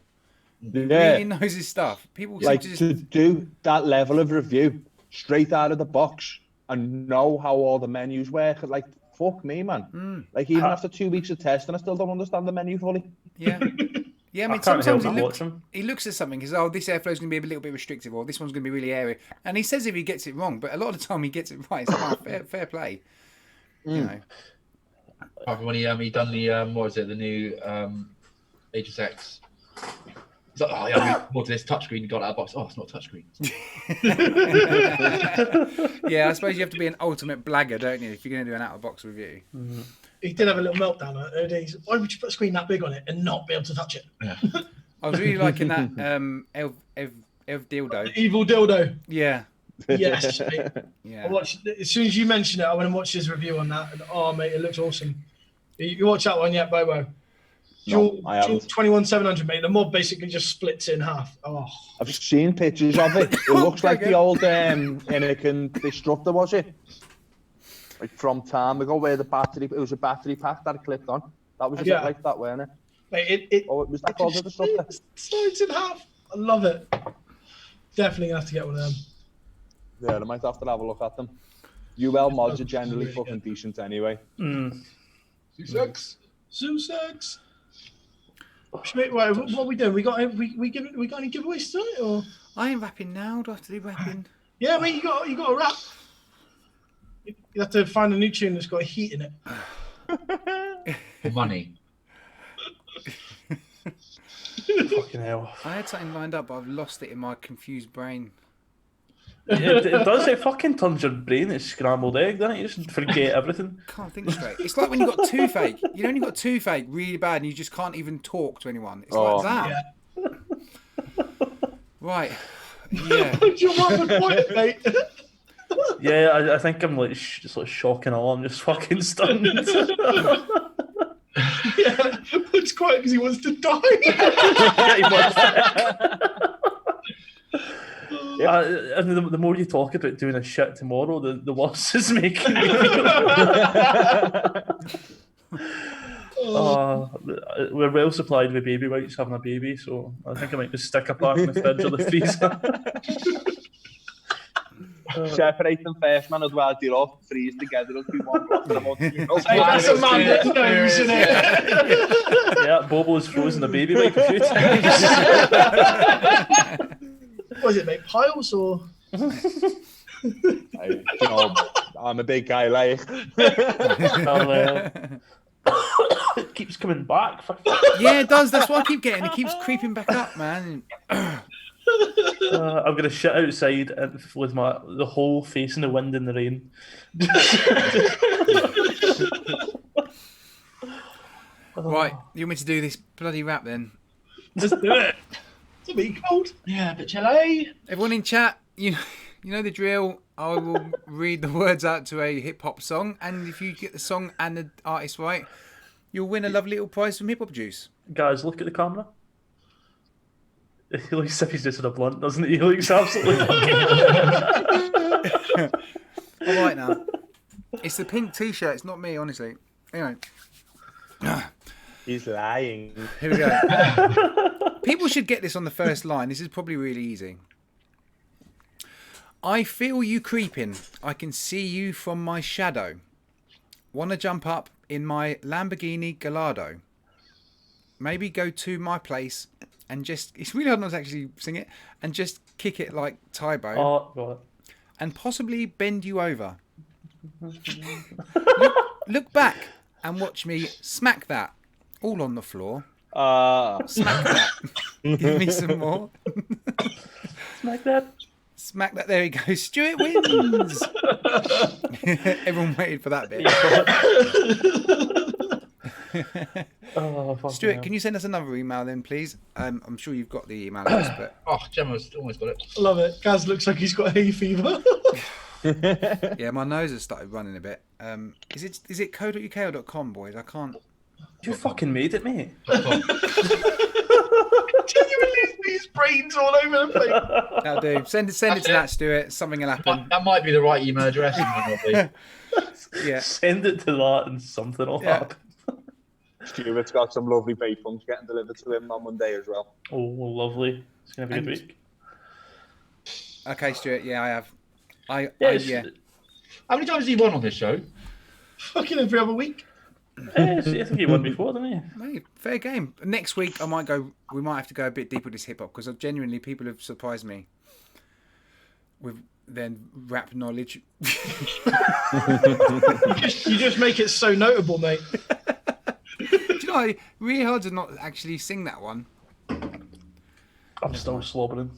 yeah, Really knows his stuff. People seem like to just to do that level of review straight out of the box and know how all the menus work. Like, fuck me, man. Like, even after 2 weeks of testing, I still don't understand the menu fully. yeah. Yeah, I mean, can't help sometimes but watch him. he looks at something and says, oh, this airflow's going to be a little bit restrictive, or this one's going to be really airy. And he says if he gets it wrong, but a lot of the time he gets it right. It's fair play. You know. Apart from when he done the what was it, the new HSX. He's like, "Oh yeah, more to this touchscreen." He got out of the box. Oh, it's not a touchscreen. Yeah, I suppose you have to be an ultimate blagger, don't you, if you're going to do an out-of-box review. he did have a little meltdown. Why would you put a screen that big on it and not be able to touch it? Yeah. I was really liking that Ev dildo. Evil dildo. Yeah. Yes. Mate. Yeah. I watched, as soon as you mentioned it, I went and watched his review on that. And, oh, mate, it looks awesome. You watch that one yet, Bobo? No, I haven't. 21700, mate. The mod basically just splits in half. Oh, I've seen pictures of it. It looks like the old Anakin Destructor, was it? Like from time ago, where it was a battery pack that I clipped on. That was a Yeah. bit like that, wasn't it? mate, it Oh, it was that it called the just Destructor? slides in half. I love it. Definitely gonna have to get one of them. Yeah, I might have to have a look at them. UL mods are generally Really fucking decent anyway. Sucks. Zoo-sex. Wait, what are we doing? We got any giveaways tonight, or? I ain't rapping now. Do I have to do rapping? Yeah, mate, you got a rap. You have to find a new tune that's got heat in it. Money. Fucking hell. I had something lined up, but I've lost it in my confused brain. It does. It fucking turns your brain into scrambled egg, doesn't it? You just forget everything. Can't think straight. It's like when you got toothache. You know, when you got toothache really bad and you just can't even talk to anyone. It's like that. Yeah. Right. Yeah. You're on the point, mate. Yeah, I think I'm like just like shocking all. I'm just fucking stunned. Yeah, it's quiet because he wants to die. And the more you talk about doing a shit tomorrow, the worse it's making me. We're well supplied with baby wipes having a baby, so I think I might just stick a pack in the fridge or the freezer. Separate them first, man, as well. You're all freeze together. It'll be one block of a month. That's a man that knows, isn't it? Yeah, BoBo's frozen a baby wipe a few times. What is it, mate? Piles or? I'm a big guy, like. It keeps coming back. Yeah, it does. That's what I keep getting. It keeps creeping back up, man. I'm gonna shit outside and with the whole face in the wind and the rain. Right, you want me to do this bloody rap then? Let's do it. It's a bit cold. Yeah, but chilly. Everyone in chat, you know the drill. I will read the words out to a hip hop song, and if you get the song and the artist right, you'll win a lovely little prize from Hip Hop Juice. Guys, look at the camera. He looks as if he's just in a blunt, doesn't he? He looks absolutely. All right now, it's the pink T-shirt. It's not me, honestly. Anyway, He's lying. here we go. People should get this on the first line. This is probably really easy. I feel you creeping. I can see you from my shadow. Wanna jump up in my Lamborghini Gallardo? Maybe go to my place and just... It's really hard not to actually sing it. And just kick it like Tybo. Oh, God. And possibly bend you over. Look back and watch me smack that. All on the floor. Smack that. Give me some more. Smack that. Smack that. There he goes. Stuart wins. Everyone waited for that bit. Stuart, can you send us another email then, please? I'm sure you've got the email address, but... Oh, Gemma's almost got it. Love it. Gaz looks like he's got hay fever. Yeah, my nose has started running a bit. Is it co.uk or .com, boys? I can't... You fucking made it, mate. Genuinely, these brains all over the place. That'll do. Send it to that, Stuart. Something will happen. That might be the right email address. It might not be. Yeah. Send it to that and something will happen. Stuart's got some lovely vape pumps getting delivered to him on Monday as well. Oh, lovely. It's going to be a good week. Okay, Stuart. Yeah, I have. Yeah. How many times has he won on this show? Fucking every other week. I think he won before, didn't he? Mate, fair game. Next week, we might have to go a bit deeper with this hip hop because genuinely people have surprised me with their rap knowledge. You just make it so notable, mate. Do you know, really hard to not actually sing that one. I'm still slobbering.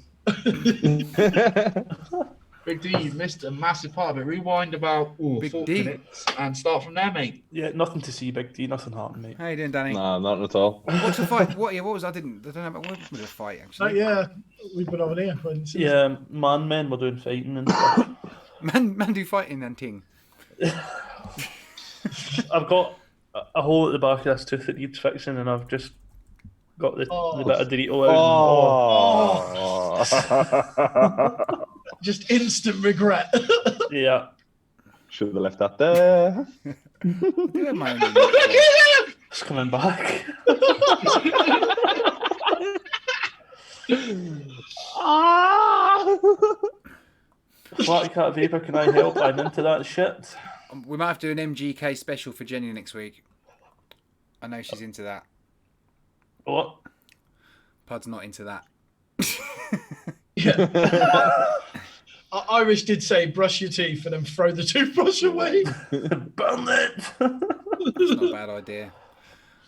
Big D, you've missed a massive part of it. Rewind about 4 minutes and start from there, mate. Yeah, nothing to see, Big D. Nothing happened, mate. How you doing, Danny? Nah, not at all. What's the fight? What was I don't know about what was the fight actually? Yeah, we've been over there. Yeah, men were doing fighting and stuff. Man do fighting and ting. I've got a hole at the back of this tooth that needs fixing, and I've just got the bit of Dorito out. Just instant regret. Yeah. Should have left that there. It's coming back. Flatcap Vaper, can I help? I'm into that shit. We might have to do an MGK special for Jenny next week. I know she's into that. What? Pud's not into that. Yeah. Irish did say brush your teeth and then throw the toothbrush away. Burn it! It's not a bad idea.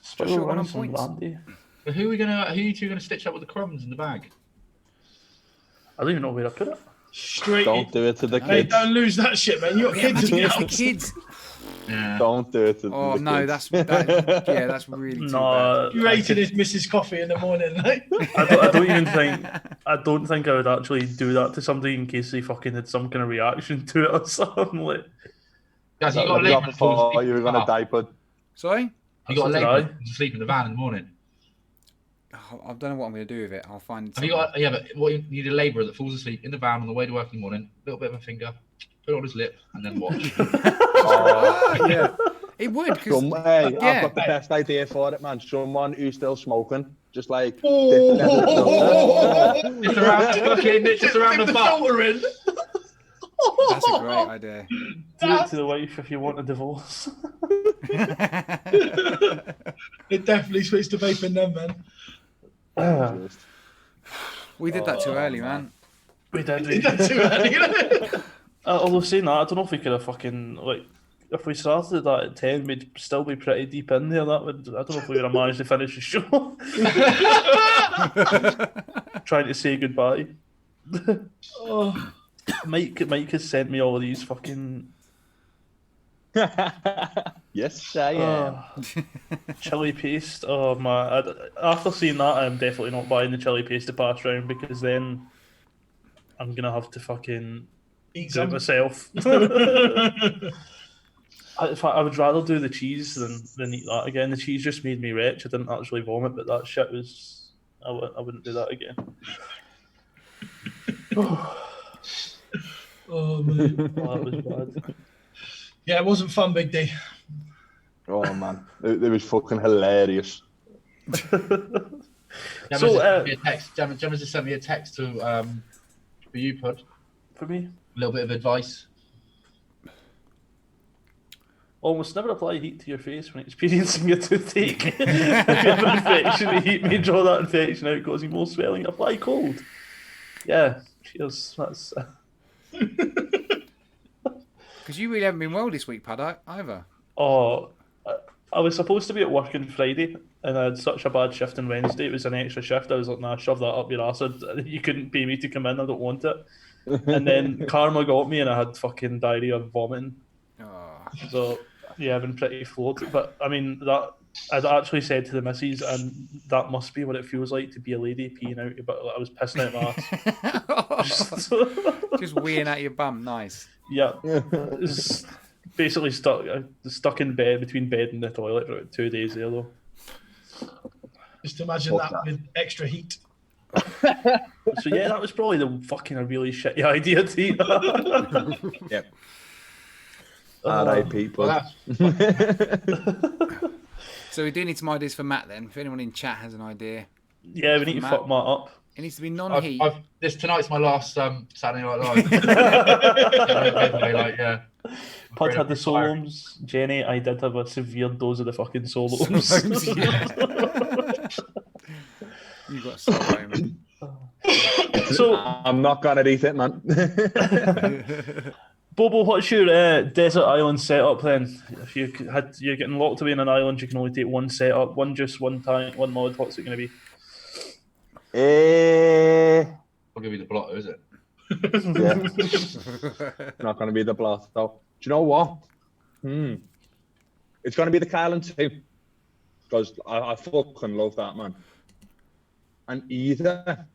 Special one on rounds from points. Randy. But who are you two gonna stitch up with the crumbs in the bag? I don't even know where I put it. Straight. Don't do it to the Hey, kids. don't lose that shit, man. You got kids in your The house. kids. Yeah. Don't do it to Oh the no, kids. that's really too bad. No, You rated his Mrs. Coffee in the morning, like. I don't think I would actually do that to somebody in case they fucking had some kind of reaction to it or something. Like, Guys, you That got was a up label before you were going to die, Bud. Sorry? You got a Did label I? to sleep in the van in the morning. Oh, I don't know what I'm going to do with it. I'll find. Have you got? Yeah, but what you need a labourer that falls asleep in the van on the way to work in the morning. A little bit of a finger, put it on his lip, and then watch. Yeah. It would, because Hey, yeah. I've got the best idea for it, man. Someone who's still smoking, just like Just around the butt. filter in. That's a great idea. Do it to the wife if you want a divorce. It definitely switched to vaping then, man. We did that too early, man. We did. Is that too early? Although saying that, I don't know if we could have fucking like if we started that at 10, we'd still be pretty deep in there. That would I don't know if we would have managed to finish the show. Trying to say goodbye. Oh. Mike has sent me all of these fucking Yes, I am. chili paste. Oh man! After seeing that, I'm definitely not buying the chili paste to pass round because then I'm gonna have to fucking Eat do it some. myself. In fact, I would rather do the cheese than eat that again. The cheese just made me wretch. I didn't actually vomit, but that shit was. I wouldn't do that again. Oh, man. Oh, that was bad. Yeah, it wasn't fun, Big D. Oh man, it was fucking hilarious. Gemma's just sent me a text to for you, Pud. For me, A little bit of advice. almost never apply heat to your face when experiencing a toothache. If you have an infection, the heat may draw that infection out, causing more swelling. Apply cold. Yeah, cheers. That's. Because you really haven't been well this week, Pud, either. Oh, I was supposed to be at work on Friday, and I had such a bad shift on Wednesday. It was an extra shift. I was like, nah, shove that up your arse. You couldn't pay me to come in. I don't want it. And then karma got me, and I had fucking diarrhea and vomiting. Oh. So, yeah, I've been pretty floored. But, I mean, that I'd actually said to the missus, and that must be what it feels like to be a lady peeing out. But I was pissing out my ass. Just weeing at your bum, nice. Yeah. It's basically stuck in bed, between bed and the toilet for about 2 days there, though. Just imagine that with extra heat. So yeah, that was probably the fucking a really shitty idea to eat that. Yep. R.I.P. Well, So we do need some ideas for Matt then. If anyone in chat has an idea. Yeah, we need to fuck Matt up. It needs to be non-heat. Tonight's my last Saturday Night Live. Yeah. Pud had the solos. Jenny, I did have a severe dose of the fucking solos. You got solo. So I'm not gonna eat it, man. Bobo, what's your desert island setup then? If you're getting locked away in an island, you can only take one setup, one juice, one tank, one mod. What's it going to be? I'll give you the blotter, is it? Yeah. Not going to be the blast though. Do you know what? It's going to be the Kylan too, because I fucking love that, man. And either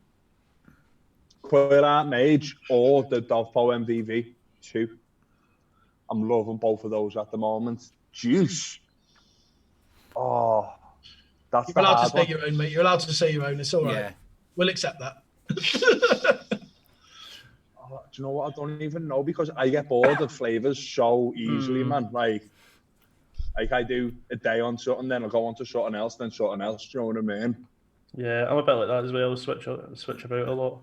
Queer Art Mage or the Dovpo MVV 2. I'm loving both of those at the moment. Juice. Oh, that's You're allowed to hard say one. your own, mate. You're allowed to say your own. It's all right. Yeah. We'll accept that. Oh, do you know what? I don't even know because I get bored of flavors so easily, man. Like I do a day on something, then I'll go on to something else, then something else. Do you know what I mean? Yeah, I'm a bit like that as well. I switch about a lot.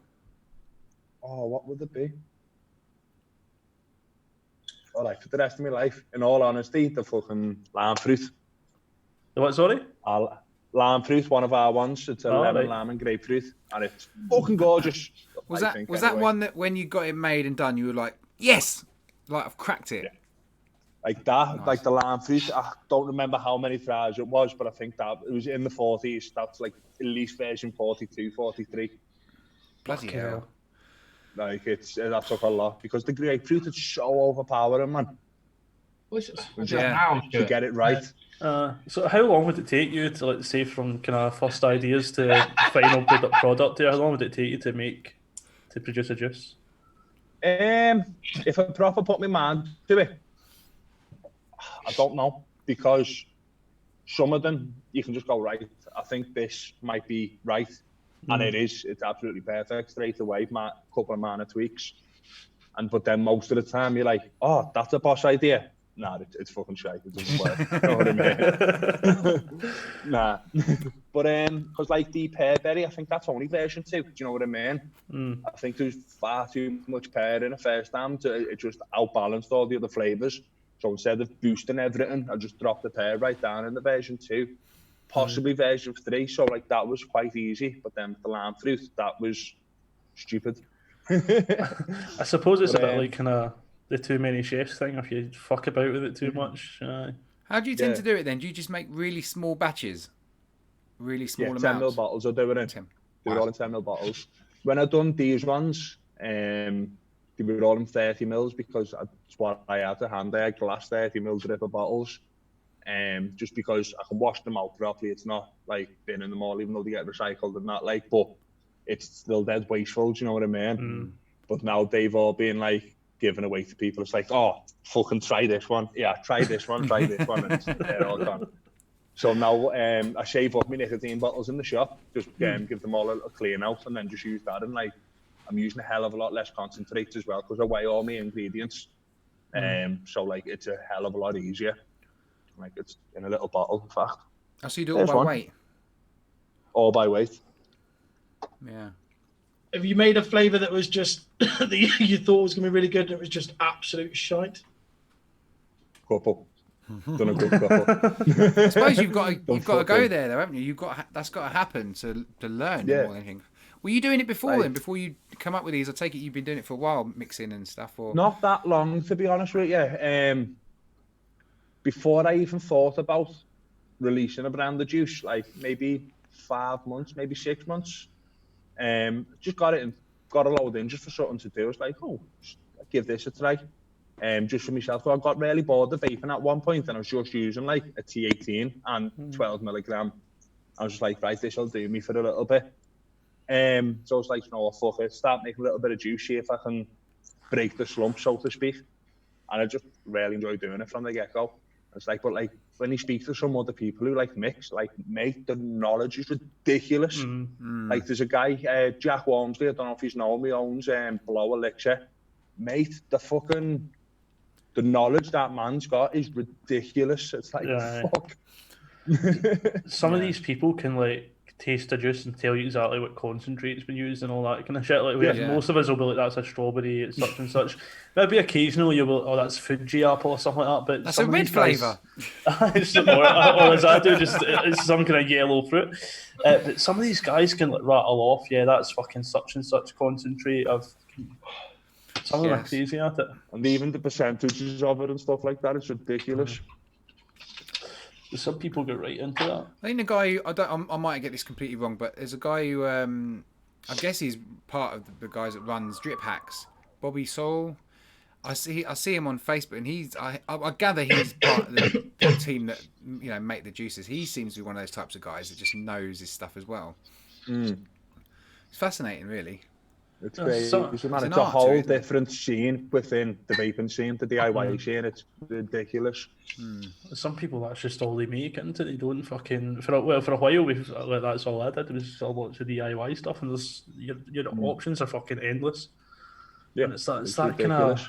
Oh, what would it be? All right, for the rest of my life, in all honesty, the fucking lime fruit. The what, sorry? Lime fruit, one of our ones. It's a lemon, lime, and grapefruit, and it's fucking gorgeous. Was that one that when you got it made and done, you were like, yes, like I've cracked it. Yeah. Like that, Nice. like the lime fruit. I don't remember how many fries it was, but I think that it was in the 40s. That's like at least version 42, 43. Bloody hell. Like that took a lot because the grapefruit is so overpowering, man. To get it right. So how long would it take you to, like, say, from kind of first ideas to final product there? How long would it take you to produce a juice? If I proper put my mind to it, I don't know, because some of them you can just go, right, I think this might be right, and it is. It's absolutely perfect straight away. A couple of minor tweaks. But then most of the time you're like, oh, that's a boss idea. Nah, it's fucking shite. It doesn't work. You know what I mean? Nah. But because like the pear berry, I think that's only version 2. Do you know what I mean? I think there's far too much pear in the first time. It just outbalanced all the other flavours. So instead of boosting everything, I just dropped the pear right down in the version 2. Possibly version 3. So like that was quite easy. But then with the lime fruit, that was stupid. I suppose it's a bit like kind of the too many chefs thing. If you fuck about with it too much. How do you tend to do it then? Do you just make really small batches? Really small amounts? 10 ml bottles I'll do it in. Do it all in 10 ml bottles. When I done these ones, they were all in 30 mils because that's what I had to hand. I had glass 30 mil dripper bottles. Just because I can wash them out properly. It's not like binning them all, even though they get recycled and that, like, but it's still dead wasteful, do you know what I mean? But now they've all been like given away to people. It's like, oh, fucking try this one. Yeah, try this one, try this one, and they're all gone. So now I shave up my nicotine bottles in the shop, just give them all a clean out, and then just use that. And like, I'm using a hell of a lot less concentrates as well because I weigh all my ingredients. So like, it's a hell of a lot easier. Like, it's in a little bottle, in fact. Oh, so you do it all by weight? All by weight. Yeah. Have you made a flavour that was just that you thought was going to be really good and it was just absolute shite? Couple. Done a good couple. I suppose you've got to go there, though, haven't you? That's got to happen to learn more than anything. Were you doing it before then? Before you come up with these, I take it you've been doing it for a while, mixing and stuff, or not that long, to be honest with you. Before I even thought about releasing a brand of juice, like maybe 5 months, maybe 6 months. Just got it and got a load in just for something to do. It's like, oh, give this a try. Just for myself. So I got really bored of vaping at one point, and I was just using like a T18 and 12 milligram. I was just like, right, this will do me for a little bit. So I was like, no, fuck it, start making a little bit of juice, see if I can break the slump, so to speak. And I just really enjoy doing it from the get-go. It's like, but like, when you speak to some other people who like mix, like, mate, the knowledge is ridiculous. Like, there's a guy, Jack Walmsley, I don't know if he's known me, owns Blow Elixir. Mate, the knowledge that man's got is ridiculous. It's like, fuck. Some of these people can like taste a juice and tell you exactly what concentrate's been used and all that kind of shit. Like, most of us will be like, that's a strawberry, it's such and such. Maybe occasionally you'll be like, oh, that's Fuji apple or something like that. But that's a red flavour. or as I do, just it's some kind of yellow fruit. But some of these guys can like rattle off, that's fucking such and such concentrate of. Some of them are crazy at it. And even the percentages of it and stuff like that, it's ridiculous. Some people get right into that. I think the guy, I might get this completely wrong, but there's a guy who, I guess he's part of the guys that runs Drip Hacks, Bobby Soul. I see him on Facebook, and I gather he's part of the team that make the juices. He seems to be one of those types of guys that just knows his stuff as well. It's fascinating, really. It's crazy, man. It's a whole different scene within the vaping scene, the DIY scene. It's ridiculous. Some people, that's just all they make, isn't it? They don't fucking for a while. That's all I did. It was all lots of DIY stuff, and there's your options are fucking endless. Yeah, and it's that kind of.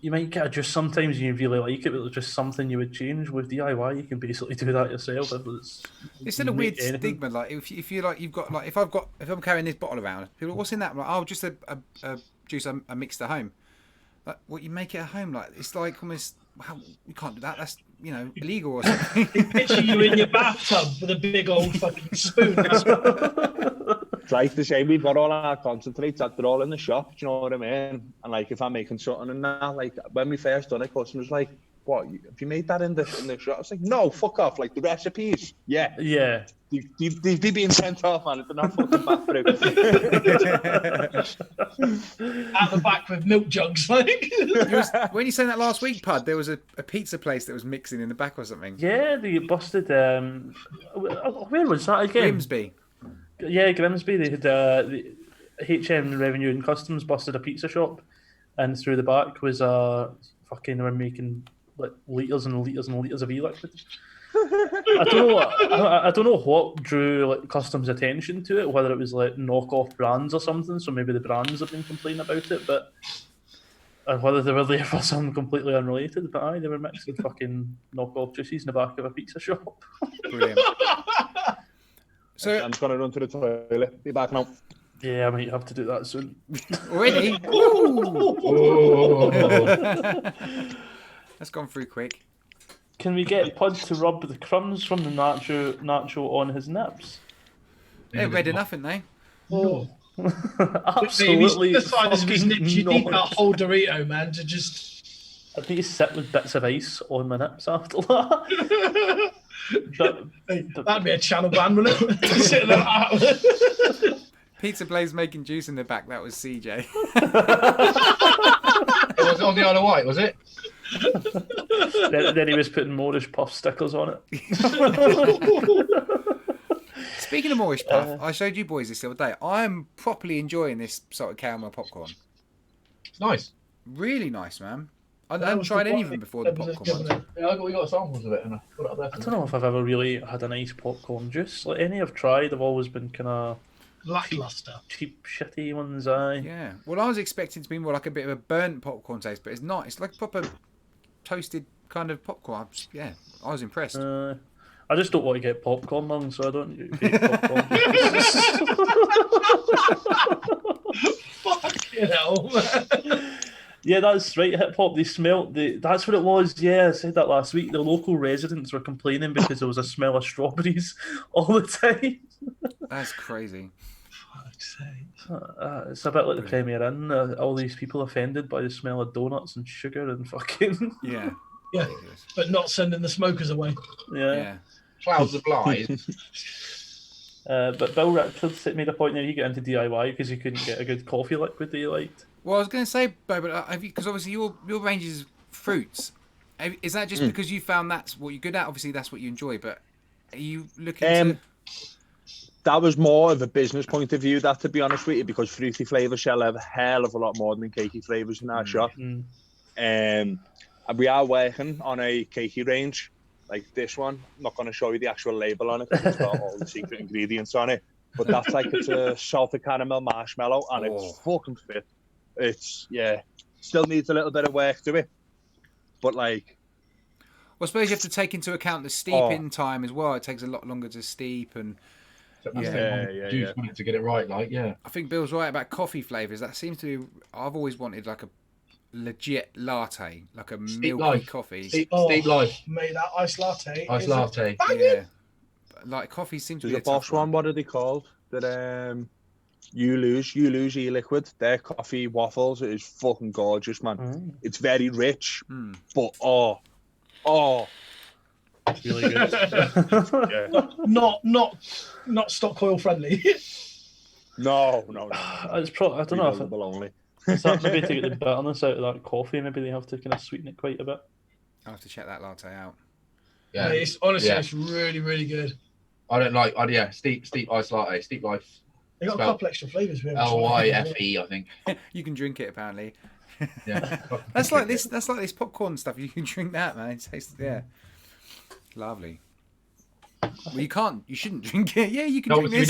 You might get a juice sometimes and you really like it, but it's just something you would change. With DIY, you can basically do that yourself. It's still a weird stigma. Like if you like, you've got like if I'm carrying this bottle around, people, what's in that? I'm like, oh, just a juice I mixed at home. Like, what, you make it at home? Like, it's like almost, wow, you can't do that. That's illegal or something. Picture you in your bathtub with a big old fucking spoon. It's like the same. We've got all our concentrates that they're all in the shop. Do you know what I mean? And like, if I'm making something and that, like when we first done it, customers like, "What? Have you made that in the shop?" I was like, "No, fuck off!" Like the recipes, yeah. They've been sent off, man. They're not fucking back through. Out the back with milk jugs, like. When you said that last week, Pud, there was a pizza place that was mixing in the back or something. Yeah, they busted. Where was that again? Grimsby. Yeah, Grimsby. They had the HM Revenue and Customs busted a pizza shop, and through the back was fucking, they were making like litres and litres and litres of e-liquid. I don't know what drew like Customs' attention to it, whether it was like knockoff brands or something. So maybe the brands have been complaining about it, but whether they were there for something completely unrelated, but aye, they were mixing fucking knockoff juices in the back of a pizza shop. Brilliant. So I'm just gonna run to the toilet. Be back now. Yeah, I might have to do that soon. already, Oh. that's gone through quick. Can we get Pud to rub the crumbs from the nacho on his nips? They're red enough, aren't they? Oh. Absolutely The size of his fucking nips, you need that not. whole Dorito, man, to just. I need to sit with bits of ice on my nips after that. That'd be a channel ban, wouldn't it? Sitting there like that. Pizza Blaze making juice in the back. That was CJ. It was on the Isle of Wight, was it? then he was putting Moorish puff stickers on it. Speaking of Moorish puff, I showed you boys this the other day. I'm properly enjoying this sort of caramel popcorn. It's nice. Really nice, man. I haven't tried any of them before, the popcorn ones. Yeah, we got samples of it and I put it up there. I don't know if I've ever really had a nice popcorn juice. Like any I've tried, they've always been kind of Lackluster. cheap, shitty ones. Aye. Yeah. Well, I was expecting to be more like a bit of a burnt popcorn taste, but it's not. It's like proper toasted kind of popcorn. Yeah, I was impressed. I just don't want to get popcorn lung, so I don't get popcorn. Fucking hell, man. Yeah, that's right, hip hop. They smelt that's what it was. Yeah, I said that last week. The local residents were complaining because there was a smell of strawberries all the time. That's crazy. Fuck's sake. It's a bit like the Premier Inn. All these people offended by the smell of donuts and sugar and fucking Yeah. Yeah, but not sending the smokers away. Yeah. Clouds of lies. But Bill Richards made a point there. You get into DIY because you couldn't get a good coffee liquid that you liked. Well, I was going to say, Bo, but because obviously your range is fruits. Is that just because you found that's what you're good at? Obviously, that's what you enjoy. But are you looking to? That was more of a business point of view, that, to be honest with you, because fruity flavours sell a hell of a lot more than cakey flavours in our shop. And we are working on a cakey range, like this one. I'm not going to show you the actual label on it because it's got all the secret ingredients on it. But that's like, it's a salted caramel marshmallow, and it's fucking fit. It's, still needs a little bit of work to it. But like... Well, I suppose you have to take into account the steeping time as well. It takes a lot longer to steep and... Juice to get it right, like, yeah. I think Bill's right about coffee flavours. That seems to be... I've always wanted like a legit latte, like a Steep milky life. coffee. Steep life. Mate, that iced latte. Iced latte. Yeah. Like coffee seems to be There's a a tough Bosch one, what are they called? That you lose e-liquid. Their coffee waffles is fucking gorgeous, man. It's very rich, but It's really good. Not stock oil friendly. No. It's probably, I don't know if only. is that maybe to get the bitterness out of that coffee. Maybe they have to kind of sweeten it quite a bit. I'll have to check that latte out. Yeah. Mate, it's honestly, it's really, really good. I don't like, steep iced latte, steep life. They got a couple extra flavours. LYFE, I think. You can drink it apparently. Yeah. That's like this popcorn stuff. You can drink that, man. It tastes, lovely. Well, you can't. You shouldn't drink it. Yeah, you can drink this.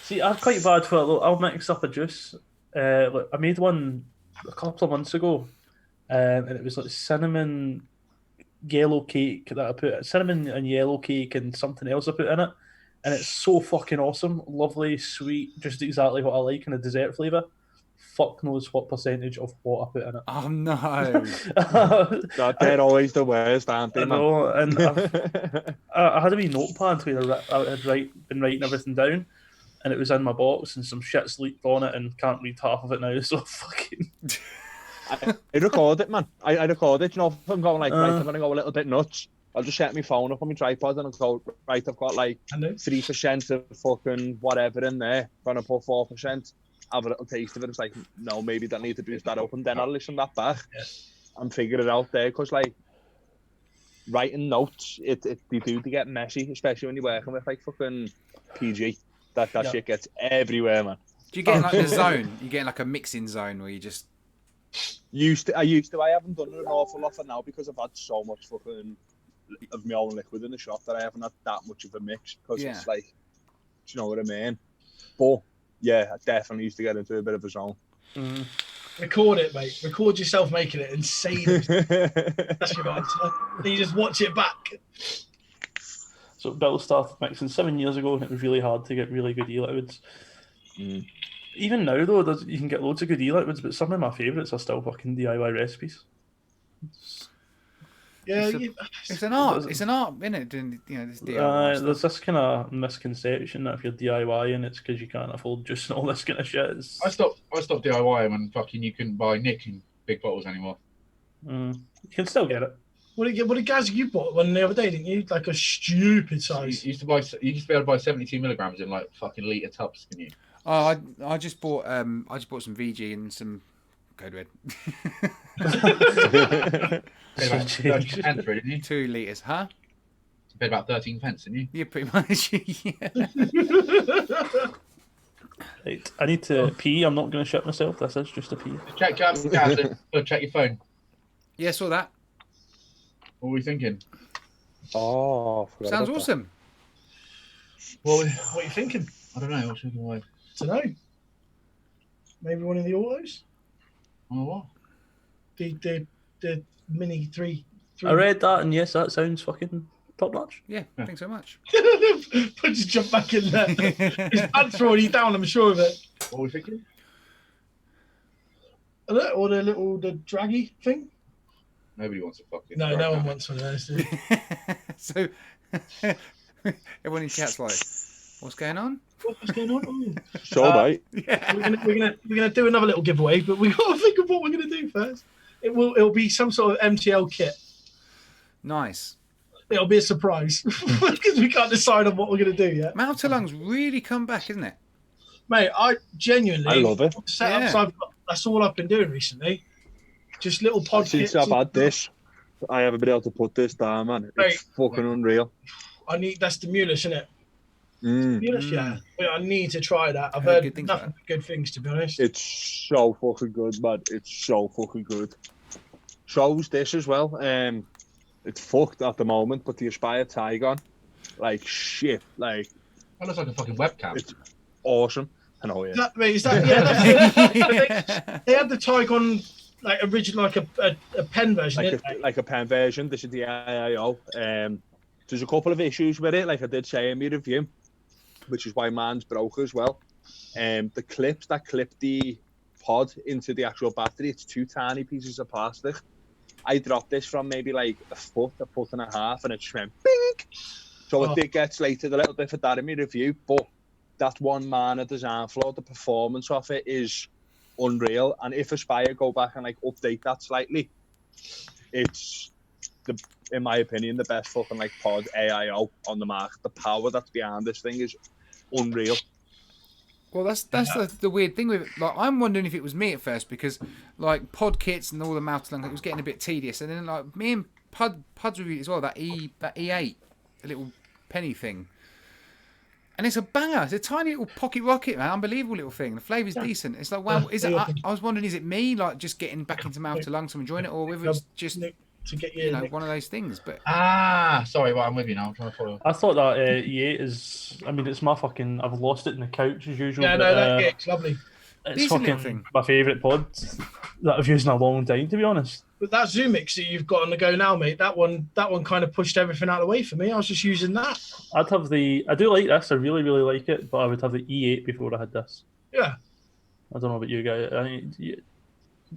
See, I'm quite bad for it. I'll mix up a juice. I made one a couple of months ago, and it was like cinnamon yellow cake that I put cinnamon and yellow cake and something else I put in it, and it's so fucking awesome, lovely, sweet, just exactly what I like in a dessert flavour. Fuck knows what percentage of what I put in it. Oh no! They're always the worst, aren't they? I know, and I had a wee notepad where I had been writing everything down, and it was in my box, and some shit's leaked on it, and can't read half of it now. So fucking. I record it, man. I record it. You know, if I'm going like, right, I'm gonna go a little bit nuts. I'll just set my phone up on my tripod and I'll go, right, I've got like 3% of fucking whatever in there. Gonna put 4%. Have a little taste of it. It's like, no, maybe that need to boost that up, and then I'll listen that back and figure it out there. Because like writing notes, they get messy, especially when you're working with like fucking PG. That shit gets everywhere, man. Do you get like the zone? You get like a mixing zone where you just I used to. I haven't done it an awful lot for now because I've had so much fucking of my own liquid in the shop that I haven't had that much of a mix because it's like, do you know what I mean? But yeah, I definitely used to get into a bit of a zone. Record it, mate. Record yourself making it and say it. That's your answer. Then you just watch it back. So Bill started mixing 7 years ago, and it was really hard to get really good e-liquids. Even now, though, you can get loads of good e-liquids, but some of my favourites are still fucking DIY recipes. Yeah, It's an art. It's an art, isn't it? Doing, you know, this DIY There's stuff. this kind of misconception that if you're DIYing, it's because you can't afford juice and all this kind of shit. I stopped DIYing when fucking you couldn't buy Nick in big bottles anymore. You can still get it. What did Gaz, you bought one the other day, didn't you? Like a stupid size. You used to be able to buy 72 milligrams in like fucking litre tubs, can you? Oh, I just bought some VG and some Code Red. Paid about 13 pence for it, didn't you? 2 litres, huh? You paid about 13 pence, didn't you? Yeah, pretty much. Yeah. Right, I need to pee. I'm not going to shit myself. This is just a pee. Check your phone. Yeah, saw that. What were you thinking? Oh, Sounds awesome. What are you thinking? I don't know. What's thinking why? Don't know. Maybe one of the autos? Oh, what? The Mini 3. I read that, and yes, that sounds fucking top notch. Yeah, thanks so much. Just jump back in there. His pants are already down, I'm sure of it. What were we thinking? Or the draggy thing? Nobody wants a fucking. No, no one wants one of those. So, everyone in chat's like, what's going on? What's going on? So, mate. Yeah. We're gonna do another little giveaway, but we got to think of what we're gonna do first. It'll be some sort of MTL kit. Nice. It'll be a surprise because we can't decide on what we're gonna do yet. Mouth to lungs really come back, isn't it? Mate, I genuinely I love it. Setups I've got, that's all I've been doing recently. Just little pod Since kits. I've had this, I haven't been able to put this down, man. It's fucking unreal. That's the Mulus, isn't it? Mulus, yeah. I need to try that. I've Heard heard nothing but good things, to be honest. It's so fucking good, man. It's so fucking good. Shows this as well. It's fucked at the moment, but the Aspire Tygon, like shit, like That looks like a fucking webcam. it's awesome. I know, yeah. Is that yeah? They had the Tygon like original, like a pen version, Like a pen version. This is the IIO. There's a couple of issues with it, like I did say in my review, which is why mine's broke as well. The clips that clip the pod into the actual battery, it's 2 tiny pieces of plastic. I dropped this from maybe like a foot and a half, and it just went big. So it did get slated a little bit for that in my review, but that's one minor design flaw. The performance of it is unreal, and if Aspire go back and like update that slightly, it's in my opinion the best fucking like pod AIO on the market. The power that's behind this thing is unreal. Well, that's the weird thing with it. Like, I'm wondering if it was me at first because like pod kits and all the mouth to lung, it was getting a bit tedious. And then like me and Pud's reviewed as well, that E8, the little penny thing. And it's a banger. It's a tiny little pocket rocket, man. Unbelievable little thing. The flavour's decent. It's like, wow, is it? I was wondering, is it me like just getting back into mouth to lung, so I'm enjoying it, or whether it's just to get you know one of those things. But Sorry, well, I'm with you now. I'm trying to follow. I thought that E8 is. I mean, it's my fucking. I've lost it in the couch as usual. Yeah, but, no, that's lovely. It's Decent little fucking thing. my favourite pod that I've used in a long time, to be honest. But that Zoom mix that you've got on the go now, mate, that one kind of pushed everything out of the way for me. I was just using that. I'd have I do like this. I really, really like it, but I would have the E8 before I had this. Yeah. I don't know about you guys.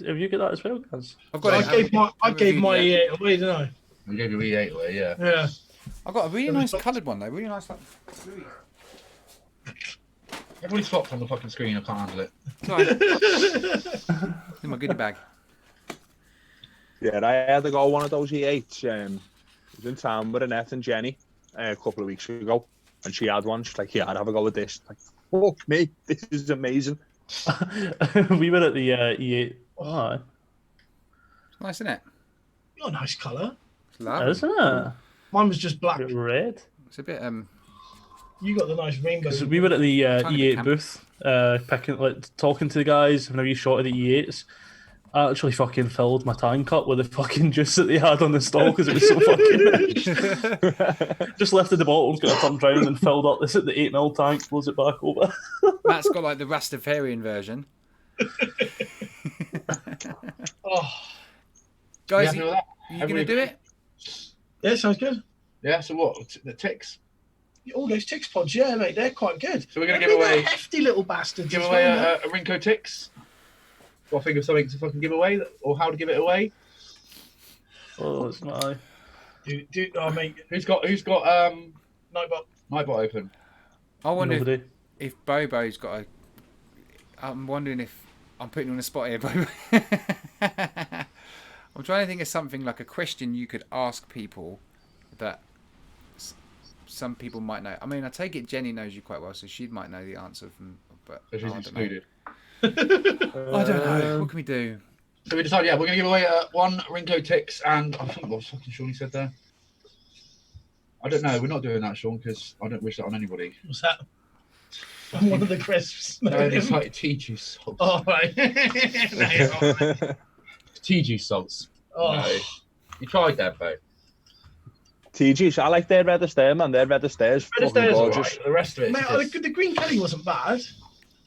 Have you got that as well, guys? I've got. I gave my E8 away, didn't I? We gave you E8 away, yeah. Yeah. I've got a really nice coloured one though. Really nice, like bluey. Everybody stopped on the fucking screen. I can't handle it. Sorry. In my goodie bag. Yeah, I had to go one of those E8s. I was in town with Annette and Jenny a couple of weeks ago, and she had one. She's like, yeah, I'd have a go with this. Like, fuck me, this is amazing. We were at the E8. Oh, Nice, isn't it? You're a nice colour. It's lovely. isn't it? Mine was just black. A bit red. It's a bit You got the nice rainbow. So we were at the Tiny bit E8 booth, talking to the guys, having a wee shot of the E8s, I actually fucking filled my tank up with the fucking juice that they had on the stall because it was so fucking rich. Just lifted the bottle, got it turned round and filled up the 8ml tank, close it back over. Matt's got like the Rastafarian version. Oh, Guys, Yeah, you going to do it? yeah, sounds good. Yeah, so what? The ticks? All those Tix pods, yeah, mate, they're quite good. So we're going to They're give away hefty little bastards. give as away well, a Rinko Tix. Or think of something to fucking give away, or how to give it away. Oh, it's my... Oh, mate, Who's got Nightbot. Nightbot open? I wonder Nobody. if Bobo's got a... I'm wondering if... I'm putting you on the spot here, Bobo. I'm trying to think of something like a question you could ask people that some people might know. I mean, I take it Jenny knows you quite well, so she might know the answer from... But So she's I don't know. excluded. I don't know. What can we do? So we decided, yeah, we're going to give away one Rinko Tix, and I think what fucking Shawnee said there. I don't know. We're not doing that, Sean, because I don't wish that on anybody. What's that? One of the crisps. No, it's like tea juice salts. Oh, right. No, Tea juice salts. oh. No. You tried that, though. TGs, I like their red stairs, man. Their red stairs, Red fucking Stairs, gorgeous. alright. The rest of it. Mate, the green Kelly wasn't bad.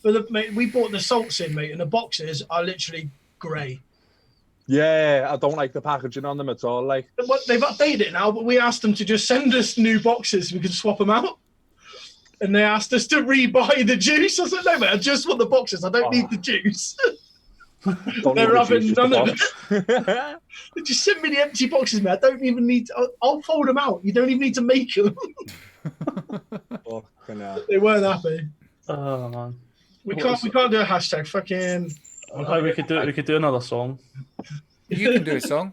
But mate, we bought the salts in, mate, and the boxes are literally grey. Yeah, I don't like the packaging on them at all. Like, They've updated it now, but we asked them to just send us new boxes so we could swap them out. And they asked us to rebuy the juice. I said, no, mate, I just want the boxes. I don't need the juice. don't They're need having juice, none of just it. the box. They just send me the empty boxes, mate. I don't even need to, I'll fold them out. You don't even need to make them. Fucking hell. They weren't happy. Oh, man. We can't do a hashtag. Fucking. Oh, we could do another song. You can do a song.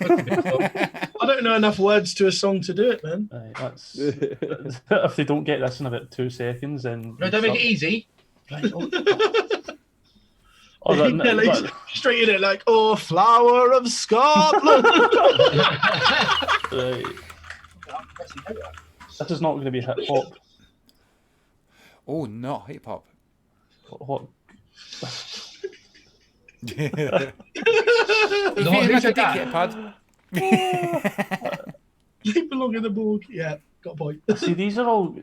I don't know enough words to a song to do it, man. Right, that's... if they don't get this in about 2 seconds, then... No, don't make it easy. Oh, that, Yeah, like, straight in it, like, oh, flower of Scotland. right. This is not going to be hip hop. Oh, not hip hop. What? You No, feeling who like a said that? dickhead, Pud? They belong in the book. Yeah, got a point. See, these are all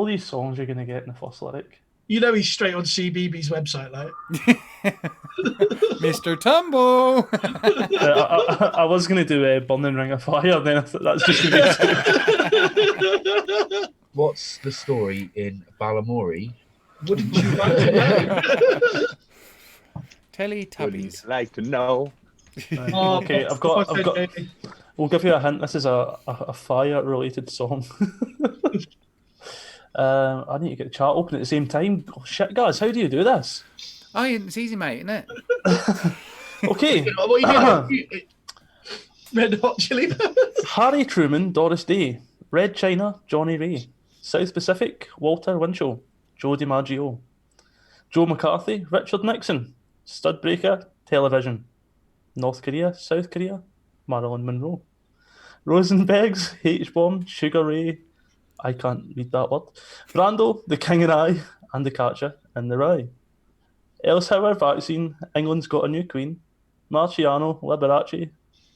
these songs you're going to get in the first lyric. You know he's straight on CBeebies website, like. Mr. Tumble. I was going to do Burning Ring of Fire, then I thought that's just going to be What's the story in Balamory? Wouldn't you like to know? Teletubbies. Would like to know. Oh, Okay, I've got. We'll give you a hint. This is a fire-related song. I need to get the chat open at the same time. Oh, shit, guys, how do you do this? Oh, yeah, it's easy, mate, isn't it? What Okay. are you doing? Red Hot Chili Peppers. Harry Truman, Doris Day, Red China, Johnny Ray, South Pacific, Walter Winchell, Joe DiMaggio, Joe McCarthy, Richard Nixon, Studbreaker, Television, North Korea, South Korea, Marilyn Monroe, Rosenbergs, H-Bomb, Sugar Ray, I can't read that word, Brando, The King and I, and The Catcher in the Rye, Elsehour, Vaccine, England's Got a New Queen, Marciano, Liberace.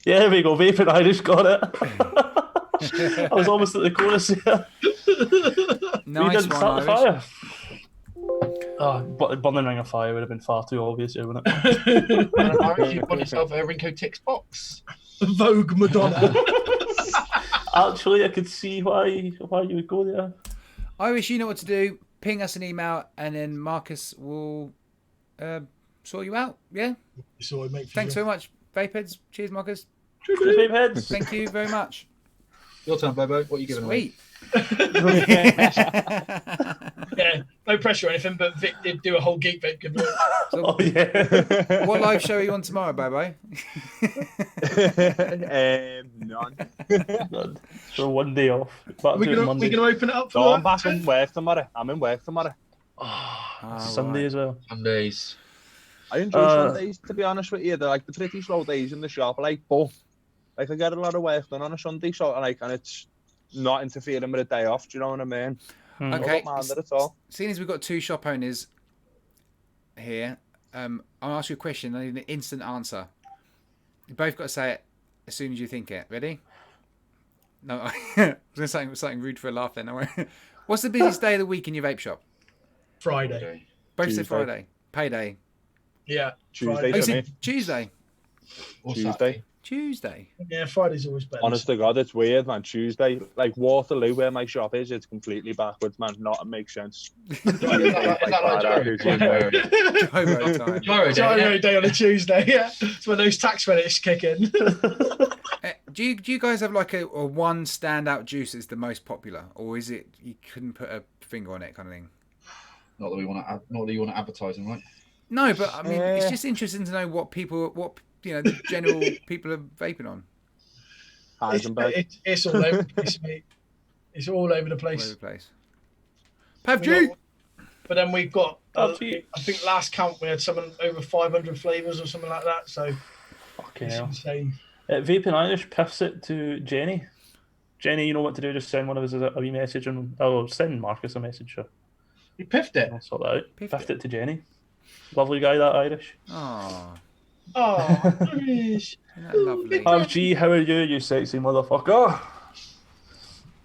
Yeah, there we go, Vapor Irish got it. I was almost at the chorus here. Nice We didn't one, start the Irish. fire. Oh, but Burning Ring of Fire would have been far too obvious, wouldn't it? Irish, you've got yourself a Rinko Tix box. Vogue Madonna. Actually, I could see why you would go there. Irish, you know what to do. Ping us an email, and then Marcus will sort you out. Yeah. So I make Thanks very much, Vapeheads. Cheers, Marcus. Cheers, Vapeheads. Thank you very much. Your turn, Bobo. What are you giving away? Sweet. Yeah, no pressure or anything, but Vic did do a whole Geek Vape giveaway. Oh, yeah. What live show are you on tomorrow, Bobo? None. For 1 day off. Back We're to it gonna Monday. open it up for No, I'm that? back in work tomorrow. I'm in work tomorrow. Sunday right. as well. Sundays. I enjoy Sundays, to be honest with you. They're like the pretty slow days in the shop, but I get a lot of work done on a Sunday, so and it's not interfering with a day off. Do you know what I mean? Okay. I don't mind it at all. Seeing as we've got two shop owners here, I'll ask you a question. I need an instant answer. You both got to say it as soon as you think it. Ready? No, I was going to say something rude for a laugh then. What's the busiest day of the week in your vape shop? Friday. Both Tuesday. said Friday. Payday. Yeah. Tuesday. Friday. Oh, you For me. said Tuesday. Or Tuesday. Tuesday. Yeah, Friday's always better. Honest to God, it's weird, man. Tuesday, like Waterloo, where my shop is, it's completely backwards, man. Not it makes sense. Is that like Gyro time. Gyro day on a Tuesday, yeah. It's when those tax credits kick in. Do you guys have like a one standout juice that's the most popular, or is it you couldn't put a finger on it kind of thing? Not that you want to advertise them, right? No, but I mean, it's just interesting to know what the general people are vaping on. It's all over the place, mate. It's all over the place. All over the place. PUBG! But then we've got, PUBG. I think last count we had something over 500 flavours or something like that. So Fucking it's hell. insane. Vaping Irish piffs it to Jenny. Jenny, you know what to do. Just send one of us a wee message, and I'll send Marcus a message. Sure. You piffed it. I'll sort that out. Piffed Piffed it to Jenny. Lovely guy, that Irish. Oh, Oh, Irish. isn't that lovely? PUBG, how are you sexy motherfucker?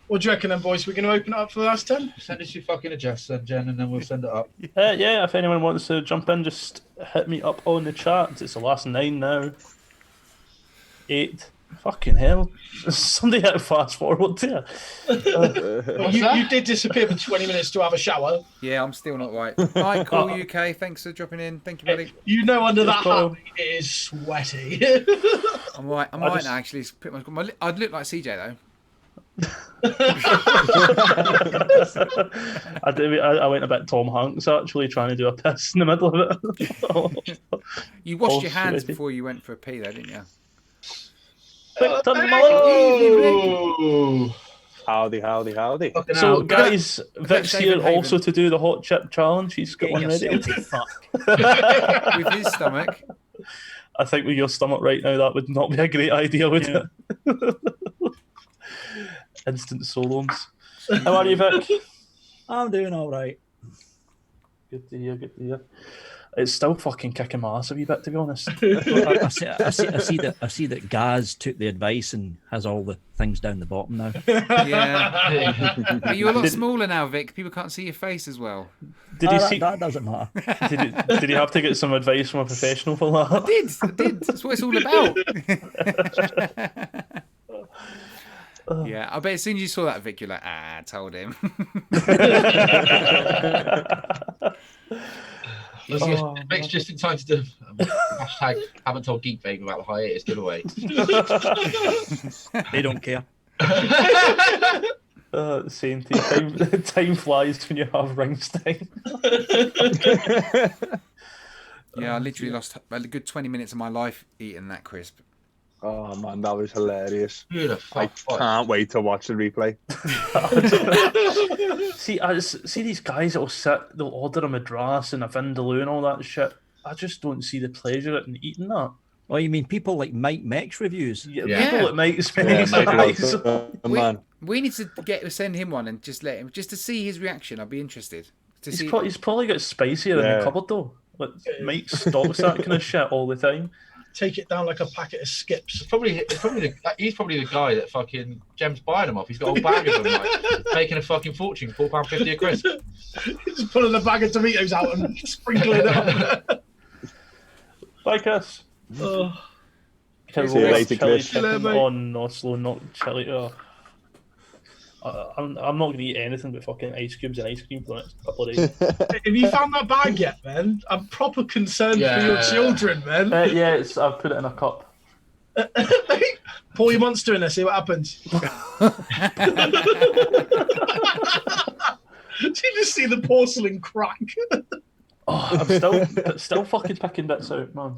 What do you reckon then, boys? We're going to open it up for the last 10? Send us your fucking address then, Jen, and then we'll send it up. Yeah, if anyone wants to jump in, just hit me up on the chat. It's the last 9 now. 8. Fucking hell. Somebody hit fast forward there. Well, you did disappear for 20 minutes to have a shower. Yeah, I'm still not right. Michael UK, thanks for dropping in. Thank you, buddy. You know, under that cool. hat, it is sweaty. I'm right. I'm right now. Actually, it's pretty much. I'd look like CJ though. I went a bit Tom Hanks actually, trying to do a piss in the middle of it. You washed your hands sweaty. before you went for a pee, though, didn't you? Oh, Howdy. fucking So, hell. guys, Vic's David here Haven. also to do the hot chip challenge. He's got one ready. With his stomach. I think with your stomach right now, that would not be a great idea, would it? Instant solons. How are you, Vic? I'm doing all right. Good to hear. It's still fucking kicking my ass a wee bit, to be honest. I see that Gaz took the advice and has all the things down the bottom now. Yeah. But you're a lot smaller now, Vic. People can't see your face as well. Did you see? That doesn't matter. Did you have to get some advice from a professional for that? I did. That's what it's all about. Yeah, I bet as soon as you saw that, Vic, you're like, I told him. Vic's just in time to do hashtag haven't told Geek Vape about the hiatus giveaway. They don't care. Same thing. Time flies when you have rings time. Yeah, I literally lost a good 20 minutes of my life eating that crisp. Oh man, that was hilarious. Who the I fuck? can't wait to watch the replay. See these guys that'll sit, they'll order a Madras and a Vindaloo and all that shit. I just don't see the pleasure in eating that. Oh, you mean people like Mike Mex reviews? Yeah, Yeah. people that might Yeah, spend man. We need to send him one and just let him, just to see his reaction. I'd be interested to see. He's probably got spicier in Yeah. the cupboard though. Like, Mike stocks that kind of shit all the time. Take it down like a packet of skips. He's probably the guy that fucking Jem's buying them off. He's got a whole bag of them, like, making a fucking fortune, £4.50 a crisp. Just pulling a bag of tomatoes out and sprinkling it up. Like us. Oh, See you later, Chili Chris. chicken Mate. on Oslo, not chili. I'm not going to eat anything but fucking ice cubes and ice cream for the next couple of days. have you found that bag yet, man? I'm proper concerned for your Yeah. children, man. Yeah, I've put it in a cup. Pour your monster in there, see what happens. Did you just see the porcelain crack? Oh, I'm still fucking picking bits out, man.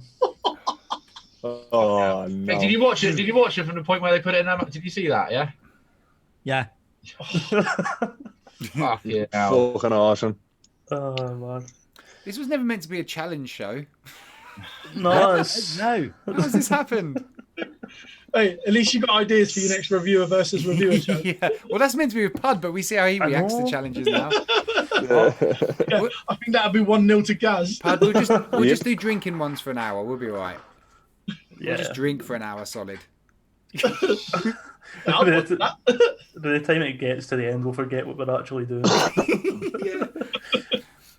Oh no. Hey, did you watch it? Did you watch it from the point where they put it in that? Did you see that? Yeah. Yeah. Fuck yeah. Hell. Fucking awesome. Oh man. This was never meant to be a challenge show. No, it's... No. How has this happened? Hey, at least you got ideas for your next reviewer versus reviewer show. Yeah. Well, that's meant to be with Pud, but we see how he reacts to challenges now. Yeah, I think that'd be 1-0 to Gaz. Pud, we'll just do drinking ones for an hour. We'll be all right. Yeah. We'll just drink for an hour solid. I'll watch that. By the time it gets to the end, we'll forget what we're actually doing. Yeah.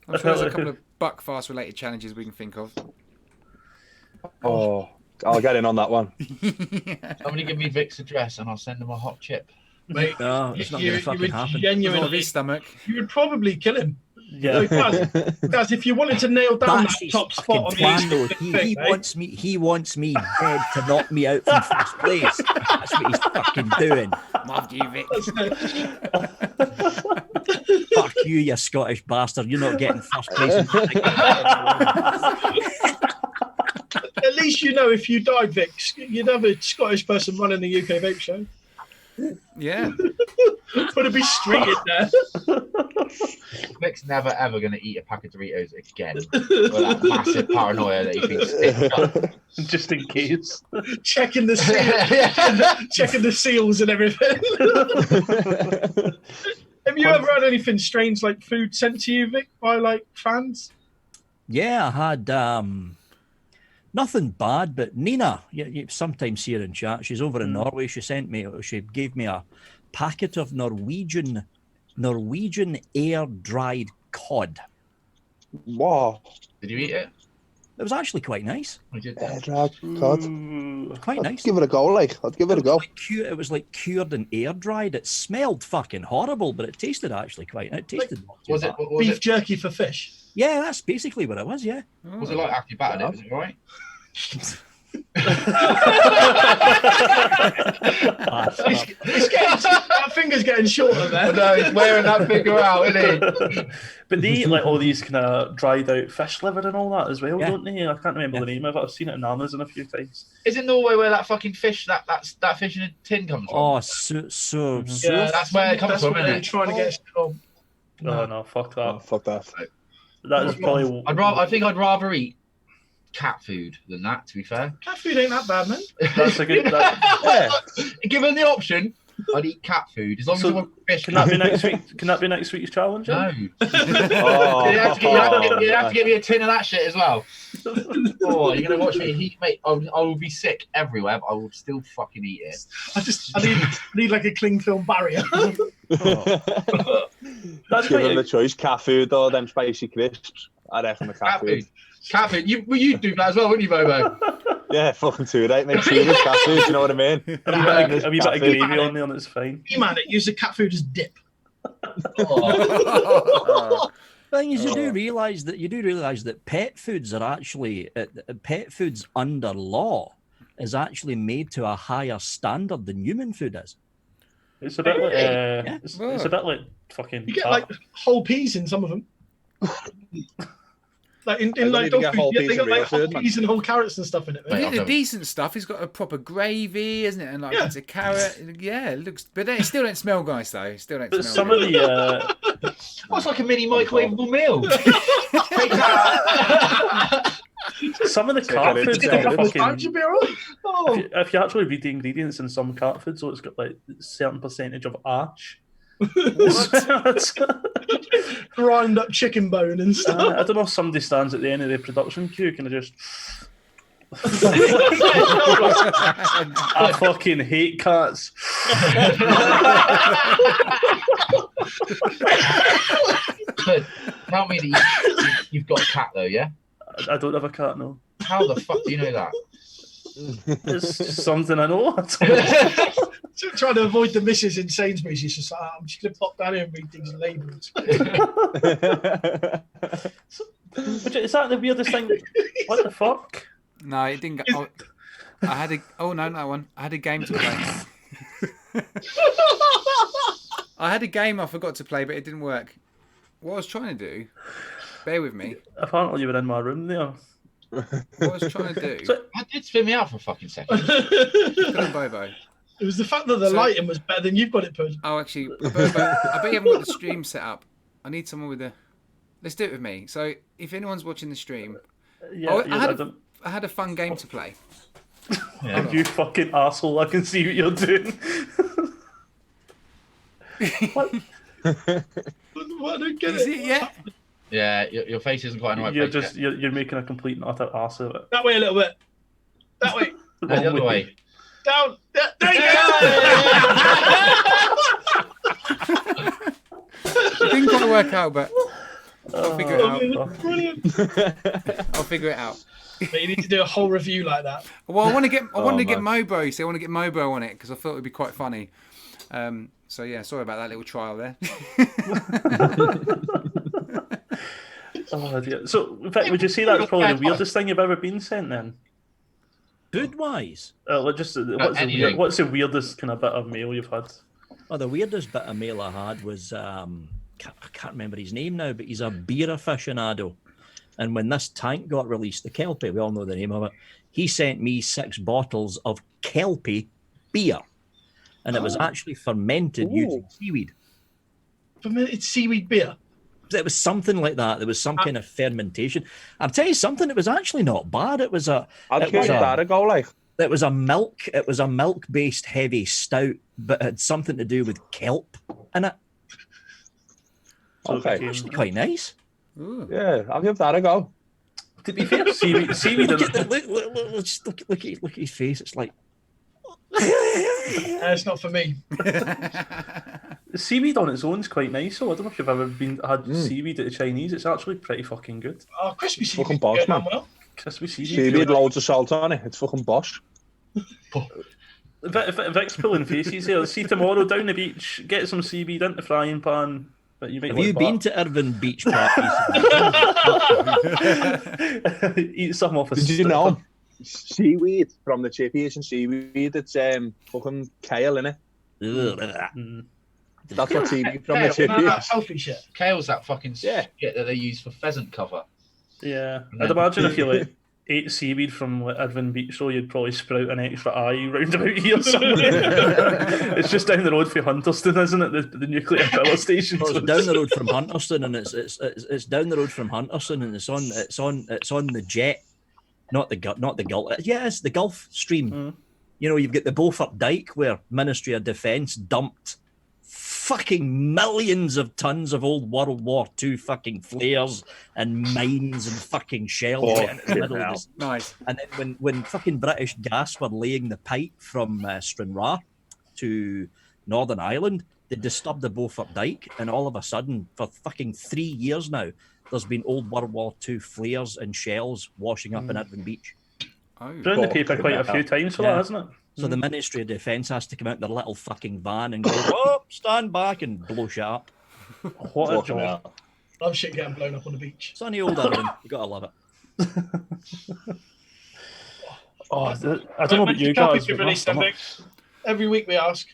I'm sure there's a couple of Buckfast related challenges we can think of. Oh, I'll get in on that one. Somebody give me Vic's address and I'll send him a hot chip. Mate, No, it's not going to fucking happen. Not of Genuinely, his stomach. you would probably kill him. Yeah. Guys, if you wanted to nail down That's that his top fucking spot on plan, the though. He wants me dead to knock me out from first place. That's what he's fucking doing. Loved you, Vic. Fuck you, you Scottish bastard. You're not getting first place. At least you know if you died, Vic, you'd have a Scottish person running the UK Vape Show. Yeah. Would it be street in there? Vic's never ever going to eat a pack of Doritos again. With that massive paranoia that he thinks it's done. Just in case. Checking the checking the seals and everything. Have you ever had anything strange like food sent to you, Vic, by like fans? Yeah, I had nothing bad, but Nina, you sometimes see her in chat. She's over in Norway. She gave me a packet of Norwegian air dried cod. Wow. Did you eat it? It was actually quite nice. We did. Air dried cod. Quite nice. I'd give it a go, like. I'd give it a go. It was like cured and air dried. It smelled fucking horrible, but it tasted actually quite. It tasted not too bad. Beef jerky for fish. Yeah, that's basically what it was. Yeah. Was it like after you battered it? Was it all right? That finger's getting shorter there. No, he's wearing that finger out, isn't he? But they eat like all these kind of dried out fish liver and all that as well, Yeah. don't they? I can't remember the name of it. I've seen it in Amazon a few times. Is it Norway where that fucking fish, that fish in a tin comes from? Oh, Yeah, that's where it comes That's from, what isn't they're it? trying to get. Oh, Oh no, fuck that. Oh, fuck that. That is probably. I think I'd rather eat cat food than that, to be fair. cat food ain't that bad, man. That's a good. Given the option, I'd eat cat food as long as I want fish. Can that be next week? Can that be next week's challenge? No. Oh, You have to give me a tin of that shit as well. Oh, you're gonna watch me, mate. I will be sick everywhere, but I will still fucking eat it. I need like a cling film barrier. That's Give them quite. the choice. Cat food or them spicy crisps. I reckon the cat food. Cat food. You'd do that as well, wouldn't you, Bobo? Yeah, fucking too right. Make sure it's cat food, you know what I mean? A wee bit of gravy on there and it's fine. You man, it use the cat food as dip. Thing is, you do realise that pet foods are actually pet foods under law is actually made to a higher standard than human food is. It's a bit like it's a bit like fucking. You get like whole peas in some of them. Like in don't like even dog get whole food, peas they got in like real whole food, man. peas and whole carrots and stuff in it. But Mate. the decent stuff, it's got a proper gravy, isn't it? And like it's a carrot. Yeah, it looks. But it still don't smell nice though. It still don't But smell. some good. of the What's like a mini microwavable meal? some of the cat foods got Times you'll fucking. be all right. Oh, If you actually read the ingredients in some cat food, so it's got like a certain percentage of ash. grind up chicken bone and stuff. I don't know if somebody stands at the end of the production queue, can I just. I fucking hate cats. But tell me that you've got a cat though, yeah? I don't have a cat, no. How the fuck do you know that? It's just something I know. Trying to avoid the missus in Sainsbury's. She's just like, I'm just going to pop down here and read these labels. Is that the weirdest thing? What the fuck? No, it didn't go. I had a. Oh no, no one. I had a game to play. I had a game I forgot to play, but it didn't work. What I was trying to do. Bear with me. Apparently you were in my room there. What I was trying to do. That did spin me out for a fucking second. Put on Bobo. It was the fact that the lighting was better than you've got it, Pud. Oh, actually, Bobo, I bet you haven't got the stream set up. I need someone with a. Let's do it with me. So, if anyone's watching the stream, Yeah, I had a fun game to play. Yeah. You fucking asshole! I can see what you're doing. What? What, I don't get Is it. it yet? Yeah, your face isn't quite in the right You're place just you're making a complete and utter ass of it. That way a little bit. That way. yet. The other way. Down. There you It didn't quite work out, but I'll figure it out. go. Brilliant. I'll figure it out. But you need to do a whole review like that. Well, I want to get man. Mobo. You see, I want to get Mobo on it because I thought it'd be quite funny. So yeah, sorry about that little trial there. Oh dear. So, in fact, would you say that's probably the weirdest thing you've ever been sent then? Food wise. What's the weirdest kind of bit of mail you've had? Oh, the weirdest bit of mail I had was I can't remember his name now, but he's a beer aficionado. And when this tank got released, the Kelpie, we all know the name of it, he sent me 6 bottles of Kelpie beer. And it was actually fermented using seaweed. Fermented seaweed beer. It was something like that. There was some kind of fermentation. I'll tell you something, it was actually not bad. It was a I'd give that a go, like. It was a milk-based heavy stout, but it had something to do with kelp in it. Okay. Actually quite nice. Ooh. Yeah, I'll give that a go. To be fair, seaweed. Look at his face. It's like It's not for me. Seaweed on its own is quite nice. So I don't know if you've ever had seaweed at the Chinese. It's actually pretty fucking good. Oh, crispy seaweed. Fucking boss, man. Well. Crispy Seaweed, loads of salt on it. It's fucking bosh. Vic's pulling faces here. See tomorrow down the beach, get some seaweed into the frying pan. But you might have you been to Irvine Beach parties? Eat some off a Did you know? Seaweed from the chippies and seaweed, it's fucking kale in it. That's what seaweed from the That chippies. healthy shit. Kale's that fucking Yeah. shit that they use for pheasant cover. Yeah, I'd imagine if you ate seaweed from Irvine Beach, so you'd probably sprout an extra eye round about here somewhere. It's just down the road from Hunterston, isn't it? The nuclear power station. Well, it's down the road from Hunterston, and it's down the road from Hunterston, and it's on the jet, not the Gulf. Yeah, it's the Gulf Stream. Mm. You know, you've got the Beaufort Dyke where Ministry of Defence dumped fucking millions of tons of old World War II fucking flares and mines and fucking shells right into the middle of this. Nice. And then when fucking British gas were laying the pipe from Stranraer to Northern Ireland, they disturbed the Beaufort Dyke, and all of a sudden, for fucking 3 years now, there's been old World War II flares and shells washing up in Irvine Beach. Oh. Been in the paper quite a few times for that, hasn't it? So the Ministry of Defence has to come out in their little fucking van and go, oh, stand back and blow shit up. What a job. Love shit getting blown up on the beach. Sunny old Irvine, you gotta love it. I don't know about you guys. But my stomach- Every week we ask.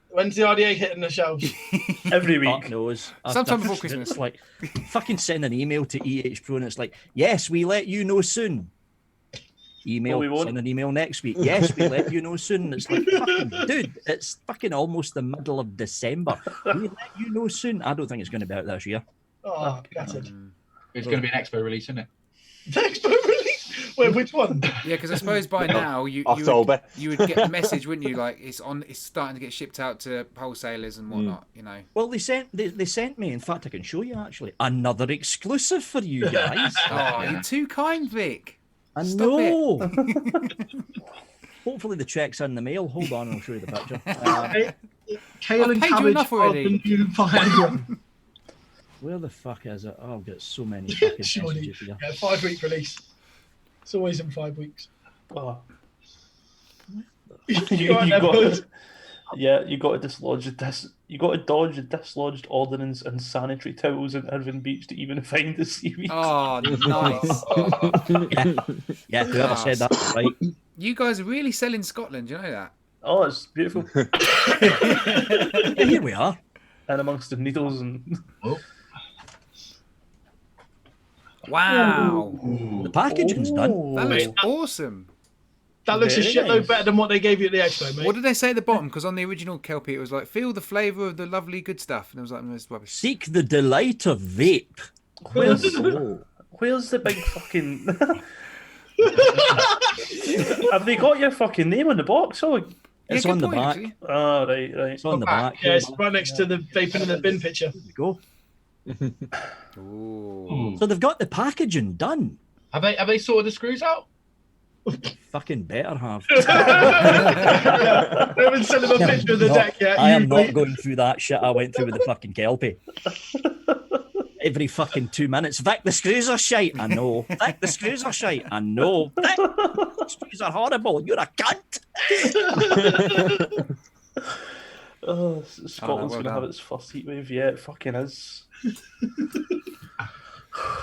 When's the RDA hitting the shelves? Every week. Fuck knows. Sometime before Christmas. It's like, fucking send an email to EH Pro and it's like, yes, we let you know soon. Email, we won't. send an email next week. Yes, we let you know soon. It's like, fucking, dude, it's fucking almost the middle of December. We let you know soon. I don't think it's going to be out this year. Oh, gutted. It's going to be an expo release, isn't it? Expo release? Wait, which one? Yeah, because I suppose by now you October. you would get the message, wouldn't you? Like it's starting to get shipped out to wholesalers and whatnot. You know. Well, they sent me. In fact, I can show you actually another exclusive for you guys. Oh, you're too kind, Vic. I Stop know. Hopefully the check's in the mail. Hold on, I'll show you the picture. Kale and paid you cabbage enough are already. the new Viagra. Where the fuck is it? Oh, I've got so many fucking Surely. messages here. Yeah, 5-week release. It's always in 5 weeks. Oh. You got You got to dislodge dodge a dislodged ordnance and sanitary towels in Irvine Beach to even find the seaweed. Oh, nice. Yeah, whoever said that was right. You guys are really selling Scotland. You know that. Oh, it's beautiful. Yeah, here we are. And amongst the needles and Wow, The packaging's done. that looks awesome. That looks a Very shitload nice. better than what they gave you at the expo, mate. What did they say at the bottom? Because on the original Kelpie, it was like, feel the flavour of the lovely good stuff. And it was like, no, it's rubbish. Seek the delight of vape. where's Oh. where's the big fucking Have they got your fucking name on the box? Oh, It's good on the point, back. actually. oh right. It's on the back. Yeah, it's right next to the vaping in the bin picture. There we go. Ooh. So they've got the packaging done. Have they sorted the screws out? Fucking better have. They haven't sent him a picture of the No, deck yet. I am You- not going through that shit I went through with the fucking Kelpie. Every fucking 2 minutes. Vic, the screws are shite. I know. Vic, the screws are shite. I know. Vic, the screws are horrible. You're a cunt. Oh, Scotland's well gonna have done. its first heat wave. Yeah, it fucking is.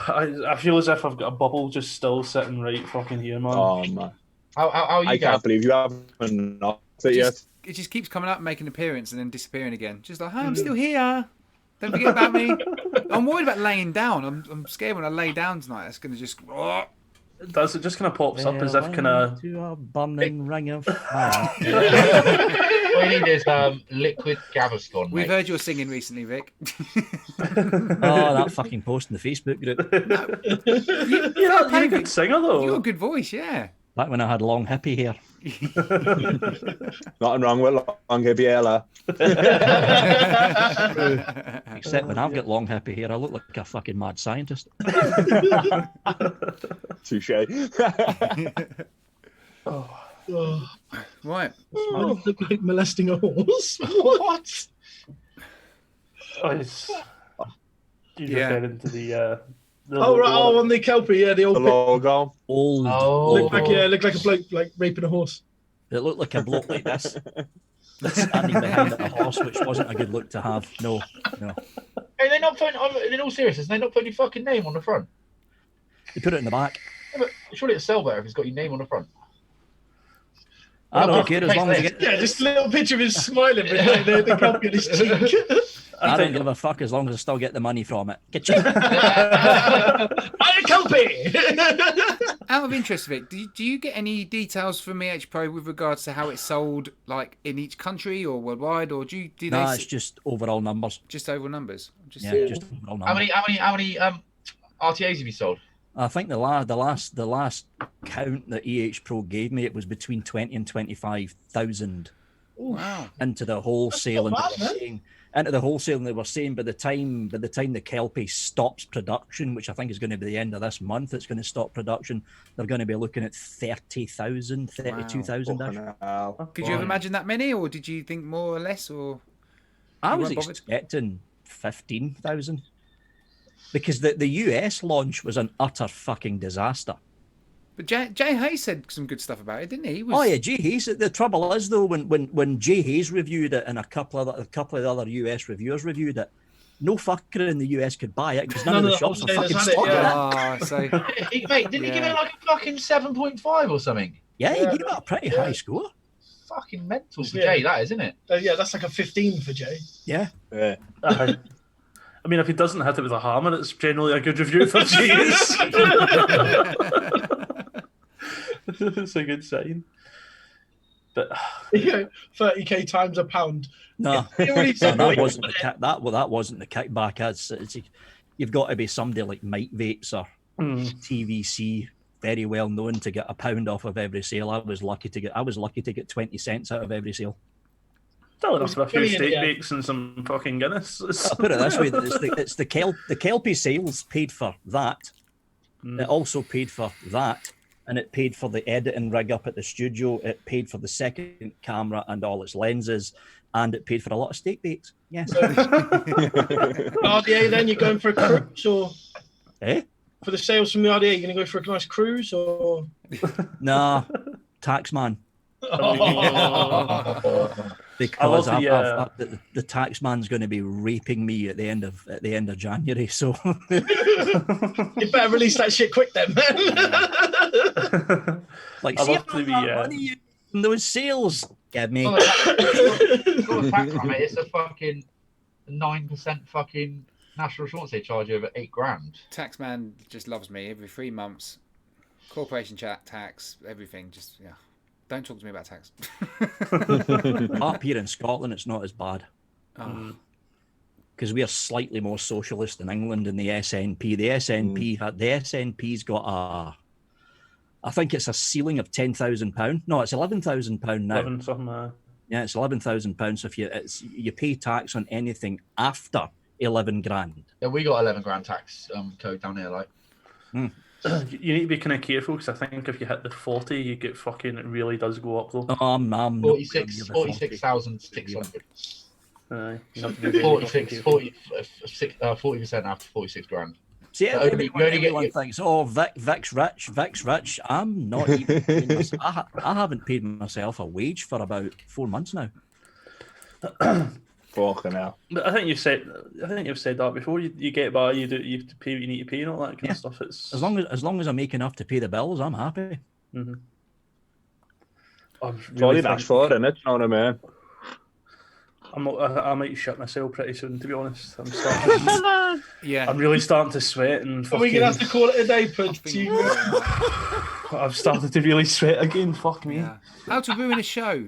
I feel as if I've got a bubble just still sitting right fucking here, man. Oh man, How are you I guys? can't believe you haven't knocked it yet. It just keeps coming up, making an appearance, and then disappearing again. Just like, hi, I'm still here. Don't forget about me. I'm worried about laying down. I'm scared when I lay down tonight. It's gonna just. Does it just kind of pops up as if kind of? To a burning ring of fire. All you need is liquid Gaviscon. We've mate. heard your singing recently, Vic. Oh, that fucking post in the Facebook group. You're a good singer though. You got a good voice, yeah. Back when I had long hippie hair. Nothing wrong with long hippie Ella. Except when I've got long hippie hair, I look like a fucking mad scientist. Touche. Oh, Right. I look like molesting a horse. What? Oh, it's... You're Yeah. referring to the Oh, right. Oh, on the Kelpie, yeah, the The old pic. logo. Old. Oh. Looked like, yeah, looked like a bloke like raping a horse. It looked like a bloke like this. Standing behind a horse, which wasn't a good look to have. No. Hey, they're not putting. In all seriousness, they're not putting your fucking name on the front. They put it in the back. Yeah, but surely it'll sell better if it's got your name on the front. I don't care as long as I get. Yeah, just a little picture of him smiling with like, the Kelpie on his cheek. I don't give a fuck as long as I still get the money from it. Get you. I'm a Kelpie! Out of interest, Vic, do you get any details from EH Pro with regards to how it's sold, like in each country or worldwide, or do they No, it's just overall numbers. just overall numbers? Just Yeah, just overall numbers. How many RTAs have you sold? I think the last count that EH Pro gave me, it was between 20 and 25,000 Wow. into the wholesale, and That's not they were bad, saying, into the wholesale, and they were saying by the time the Kelpie stops production, which I think is going to be the end of this month, it's going to stop production. They're going to be looking at 30,000, 32,000. Could you have imagined that many, or did you think more or less, or I You was weren't bothered? expecting 15,000 because the US launch was an utter fucking disaster. But Jay Hayes said some good stuff about it, didn't he? He was, Oh yeah, Jay Hayes. The trouble is though, when Jay Hayes reviewed it and a couple of the other US reviewers reviewed it, no fucker in the US could buy it because none of the shops were fucking wholesalers had it, stocking yeah. it. Oh, so Mate, didn't he give it like a fucking 7.5 or something? Yeah, he gave it a pretty high score. Fucking mental for Yeah. Jay, that is, isn't it? Yeah, that's like a 15 for Jay. Yeah. Yeah. I mean, if he doesn't hit it with a hammer, it's generally a good review for James. It's a good sign. But Yeah, 30k times a pound. No, He already said that what wasn't the kick. That wasn't the kickback. You've got to be somebody like Mike Vapes or TVC, very well known to get £1 off of every sale. I was lucky to get 20 cents out of every sale. still enough for a few Brilliant, steak yeah. bakes and some fucking Guinness. I'll put it this way: it's the Kelpie sales paid for that. It also paid for that, and it paid for the editing rig up at the studio. It paid for the second camera and all its lenses, and it paid for a lot of steak bakes. Yes. RDA, then you're going for a cruise, or Eh? for the sales from the RDA, you're going to go for a nice cruise, or Nah, taxman. I Because love the taxman's going to be raping me at the end of January. So you better release that shit quick, then, man. like, I see love how to be, much money you in those sales give me. Got a tax on it. It's a fucking 9% fucking national insurance they charge you over $8,000. Taxman just loves me every 3 months. Corporation chat, tax, everything. Just yeah. Don't talk to me about tax. Up here in Scotland, it's not as bad Oh. because we are slightly more socialist than England and the SNP. The SNP's got I think it's a ceiling of £10,000. No, it's £11,000 now. 11 something. Yeah, it's £11,000. So if you pay tax on anything after 11 grand. Yeah, we got 11 grand tax code down here. Like, You need to be kind of careful because I think if you hit the 40, you get fucking. It really does go up though. Oh, I'm not 46,600. You have to be 40% after 46 grand. See, So everyone thinks, oh, Vic's rich. I'm not even paying I haven't paid myself a wage for about 4 months now. Fucking hell. But I think you've said that before. You get by, you have to pay what you need to pay and all that kind of stuff. It's as long as I make enough to pay the bills, I'm happy. Mm-hmm. It's all you've asked for, isn't it? You know what I mean? I might shit myself pretty soon, to be honest. I'm starting. I'm really starting to sweat and. Are we gonna have to call it a day, Pud? I've started to really sweat again. Fuck me. Yeah. How to ruin a show?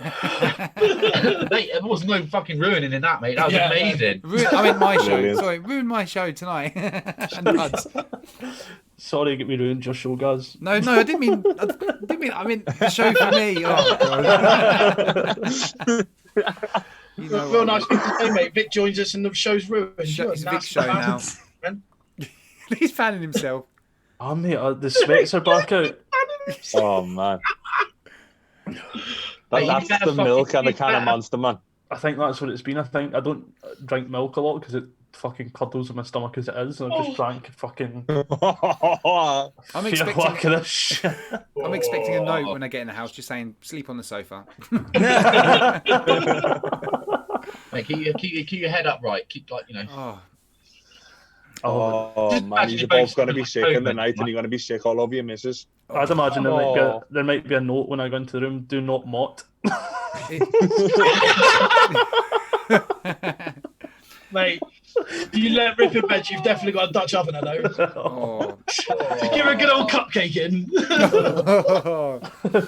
Mate, there was no fucking ruining in that, mate. That was amazing. I mean, my show. Sorry, ruin my show tonight. And Pud's. Sorry, get me ruined your show, guys. No, I didn't mean. I mean the show for me. Oh God. You know Real nice thing to say, mate. Vic joins us and the show's ruined. It's a big show now. He's fanning himself. Oh, mate, the sweats are back out. Oh, man. That's the milk and the can of Monster, man. I think that's what it's been. I think I don't drink milk a lot because it fucking curdles in my stomach as it is. And I just drank fucking. I'm expecting a note when I get in the house just saying sleep on the sofa. Mate, keep your head upright. Keep Oh man, you're both going to be sick in the night and you're going to be sick all over your missus. I'd imagine there might be a note when I go into the room, do not mot. Mate, you let rip in bed, you've definitely got a Dutch oven, I know. Give her a good old cupcake in.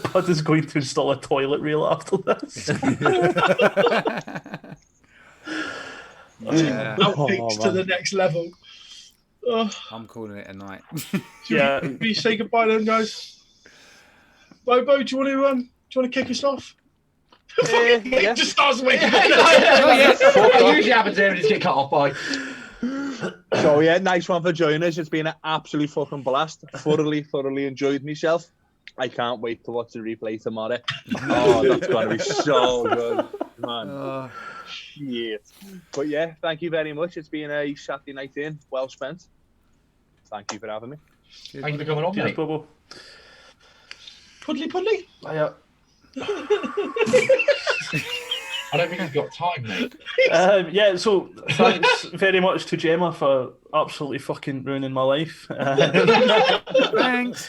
Pud is going to install a toilet reel after this. Outtakes to the next level. I'm calling it a night. Should we say goodbye then, guys? Bobo, do you want to kick us off? Yeah. Just starts waking It usually happens here and just get cut off by. So yeah, nice one for joining us. It's been an absolute fucking blast. Thoroughly enjoyed myself. I can't wait to watch the replay tomorrow. Oh, that's gonna be so good, man. Shit. But yeah, thank you very much. It's been a Saturday night in, well spent. Thank you for having me. Thank you for coming on, mate. Bobo. Puddly. I don't think he's got time, mate. So thanks very much to Gemma for absolutely fucking ruining my life. Thanks.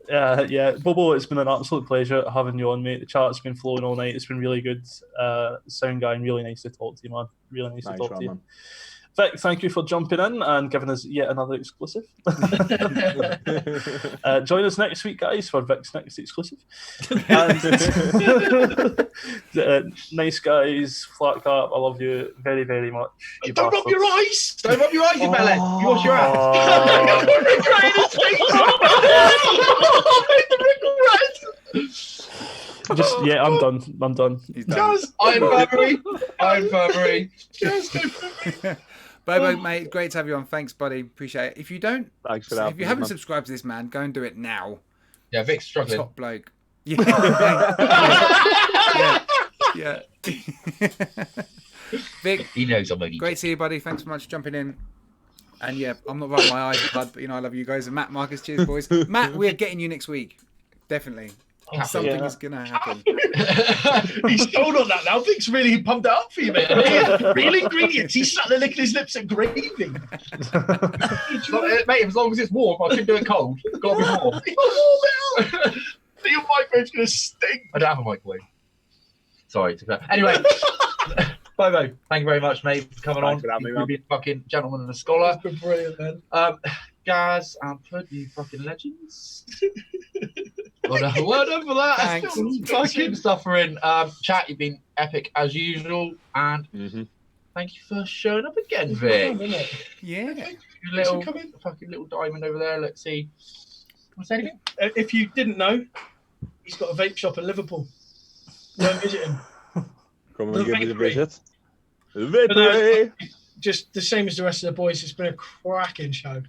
Bobo, it's been an absolute pleasure having you on, mate. The chat's been flowing all night. It's been really good. Sound guy, and really nice to talk to you, man. Really nice to talk to you. Man. Vic, thank you for jumping in and giving us yet another exclusive. Join us next week, guys, for Vic's next exclusive. And, nice guys, Flatcap, I love you very, very much. Don't rub your eyes! Don't rub your eyes, you belly! You wash your I'm done. He's done. I'm Vapery. Bobo, mate, great to have you on. Thanks, buddy. Appreciate it. If you haven't subscribed to this man, go and do it now. Yeah, Vic's struggling. Top bloke. Yeah. Vic, he knows I'm only. Great to see you, buddy. Thanks so much for jumping in. And yeah, I'm not rubbing my eyes, Pud, but I love you guys. And Matt, Marcus, cheers, boys. Matt, we're getting you next week. Definitely. Something is going to happen. He's told on that now. Vic's really pumped it up for you, mate. Real ingredients. He's sat there licking his lips at gravy. Mate, as long as it's warm, I can do it cold. It's got to be warm. Your microphone's going to stink. I don't have a microwave. Sorry. Anyway, Bobo, thank you very much, mate, for coming on. You've been fucking gentleman and a scholar. It's been brilliant, man. Guys, and Pud, you fucking legends. Well done for that. Thanks. Fucking suffering. Chat, you've been epic as usual, and thank you for showing up again, Vic. Yeah. Little fucking little diamond over there. Let's see. Want to say anything? If you didn't know, he's got a vape shop in Liverpool. Go and visit him. Come The and give me the Vapery. visit. But no, Vapery. just the same as the rest of the boys. It's been a cracking show.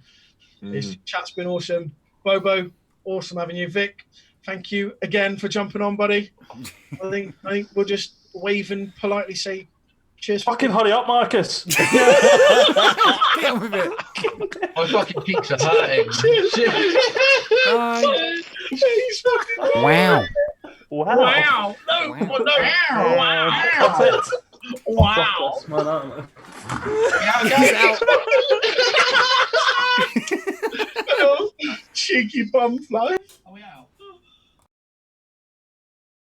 This Mm. chat's been awesome. Bobo, awesome having you. Vic, thank you again for jumping on, buddy. I think we'll just wave and politely say cheers. Fucking hurry up, Marcus. Get on with it. My fucking cheeks are hurting. Bye. He's fucking Wow. Wow. wow. No, Wow. no. Wow. That's it. Wow. Fuck this, man, aren't we? Peace out. Cheeky bum fly.